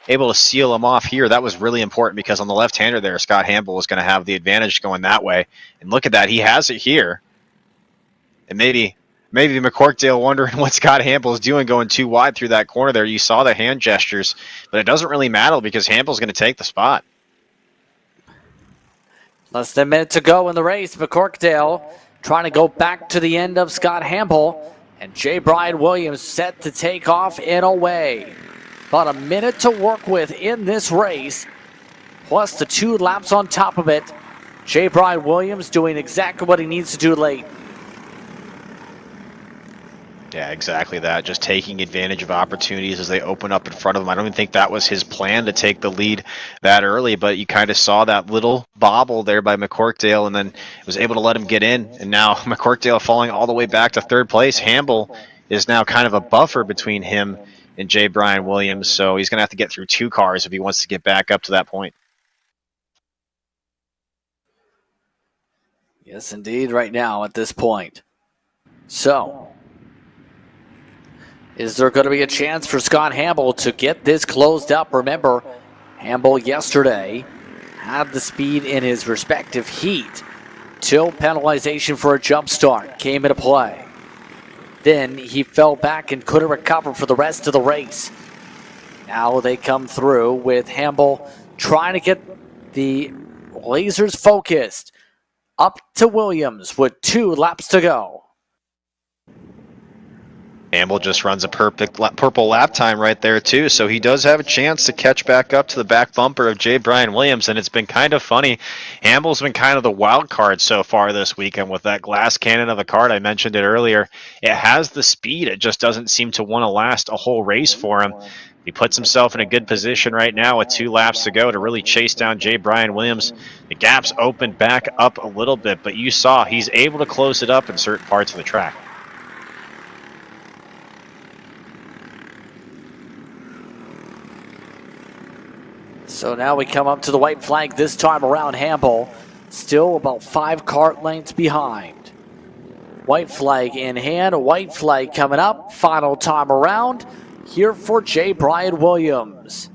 able to seal him off here. That was really important because on the left-hander there, Scott Hamble was going to have the advantage going that way. And look at that. He has it here. And maybe McCorkdale wondering what Scott Hamble is doing going too wide through that corner there. You saw the hand gestures, but it doesn't really matter because Hamble's going to take the spot. Less than a minute to go in the race. McCorkdale trying to go back to the end of Scott Hamble, and J. Brian Williams set to take off and away. About a minute to work with in this race, plus the 2 laps on top of it. J. Brian Williams doing exactly what he needs to do late. Yeah, exactly that. Just taking advantage of opportunities as they open up in front of him. I don't even think that was his plan to take the lead that early, but you kind of saw that little bobble there by McCorkdale and then was able to let him get in. And now McCorkdale falling all the way back to 3rd place. Hamble is now kind of a buffer between him and J. Brian Williams, so he's going to have to get through 2 cars if he wants to get back up to that point. Yes, indeed, right now at this point. So, is there going to be a chance for Scott Hamble to get this closed up? Remember, Hamble yesterday had the speed in his respective heat till penalization for a jump start came into play. Then he fell back and couldn't recover for the rest of the race. Now they come through with Hamble trying to get the lasers focused up to Williams with 2 laps to go. Hamble just runs a purple lap time right there, too, so he does have a chance to catch back up to the back bumper of J. Brian Williams, and it's been kind of funny. Hamble's been kind of the wild card so far this weekend with that glass cannon of a kart. I mentioned it earlier. It has the speed. It just doesn't seem to want to last a whole race for him. He puts himself in a good position right now with 2 laps to go to really chase down J. Brian Williams. The gap's opened back up a little bit, but you saw he's able to close it up in certain parts of the track. So now we come up to the white flag this time around. Hamble still about 5 kart lengths behind. White flag in hand, white flag coming up. Final time around here for J. Brian Williams.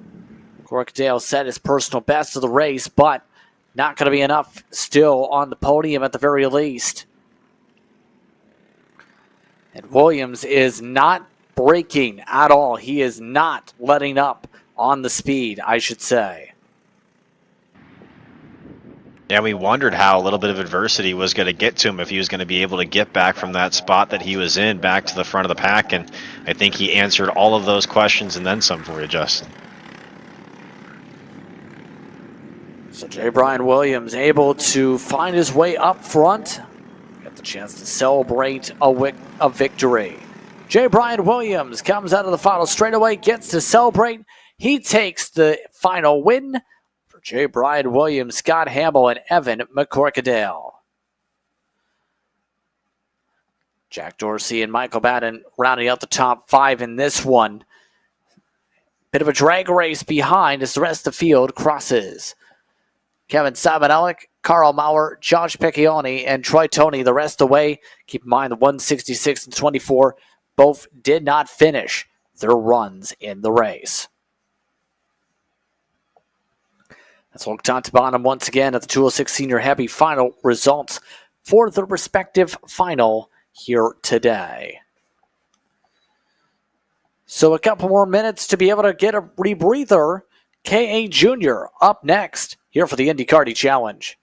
Corkdale set his personal best of the race, but not going to be enough still on the podium at the very least. And Williams is not braking at all. He is not letting up on the speed, I should say. Yeah, we wondered how a little bit of adversity was going to get to him, if he was going to be able to get back from that spot that he was in back to the front of the pack, and I think he answered all of those questions and then some for you, Justin. So J. Brian Williams able to find his way up front. Got the chance to celebrate a victory. J. Brian Williams comes out of the final straightaway, gets to celebrate. He takes the final win for J. Brian Williams, Scott Hamble, and Evan McCorkadale. Jack Dorsey and Michael Batten rounding out the top 5 in this one. Bit of a drag race behind as the rest of the field crosses. Kevin Sabanelek, Carl Maurer, Josh Piccioni, and Troy Toney the rest of the way. Keep in mind the 166 and 24 both did not finish their runs in the race. Let's look top to bottom once again at the 206 Senior Heavy final results for the respective final here today. So a couple more minutes to be able to get a rebreather. K.A. Jr. up next here for the Indy Karting Challenge.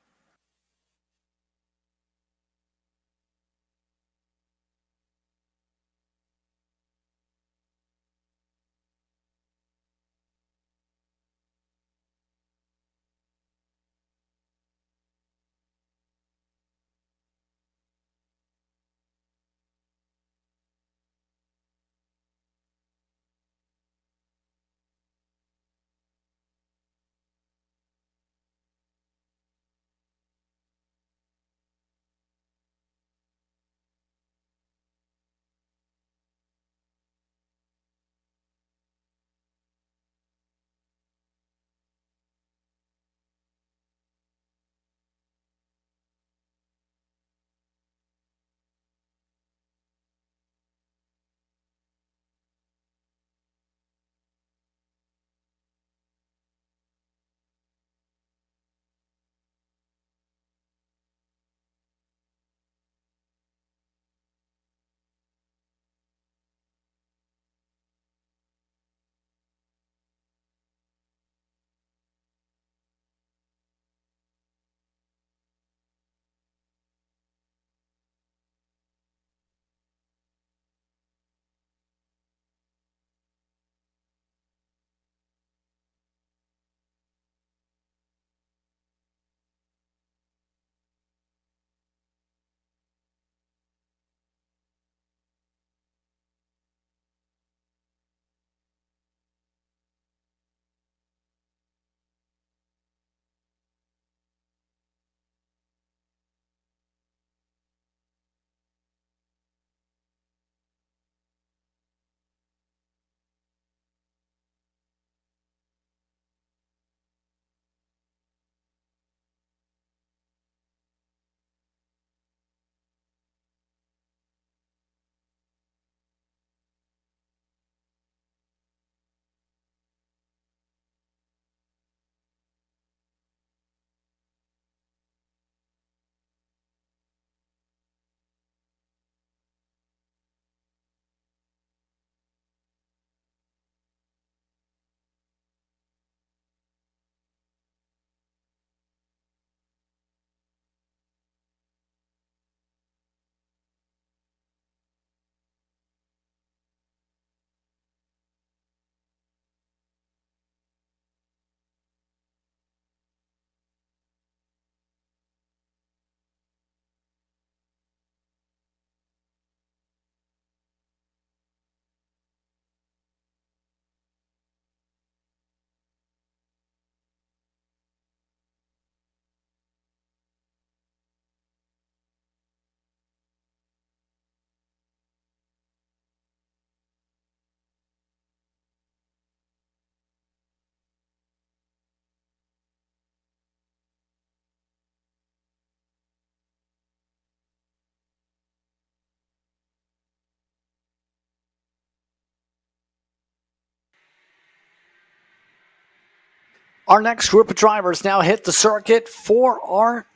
Our next group of drivers now hit the circuit for our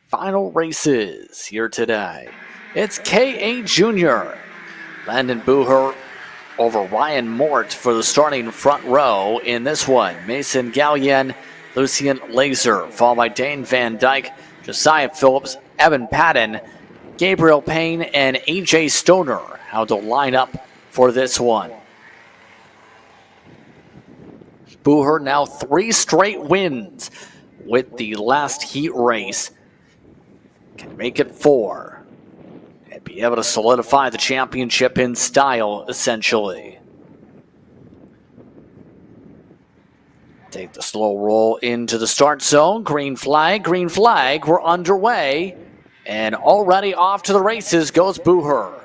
final races here today. It's KA Jr. Landon Booher over Ryan Mort for the starting front row in this one. Mason Gallion, Lucian Laser, followed by Dane Van Dyke, Josiah Phillips, Evan Patton, Gabriel Payne, and AJ Stoner. How to line up for this one. Booher now 3 straight wins with the last heat race. Can make it 4. And be able to solidify the championship in style, essentially. Take the slow roll into the start zone. Green flag, we're underway. And already off to the races goes Booher.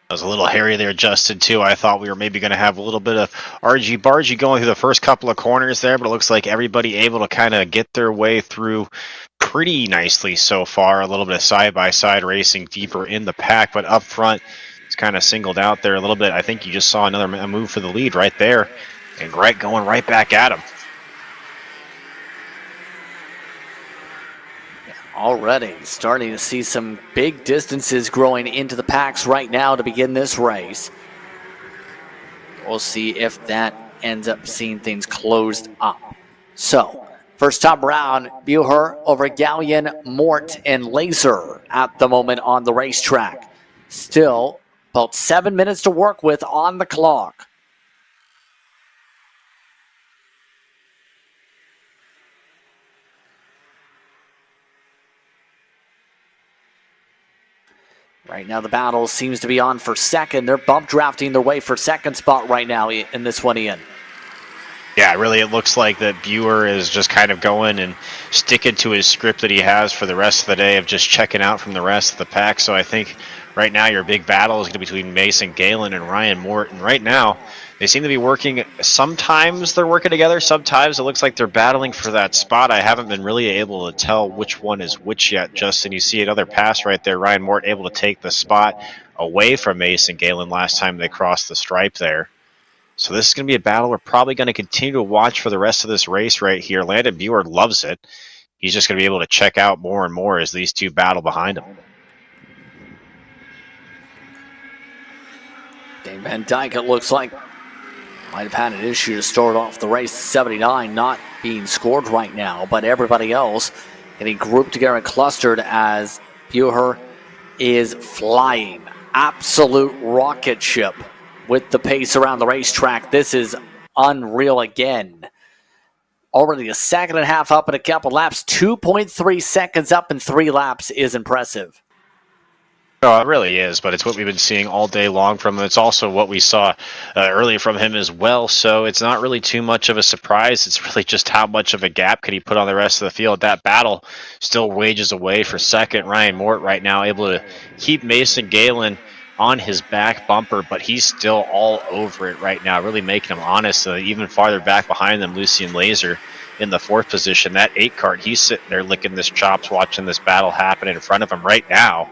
That was a little hairy there, Justin, too. I thought we were maybe going to have a little bit of argy-bargy going through the first couple of corners there, but it looks like everybody able to kind of get their way through pretty nicely so far. A little bit of side-by-side racing deeper in the pack, but up front, it's kind of singled out there a little bit. I think you just saw another move for the lead right there, and Greg going right back at him. Already starting to see some big distances growing into the packs right now to begin this race. We'll see if that ends up seeing things closed up. So, first time around, Booher over Gallion, Mort, and Laser at the moment on the racetrack. Still about 7 minutes to work with on the clock. Right now the battle seems to be on for second. They're bump drafting their way for second spot right now in this one, Ian. Yeah, really, it looks like that Booher is just kind of going and sticking to his script that he has for the rest of the day of just checking out from the rest of the pack. So I think right now your big battle is going to be between Mason Galen and Ryan Mort. And right now, they seem to be working. Sometimes they're working together. Sometimes it looks like they're battling for that spot. I haven't been really able to tell which one is which yet, Justin. You see another pass right there. Ryan Mort able to take the spot away from Mason Galen last time they crossed the stripe there. So this is going to be a battle we're probably going to continue to watch for the rest of this race right here. Landon Booher loves it. He's just going to be able to check out more and more as these two battle behind him. Dane Van Dyke, it looks like, might have had an issue to start off the race. 79 not being scored right now, but everybody else getting grouped together and clustered as Booher is flying. Absolute rocket ship with the pace around the racetrack. This is unreal again. Already a second and a half up in a couple laps. 2.3 seconds up in 3 laps is impressive. Oh, it really is, but it's what we've been seeing all day long from him. It's also what we saw earlier from him as well, so it's not really too much of a surprise. It's really just how much of a gap could he put on the rest of the field. That battle still wages away for second. Ryan Mort right now able to keep Mason Galen on his back bumper, but he's still all over it right now, really making him honest. Even farther back behind them, Lucian Laser in the 4th position. That 8 cart, he's sitting there licking his chops, watching this battle happen in front of him right now.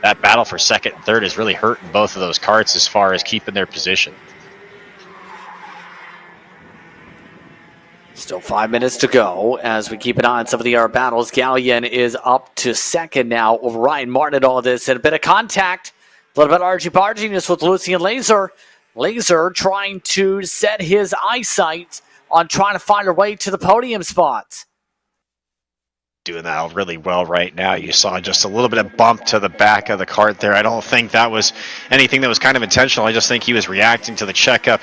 That battle for second and third is really hurting both of those karts as far as keeping their position. Still 5 minutes to go as we keep an eye on some of the other battles. Gallion is up to second now over Ryan Martin at all this. And a bit of contact. A little bit of argy-barginess with Lucian Laser. Laser trying to set his eyesight on trying to find a way to the podium spots. Doing that really well right now. You saw just a little bit of bump to the back of the cart there. I don't think that was anything that was kind of intentional. I just think he was reacting to the checkup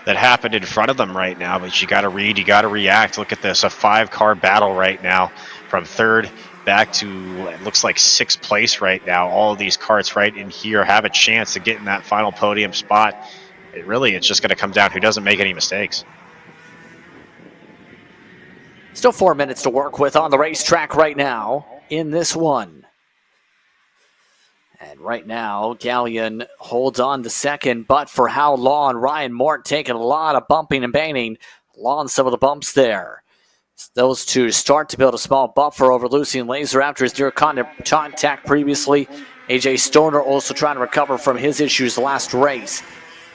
that happened in front of them right now. But you got to read, you got to react. Look at this, a 5-car battle right now from third back to, it looks like 6th place right now. All of these karts right in here have a chance to get in that final podium spot. It's just going to come down who doesn't make any mistakes. Still 4 minutes to work with on the racetrack right now in this one. And right now, Gallion holds on to second, but for how long? Ryan Mort taking a lot of bumping and banging along some of the bumps there. Those two start to build a small buffer over Lucian Laser after his near contact previously. AJ Stoner also trying to recover from his issues last race.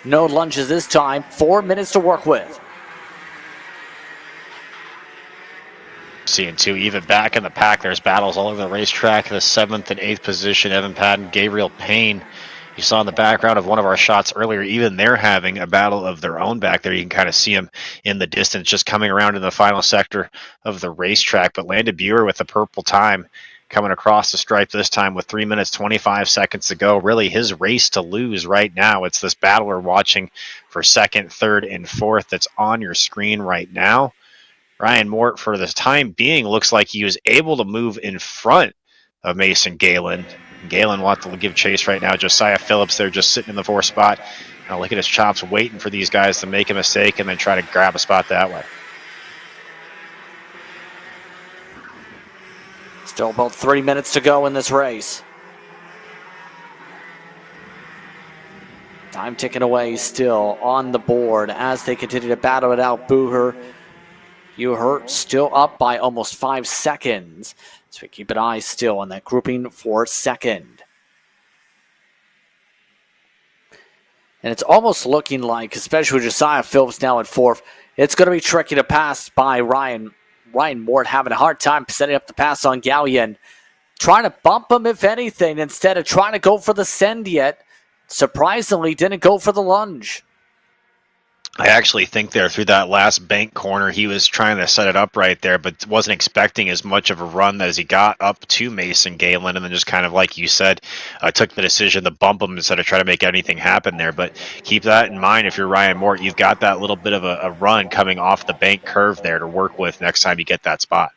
No lunges this time. 4 minutes to work with. seeing too. Even back in the pack, there's battles all over the racetrack. The 7th and 8th position, Evan Patton, Gabriel Payne. You saw in the background of one of our shots earlier, even they're having a battle of their own back there. You can kind of see them in the distance just coming around in the final sector of the racetrack. But Landon Buer with the purple time coming across the stripe this time with 3 minutes, 25 seconds to go. Really his race to lose right now. It's this battle we're watching for 2nd, 3rd, and 4th that's on your screen right now. Ryan Mort, for the time being, looks like he was able to move in front of Mason Galen. Galen will have to give chase right now. Josiah Phillips there just sitting in the 4th spot. Now look at his chops waiting for these guys to make a mistake and then try to grab a spot that way. Still about 3 minutes to go in this race. Time ticking away still on the board as they continue to battle it out. Buer still up by almost 5 seconds. So we keep an eye still on that grouping for 2nd. And it's almost looking like, especially with Josiah Phillips now at 4th, it's going to be tricky to pass by Ryan Mort, having a hard time setting up the pass on Gallion. Trying to bump him, if anything, instead of trying to go for the send yet. Surprisingly, didn't go for the lunge. I actually think there through that last bank corner, he was trying to set it up right there, but wasn't expecting as much of a run as he got up to Mason Galen, and then just kind of, like you said, took the decision to bump him instead of trying to make anything happen there. But keep that in mind if you're Ryan Mort. You've got that little bit of a run coming off the bank curve there to work with next time you get that spot.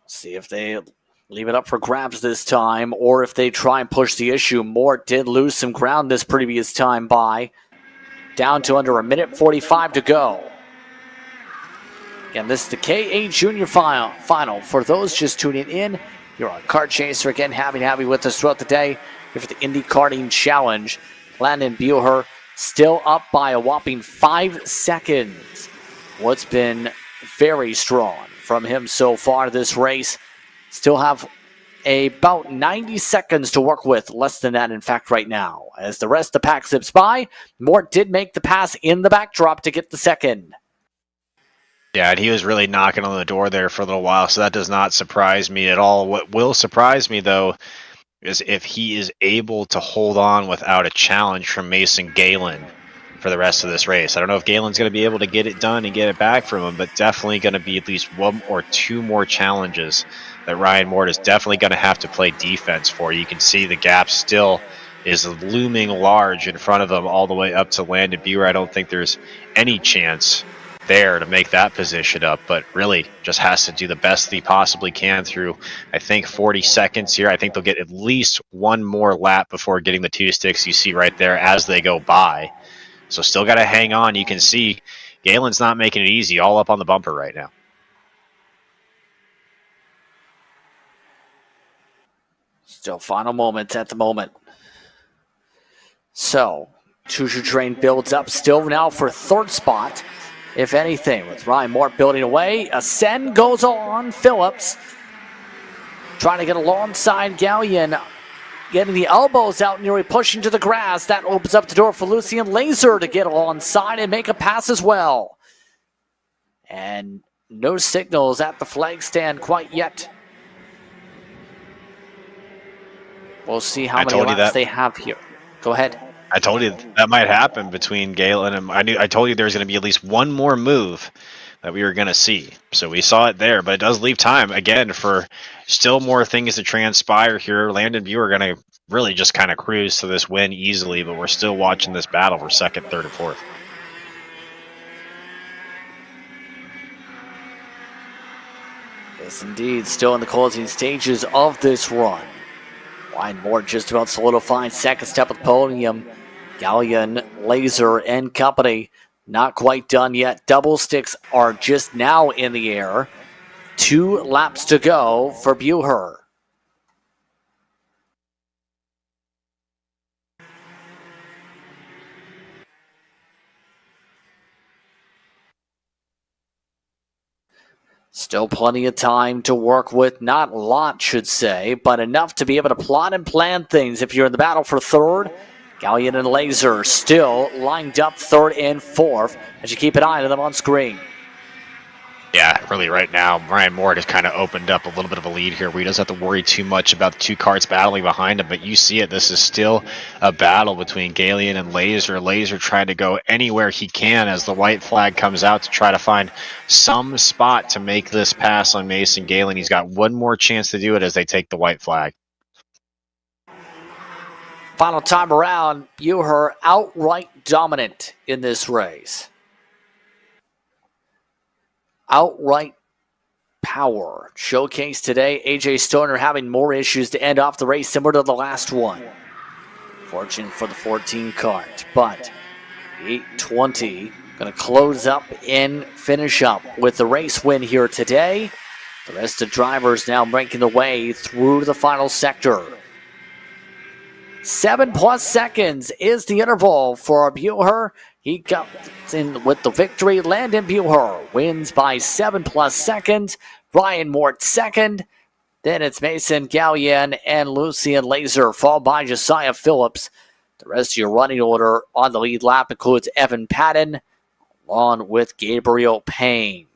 See if they leave it up for grabs this time, or if they try and push the issue. Mort did lose some ground this previous time by. Down to under 1:45 to go. Again, this is the KA Junior final. For those just tuning in, you're on Kart Chaser. Again, happy with us throughout the day. Here for the Indy Karting Challenge. Landon Buer still up by a whopping 5 seconds. What's been very strong from him so far this race. Still have about 90 seconds to work with. Less than that, in fact, right now. As the rest of the pack zips by, Mort did make the pass in the backdrop to get the 2nd. Yeah, and he was really knocking on the door there for a little while, so that does not surprise me at all. What will surprise me, though, is if he is able to hold on without a challenge from Mason Galen for the rest of this race. I don't know if Galen's going to be able to get it done and get it back from him, but definitely going to be at least 1 or 2 more challenges that Ryan Mort is definitely going to have to play defense for. You can see the gap still is looming large in front of him all the way up to Landon Buer. I don't think there's any chance there to make that position up, but really just has to do the best that he possibly can through, I think, 40 seconds here. I think they'll get at least 1 more lap before getting the 2 sticks you see right there as they go by. So still got to hang on. You can see Galen's not making it easy, all up on the bumper right now. Still final moments at the moment. So, Choo-Choo Train builds up still now for 3rd spot. If anything, with Ryan Mort building away, a send goes on. Phillips trying to get alongside Gallion, getting the elbows out, nearly pushing to the grass. That opens up the door for Lucian Laser to get alongside and make a pass as well. And no signals at the flag stand quite yet. We'll see how many laps they have here. Go ahead. I told you that might happen between Galen and I told you there's going to be at least 1 more move that we were going to see. So we saw it there, but it does leave time, again, for still more things to transpire here. Landon Buer going to really just kind of cruise to this win easily, but we're still watching this battle for 2nd, 3rd, and 4th. Yes, indeed. Still in the closing stages of this run. Ryan Mort just about solidifying 2nd step of the podium. Gallion, Laser, and company not quite done yet. Double sticks are just now in the air. 2 laps to go for Buer. Still plenty of time to work with. Not a lot, should say, but enough to be able to plot and plan things. If you're in the battle for 3rd, Gallion and Laser still lined up third and fourth as you keep an eye on them on screen. Yeah, really right now, Brian Moore has kind of opened up a little bit of a lead here where he doesn't have to worry too much about the two karts battling behind him, but you see it, this is still a battle between Gallion and Laser. Laser trying to go anywhere he can as the white flag comes out to try to find some spot to make this pass on Mason Gallion. He's got one more chance to do it as they take the white flag. Final time around, Bucher outright dominant in this race. Outright power showcased today. AJ Stoner having more issues to end off the race similar to the last one. Fortunate for the 14 kart, but 8:20 going to close up and finish up with the race win here today. The rest of drivers now making their way through the final sector. 7+ seconds is the interval for Bucher. He comes in with the victory. Landon Bucher wins by 7+ seconds. Brian Mort second. Then it's Mason Gallion and Lucian Laser, followed by Josiah Phillips. The rest of your running order on the lead lap includes Evan Patton, along with Gabriel Payne.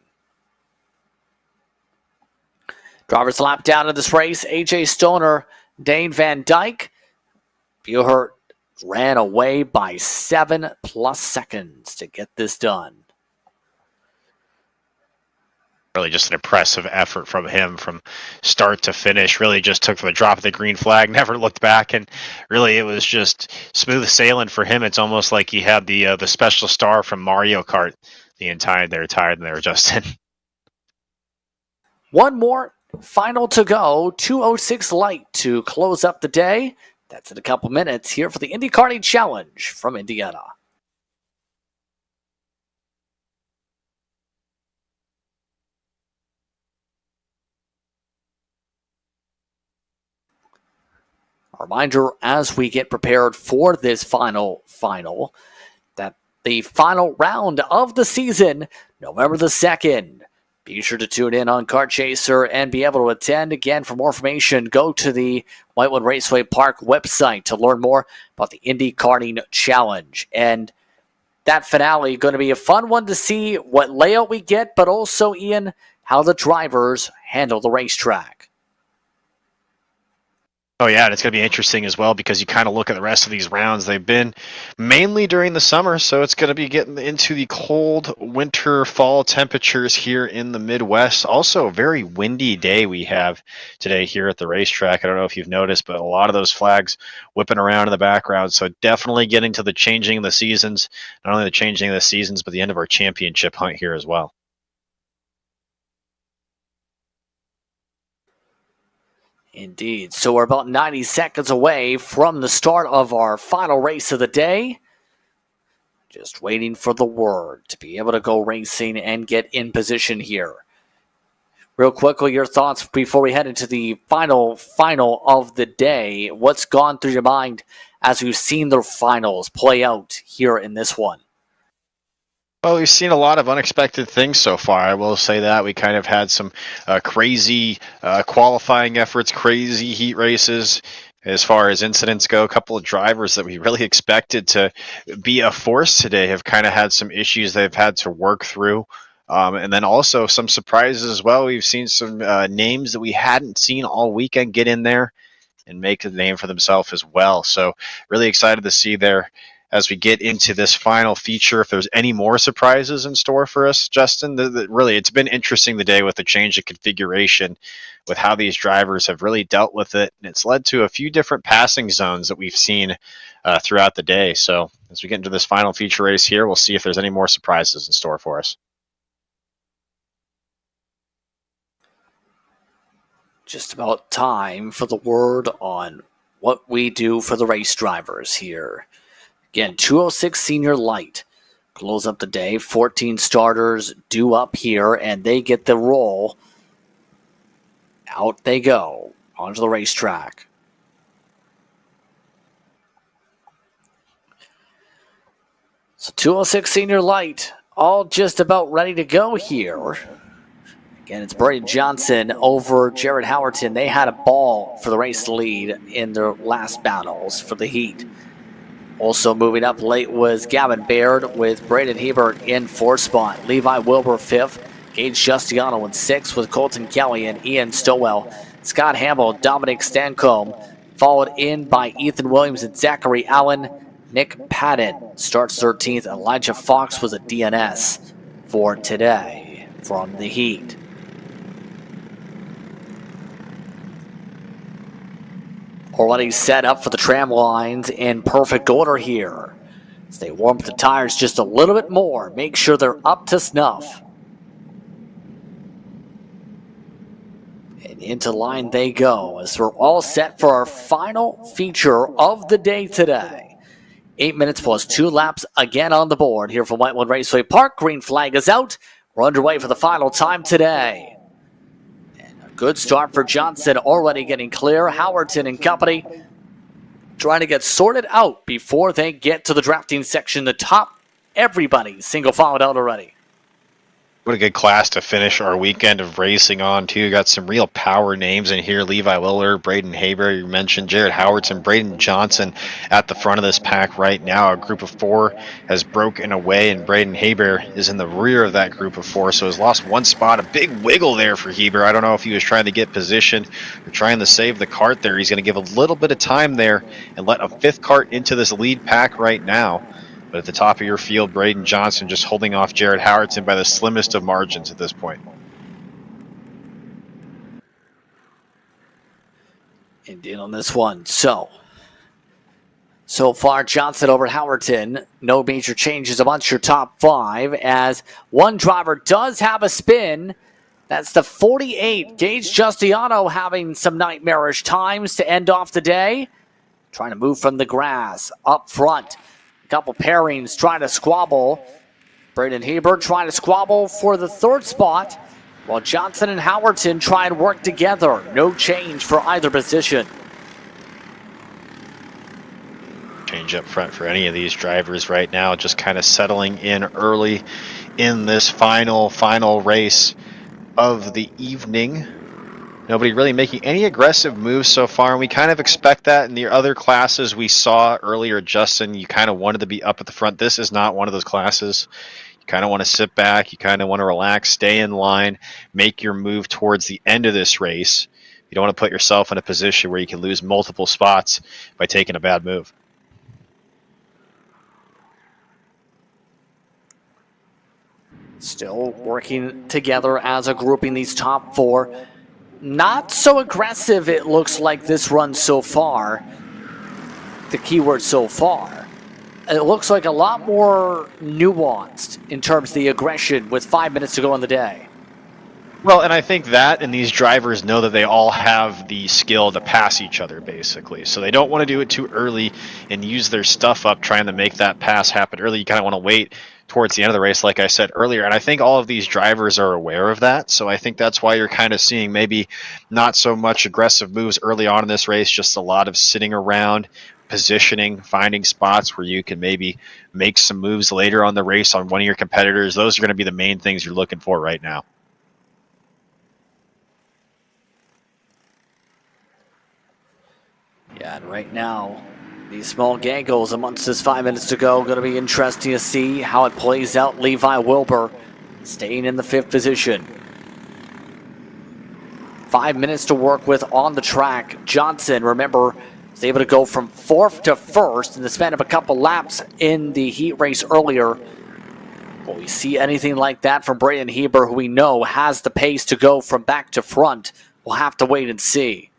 Drivers lap down in this race, AJ Stoner, Dane Van Dyke. Bucher ran away by 7+ seconds to get this done. Really just an impressive effort from him from start to finish. Really just took the drop of the green flag, never looked back, and really it was just smooth sailing for him. It's almost like he had the special star from Mario Kart the entire time there, Justin. One more final to go, 2:06 light to close up the day. That's in a couple minutes here for the Indy Karting Challenge from Indiana. A reminder as we get prepared for this final, that the final round of the season, November the 2nd. Be sure to tune in on Kart Chaser and be able to attend. Again, for more information, go to the Whitland Raceway Park website to learn more about the Indy Karting Challenge. And that finale going to be a fun one to see what layout we get, but also, Ian, how the drivers handle the racetrack. Oh, yeah, and it's going to be interesting as well because you kind of look at the rest of these rounds. They've been mainly during the summer, so it's going to be getting into the cold winter, fall temperatures here in the Midwest. Also, a very windy day we have today here at the racetrack. I don't know if you've noticed, but a lot of those flags whipping around in the background. So definitely getting to the changing of the seasons, not only the changing of the seasons, but the end of our championship hunt here as well. Indeed. So we're about 90 seconds away from the start of our final race of the day. Just waiting for the word to be able to go racing and get in position here. Real quickly, your thoughts before we head into the final of the day. What's gone through your mind as we've seen the finals play out here in this one? Well, we've seen a lot of unexpected things so far. I will say that. We kind of had some crazy qualifying efforts, crazy heat races. As far as incidents go, a couple of drivers that we really expected to be a force today have kind of had some issues they've had to work through. And then also some surprises as well. We've seen some names that we hadn't seen all weekend get in there and make a name for themselves as well. So really excited to see there as we get into this final feature, if there's any more surprises in store for us, Justin. Really, it's been interesting today with the change of configuration, with how these drivers have really dealt with it, and it's led to a few different passing zones that we've seen throughout the day. So as we get into this final feature race here, we'll see if there's any more surprises in store for us. Just about time for the word on what we do for the race drivers here. Again, 2:06 senior light. Close up the day. 14 starters due up here, and they get the roll. Out they go onto the racetrack. So 2:06 senior light, all just about ready to go here. Again, it's Brian Johnson over Jared Howerton. They had a ball for the race lead in their last battles for the heat. Also moving up late was Gavin Baird with Braden Hebert in 4th spot. Levi Wilbur 5th. Gage Justiano in 6th with Colton Kelly and Ian Stowell. Scott Hamill, Dominic Stancombe, followed in by Ethan Williams and Zachary Allen. Nick Patton starts 13th. Elijah Fox was a DNS for today from the heat. Already set up for the tram lines in perfect order here. As they warm up the tires just a little bit more, make sure they're up to snuff. And into line they go as we're all set for our final feature of the day today. 8 minutes plus 2 laps again on the board here from Whiteland Raceway Park. Green flag is out. We're underway for the final time today. Good start for Johnson, already getting clear. Howerton and company trying to get sorted out before they get to the drafting section. The top, everybody single filed out already. What a good class to finish our weekend of racing on, too. Got some real power names in here. Levi Willer, Braden Haber, you mentioned Jared Howarton, Braden Johnson at the front of this pack right now. A group of 4 has broken away, and Braden Haber is in the rear of that group of 4, so has lost 1 spot. A big wiggle there for Heber. I don't know if he was trying to get positioned or trying to save the cart there. He's going to give a little bit of time there and let a 5th cart into this lead pack right now. But at the top of your field, Braden Johnson just holding off Jared Howerton by the slimmest of margins at this point. Indeed on this one. So far, Johnson over Howerton. No major changes amongst your top 5 as one driver does have a spin. That's the 48. Gage Justiano having some nightmarish times to end off the day. Trying to move from the grass up front. A couple pairings trying to squabble. Braden Hebert trying to squabble for the 3rd spot, while Johnson and Howerton try and work together. No change for either position. Change up front for any of these drivers right now, just kind of settling in early in this final race of the evening. Nobody really making any aggressive moves so far, and we kind of expect that in the other classes we saw earlier. Justin, you kind of wanted to be up at the front. This is not one of those classes. You kind of want to sit back. You kind of want to relax, stay in line, make your move towards the end of this race. You don't want to put yourself in a position where you can lose multiple spots by taking a bad move. Still working together as a grouping, these top 4. Not so aggressive, it looks like this run so far. The keyword so far. It looks like a lot more nuanced in terms of the aggression with 5 minutes to go on the day. Well, and I think that and these drivers know that they all have the skill to pass each other, basically. So they don't want to do it too early and use their stuff up trying to make that pass happen early. You kind of want to wait towards the end of the race, like I said earlier. And I think all of these drivers are aware of that. So I think that's why you're kind of seeing maybe not so much aggressive moves early on in this race, just a lot of sitting around, positioning, finding spots where you can maybe make some moves later on the race on one of your competitors. Those are going to be the main things you're looking for right now. Yeah, and right now, these small gaggles amongst this 5 minutes to go. Going to be interesting to see how it plays out. Levi Wilbur staying in the 5th position. 5 minutes to work with on the track. Johnson, remember, was able to go from 4th to 1st in the span of a couple laps in the heat race earlier. Will we see anything like that from Braden Heber, who we know has the pace to go from back to front? We'll have to wait and see.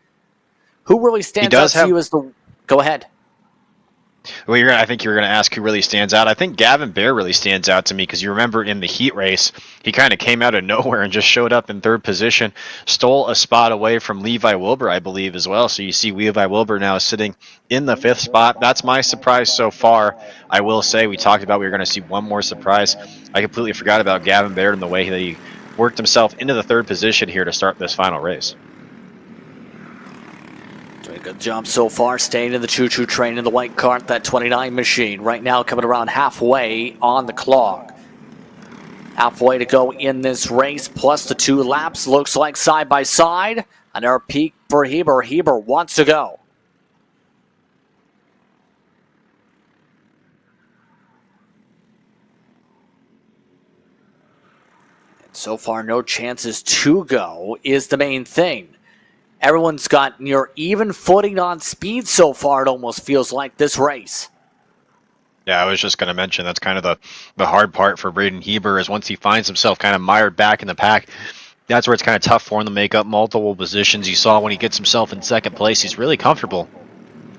Who really stands out to you as the... Go ahead. Well, I think you were going to ask who really stands out. I think Gavin Bear really stands out to me because you remember in the heat race, he kind of came out of nowhere and just showed up in 3rd position, stole a spot away from Levi Wilbur, I believe, as well. So you see Levi Wilbur now sitting in the 5th spot. That's my surprise so far. I will say we talked about we were going to see one more surprise. I completely forgot about Gavin Bear and the way that he worked himself into the 3rd position here to start this final race. Doing a good job so far, staying in the choo-choo train in the white cart, that 29 machine. Right now coming around halfway on the clock. Halfway to go in this race, plus the 2 laps. Looks like side by side. Another peak for Heber. Heber wants to go. So far, no chances to go is the main thing. Everyone's got near even footing on speed so far, it almost feels like, this race. Yeah, I was just going to mention that's kind of the hard part for Braden Heber is once he finds himself kind of mired back in the pack, that's where it's kind of tough for him to make up multiple positions. You saw when he gets himself in second place, he's really comfortable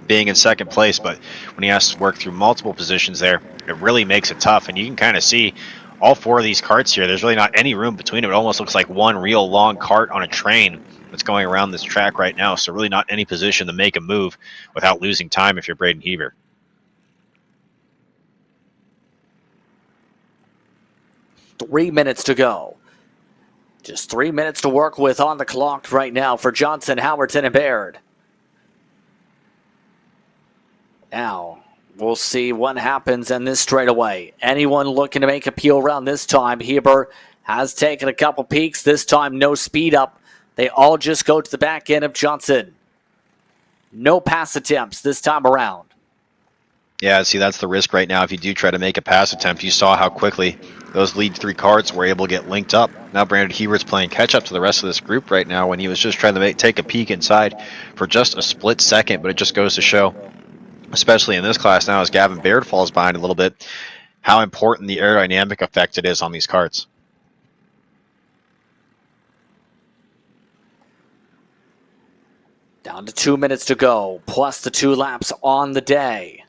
being in second place, but when he has to work through multiple positions there, it really makes it tough. And you can kind of see all four of these carts here, there's really not any room between them. It almost looks like one real long cart on a train that's going around this track right now, so really not any position to make a move without losing time if you're Braden Heber. Three minutes to go. Just 3 minutes to work with on the clock right now for Johnson, Howerton, and Baird. Now, we'll see what happens in this straightaway. Anyone looking to make a peel around this time? Heber has taken a couple peeks. This time, no speed up. They all just go to the back end of Johnson. No pass attempts this time around. Yeah, see, that's the risk right now. If you do try to make a pass attempt, you saw how quickly those lead three carts were able to get linked up. Now Brandon Hebert's playing catch-up to the rest of this group right now when he was just trying to take a peek inside for just a split second, but it just goes to show, especially in this class now as Gavin Baird falls behind a little bit, how important the aerodynamic effect it is on these carts. Down to 2 minutes to go, plus the 2 laps on the day.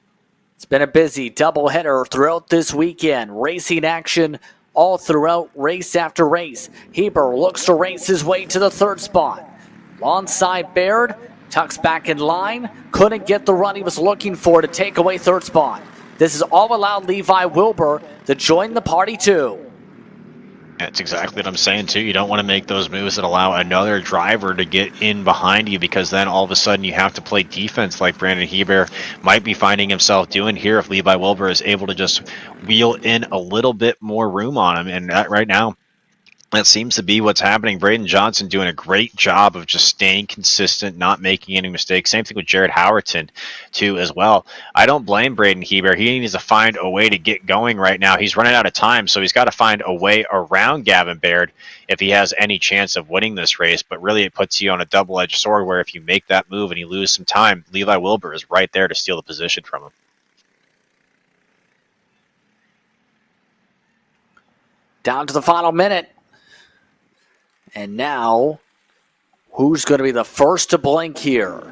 It's been a busy doubleheader throughout this weekend. Racing action all throughout, race after race. Heber looks to race his way to the third spot. Alongside Baird, tucks back in line. Couldn't get the run he was looking for to take away third spot. This has all allowed Levi Wilbur to join the party too. That's exactly what I'm saying too. You don't want to make those moves that allow another driver to get in behind you, because then all of a sudden you have to play defense like Brandon Heber might be finding himself doing here if Levi Wilbur is able to just wheel in a little bit more room on him. And that right now, that seems to be what's happening. Braden Johnson doing a great job of just staying consistent, not making any mistakes. Same thing with Jared Howerton, too, as well. I don't blame Braden Heber. He needs to find a way to get going right now. He's running out of time, so he's got to find a way around Gavin Baird if he has any chance of winning this race. But really, it puts you on a double-edged sword where if you make that move and you lose some time, Levi Wilbur is right there to steal the position from him. Down to the final minute. And now, who's going to be the first to blink here?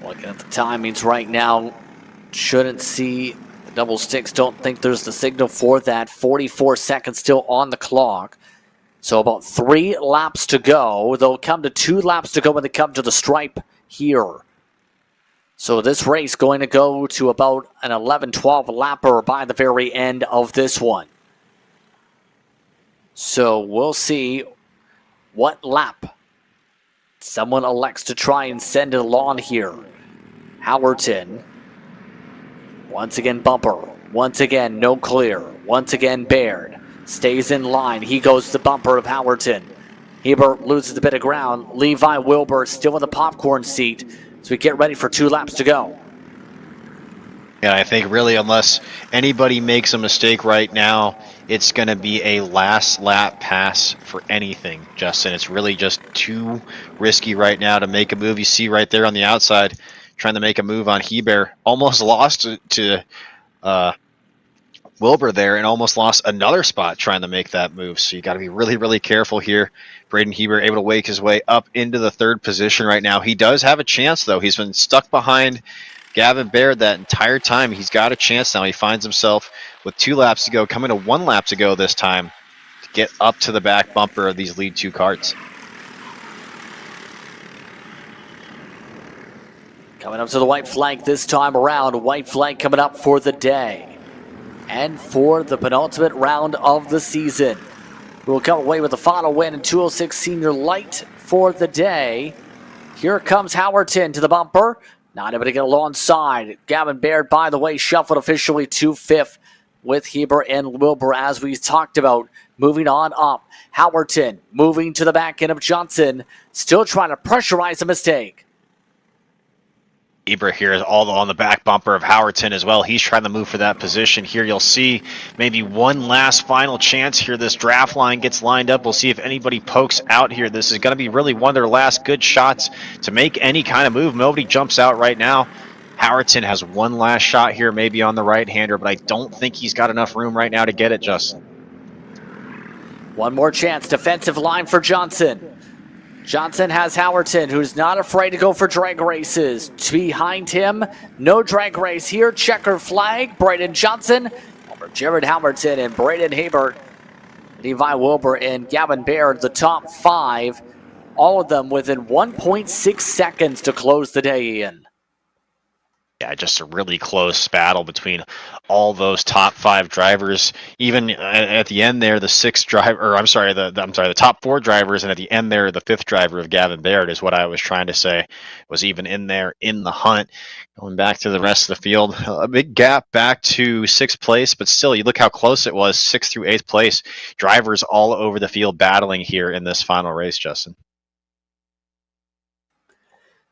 Looking at the timings right now, shouldn't see the double sticks. Don't think there's the signal for that. 44 seconds still on the clock. So about 3 laps to go. They'll come to 2 laps to go when they come to the stripe here. So this race going to go to about an 11-12 lapper by the very end of this one. So we'll see what lap someone elects to try and send it along here. Howerton. Once again, bumper. Once again, no clear. Once again, Baird stays in line. He goes to the bumper of Howerton. Heber loses a bit of ground. Levi Wilbur still in the popcorn seat. So we get ready for 2 laps to go. And I think really unless anybody makes a mistake right now, it's going to be a last lap pass for anything, Justin. It's really just too risky right now to make a move. You see right there on the outside, trying to make a move on Heber. Almost lost to Wilbur there and almost lost another spot trying to make that move. So you got to be really, really careful here. Braden Heber able to wake his way up into the 3rd position right now. He does have a chance, though. He's been stuck behind Gavin Baird that entire time. He's got a chance now. He finds himself with 2 laps to go, coming to 1 lap to go this time to get up to the back bumper of these lead 2 carts. Coming up to the white flag this time around. White flag coming up for the day and for the penultimate round of the season. We will come away with the final win in 206 Senior Light for the day. Here comes Howerton to the bumper. Not able to get alongside. Gavin Baird, by the way, shuffled officially to 5th with Heber and Wilbur, as we talked about. Moving on up. Howerton moving to the back end of Johnson. Still trying to pressurize a mistake. Ibra here is all on the back bumper of Howerton as well. He's trying to move for that position here. You'll see maybe one last final chance here. This draft line gets lined up. We'll see if anybody pokes out here. This is going to be really one of their last good shots to make any kind of move. Nobody jumps out right now. Howerton has one last shot here, maybe on the right-hander, but I don't think he's got enough room right now to get it, Justin. One more chance. Defensive line for Johnson. Johnson has Howerton, who's not afraid to go for drag races. Behind him, no drag race here. Checker flag. Braden Johnson over Jared Howerton and Braden Hebert. Levi Wilbur and Gavin Baird, the top 5. All of them within 1.6 seconds to close the day in. Yeah, just a really close battle between all those top 5 drivers. Even at the end there, the top 4 drivers, and at the end there, the 5th driver of Gavin Baird is what I was trying to say, was even in there in the hunt. Going back to the rest of the field, a big gap back to 6th place, but still, you look how close it was, 6th through 8th place. Drivers all over the field battling here in this final race, Justin.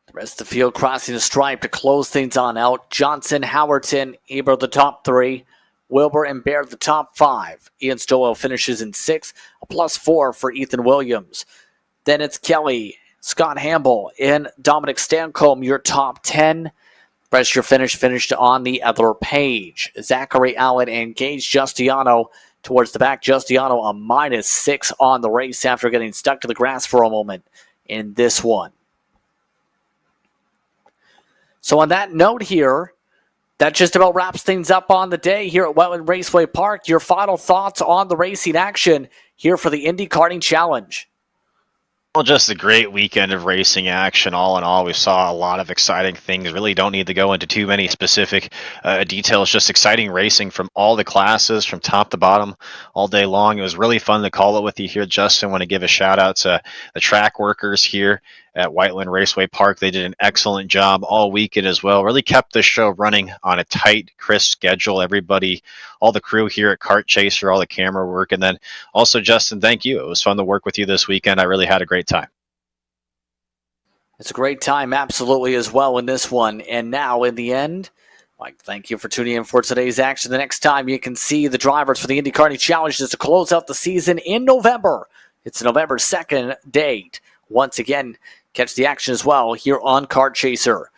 The rest of the field crossing the stripe to close things on out. Johnson, Howerton, Eber the top 3. Wilbur and Baird the top 5. Ian Stowell finishes in 6th, a +4 for Ethan Williams. Then it's Kelly, Scott Hamble, and Dominic Stancombe, your top 10. Rest your finished on the other page. Zachary Allen and Gage Justiano towards the back. Justiano a -6 on the race after getting stuck to the grass for a moment in this one. So on that note here, that just about wraps things up on the day here at Whitland Raceway Park. Your final thoughts on the racing action here for the Indy Karting Challenge. Well, just a great weekend of racing action. All in all, we saw a lot of exciting things. Really don't need to go into too many specific details. Just exciting racing from all the classes, from top to bottom, all day long. It was really fun to call it with you here, Justin. I want to give a shout out to the track workers here at Whiteland Raceway Park. They did an excellent job all weekend as well. Really kept the show running on a tight, crisp schedule. Everybody, all the crew here at Kart Chaser, all the camera work. And then also, Justin, thank you. It was fun to work with you this weekend. I really had a great time. It's a great time, absolutely, as well in this one. And now, in the end, Mike, thank you for tuning in for today's action. The next time you can see the drivers for the Indy Karting Challenge is to close out the season in November. It's a November 2nd date. Once again, catch the action as well here on Kart Chaser.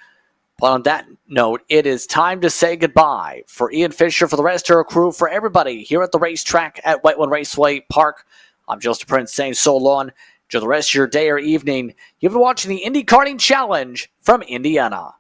But on that note, it is time to say goodbye. For Ian Fisher, for the rest of our crew, for everybody here at the racetrack at Whiteland Raceway Park, I'm Joseph Prince saying so long. Enjoy the rest of your day or evening. You've been watching the Indy Karting Challenge from Indiana.